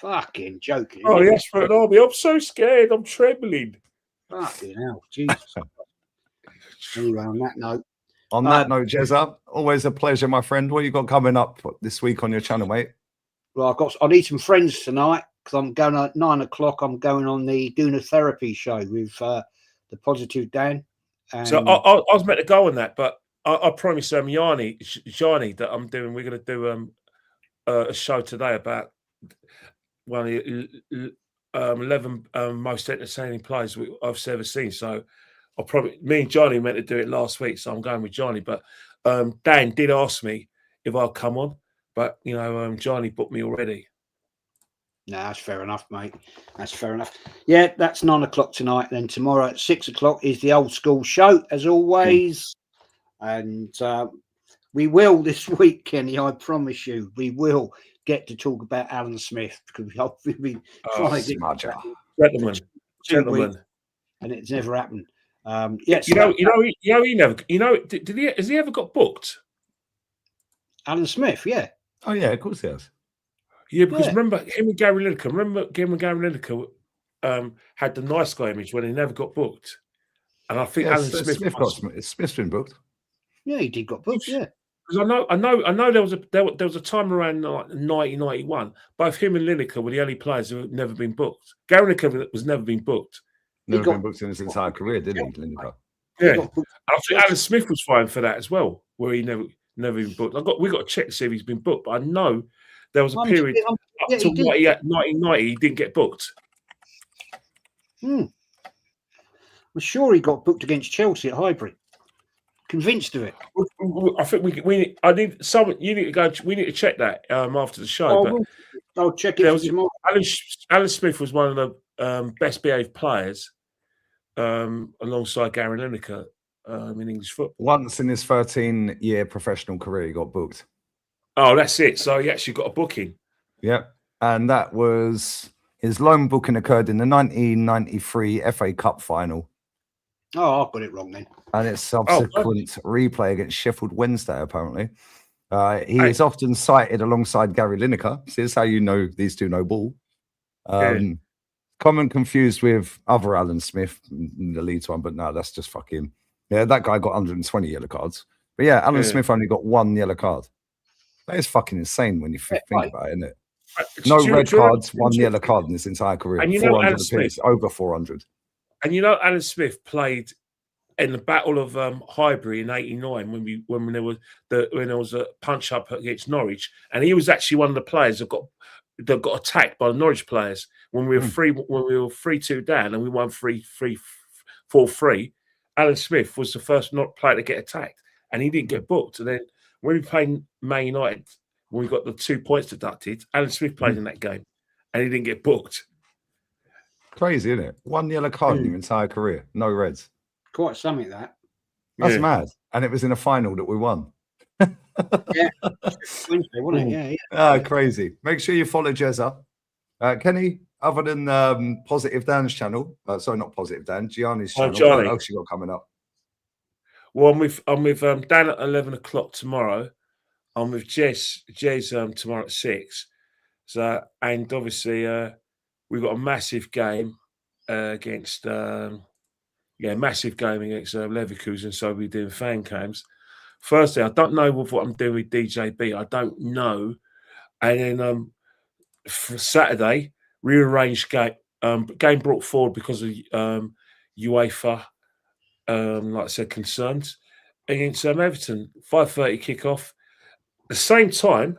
Fucking joking. Oh, the Ashburton Army. I'm so scared. I'm trembling. Fucking hell, Jesus. Anyway, on that note. On that note, Jezza, always a pleasure, my friend. What you got coming up this week on your channel, mate? Well, I need some friends tonight because I'm going at 9 o'clock. I'm going on the Doing a Therapy show with the Positive Dan. And so I was meant to go on that, but I promised Johnny that I'm doing. We're going to do a show today about one of the 11 most entertaining players I've ever seen. So me and Johnny meant to do it last week, so I'm going with Johnny. But Dan did ask me if I'll come on, but you know, Johnny booked me already. No, that's fair enough, mate. That's fair enough. Yeah, that's 9 o'clock tonight. Then tomorrow at 6 o'clock is the Old School Show, as always. And we will this week, Kenny. I promise you, we will get to talk about Alan Smith because we've been trying to get gentlemen, and it's never happened. Yes, he has he ever got booked? Alan Smith, yeah. Oh yeah, of course he has. Yeah, because remember him and Gary Lineker. Had the nice guy image when he never got booked, and I think Alan Smith's been booked. Yeah, he did got booked. Yeah, because I know there was a time around like 1991. Both him and Lineker were the only players who had never been booked. Gary Lineker was never been booked. Never been booked in his entire career, did he, Lineker? Yeah, I think Alan Smith was fine for that as well, where he never been booked. We got to check to see if he's been booked, but I know there was a period up to 1990 he didn't get booked. I'm sure he got booked against Chelsea at Highbury. Convinced of it. I think I need someone. You need to go. We need to check that after the show. I'll check it tomorrow. Alan Smith was one of the best behaved players alongside Gary Lineker in English football. Once in his 13-year professional career, he got booked. Oh, that's it. So he actually got a booking. Yep, and that was his loan booking occurred in the 1993 FA Cup final. Oh, I've got it wrong then. And its subsequent replay against Sheffield Wednesday, apparently. He is often cited alongside Gary Lineker. See, this is how you know these two know ball. Common confused with other Alan Smith, the Leeds one, but no, that's just fucking... Yeah, that guy got 120 yellow cards. But yeah, Alan Smith only got 1 yellow card. That is fucking insane when you think about it, isn't it? No red cards, 1 yellow card in his entire career. And you know Alan Smith, over 400. And you know Alan Smith played in the Battle of Highbury in '89 when there was a punch up against Norwich, and he was actually one of the players that got attacked by the Norwich players when we were 3-2 down and we won 4-3. Alan Smith was the first player to get attacked, and he didn't get booked. And then when we played Man United, when we got the 2 points deducted, Alan Smith played in that game, and he didn't get booked. Crazy, isn't it? 1 yellow card in your entire career, no reds. Quite something that. That's mad. And it was in a final that we won. Yeah, Wednesday, wasn't it? Yeah. Crazy. Make sure you follow Jezza. Kenny, other than Positive Dan's channel, sorry, not Positive Dan, Gianni's channel. Johnny. What else you got coming up? Well, I'm with Dan at 11 o'clock tomorrow. I'm with Jez tomorrow at 6. So, and obviously we've got a massive game against Leverkusen. So we're doing fan cams. Firstly, I don't know what I'm doing with DJB. I don't know. And then for Saturday, rearranged game brought forward because of UEFA, like I said, concerns against Everton. 5:30 kickoff. At the same time,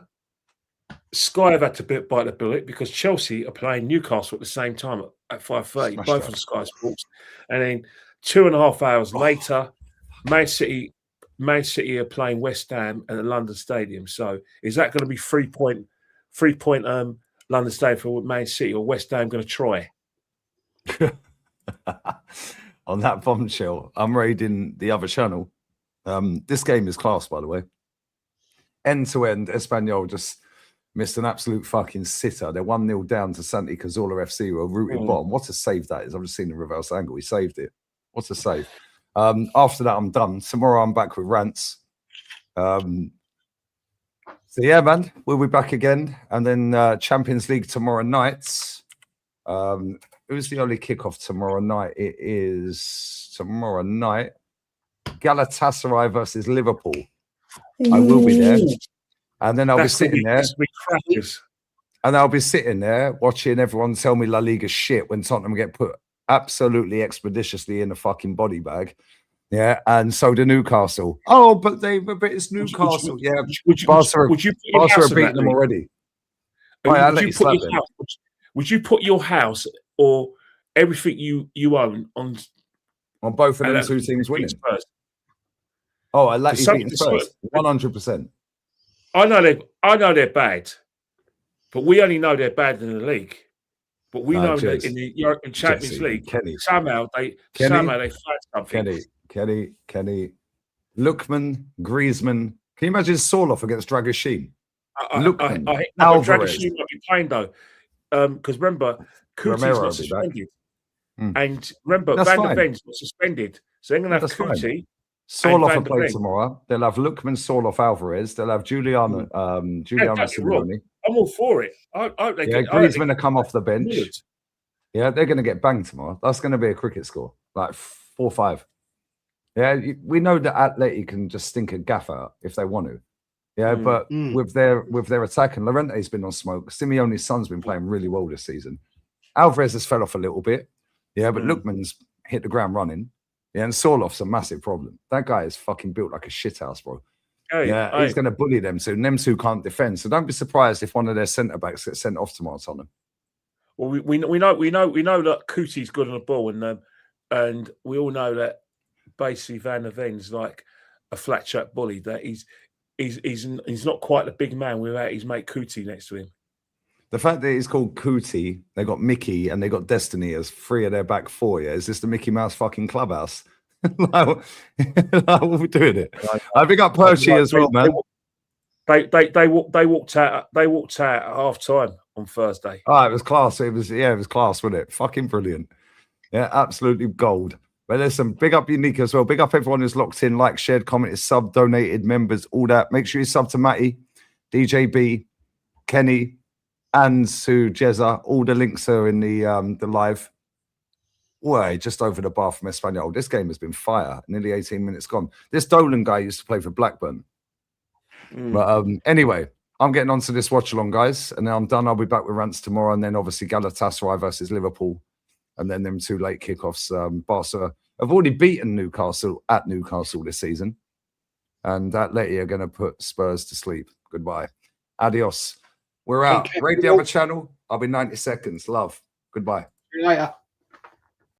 Sky have had to bite the bullet because Chelsea are playing Newcastle at the same time at 5:30, both on Sky Sports. And then 2.5 hours later, Man City are playing West Ham at the London Stadium. So is that going to be 3 point London Stadium for Man City, or West Ham going to try? On that bombshell, I'm raiding the other channel. This game is class, by the way. End to end, Espanyol just missed an absolute fucking sitter. They're 1-0 down to Santi Cazorla FC, who are rooted bottom. What a save that is. I've just seen the reverse angle. He saved it. What a save. After that, I'm done. Tomorrow, I'm back with rants. So, yeah, man, we'll be back again. And then Champions League tomorrow night. Who's the only kickoff tomorrow night? It is tomorrow night. Galatasaray versus Liverpool. I will be there. And then I'll be sitting there. And I'll be sitting there watching everyone tell me La Liga shit when Tottenham get put absolutely expeditiously in a fucking body bag. Yeah, and so do Newcastle. Oh, but it's Newcastle. Barca are beating them already. Would you put your house or everything you own on both of them two teams winning? Oh, I like you beating Spurs. 100%. I know they're bad, but we only know they're bad in the league. But we know that in the European Champions League, somehow they find something. Kenny, Lookman, Griezmann. Can you imagine Sorloth against Dragoshin? Lookman, Alvarez. Dragoshin might be playing though, because remember, Coutie's not suspended, and remember Van der Ven's not suspended, so they're going to have Coutie. Sorloth will play tomorrow. They'll have Lookman, Sorloth, Alvarez. They'll have Giuliano Simeone. I'm all for it. Griezmann to come off the bench. Yeah, they're going to get banged tomorrow. That's going to be a cricket score, like 4-5. Yeah, we know that Atleti can just stink a gaff out if they want to. Yeah, but with their attack, and Llorente's been on smoke. Simeone's son's been playing really well this season. Alvarez has fell off a little bit. Yeah, but Lookman's hit the ground running. Yeah, and Sorloth's a massive problem. That guy is fucking built like a shithouse, bro. He's going to bully them soon. Them two can't defend. So don't be surprised if one of their centre backs gets sent off tomorrow, Tottenham. Well, we know that Coutie's good on the ball, and we all know that basically Van der Ven's like a flat track bully. That he's not quite a big man without his mate Coutie next to him. The fact that he's called Coutie, they got Mickey and they got Destiny as 3 of their back 4. Yeah, is this the Mickey Mouse fucking clubhouse? What are we doing it? I big up Percy as well, man. They walked out at half time on Thursday. Oh, it was class. It was class, wasn't it? Fucking brilliant. Yeah, absolutely gold. But listen, big up Unique as well. Big up everyone who's locked in, like, shared, commented, sub, donated, members, all that. Make sure you sub to Matty, DJB, Kenny, and to Jezza. All the links are in the live. Way just over the bar from Espanyol. This game has been fire. Nearly 18 minutes gone. This Dolan guy used to play for Blackburn. But anyway, I'm getting on to this watch along, guys, and then I'm done. I'll be back with rants tomorrow, and then obviously Galatasaray versus Liverpool, and then them 2 late kickoffs. Barca have already beaten Newcastle at Newcastle this season, and Atleti are going to put Spurs to sleep. Goodbye. Adios. We're out. Rate the other channel. I'll be 90 seconds. Love. Goodbye. See you later.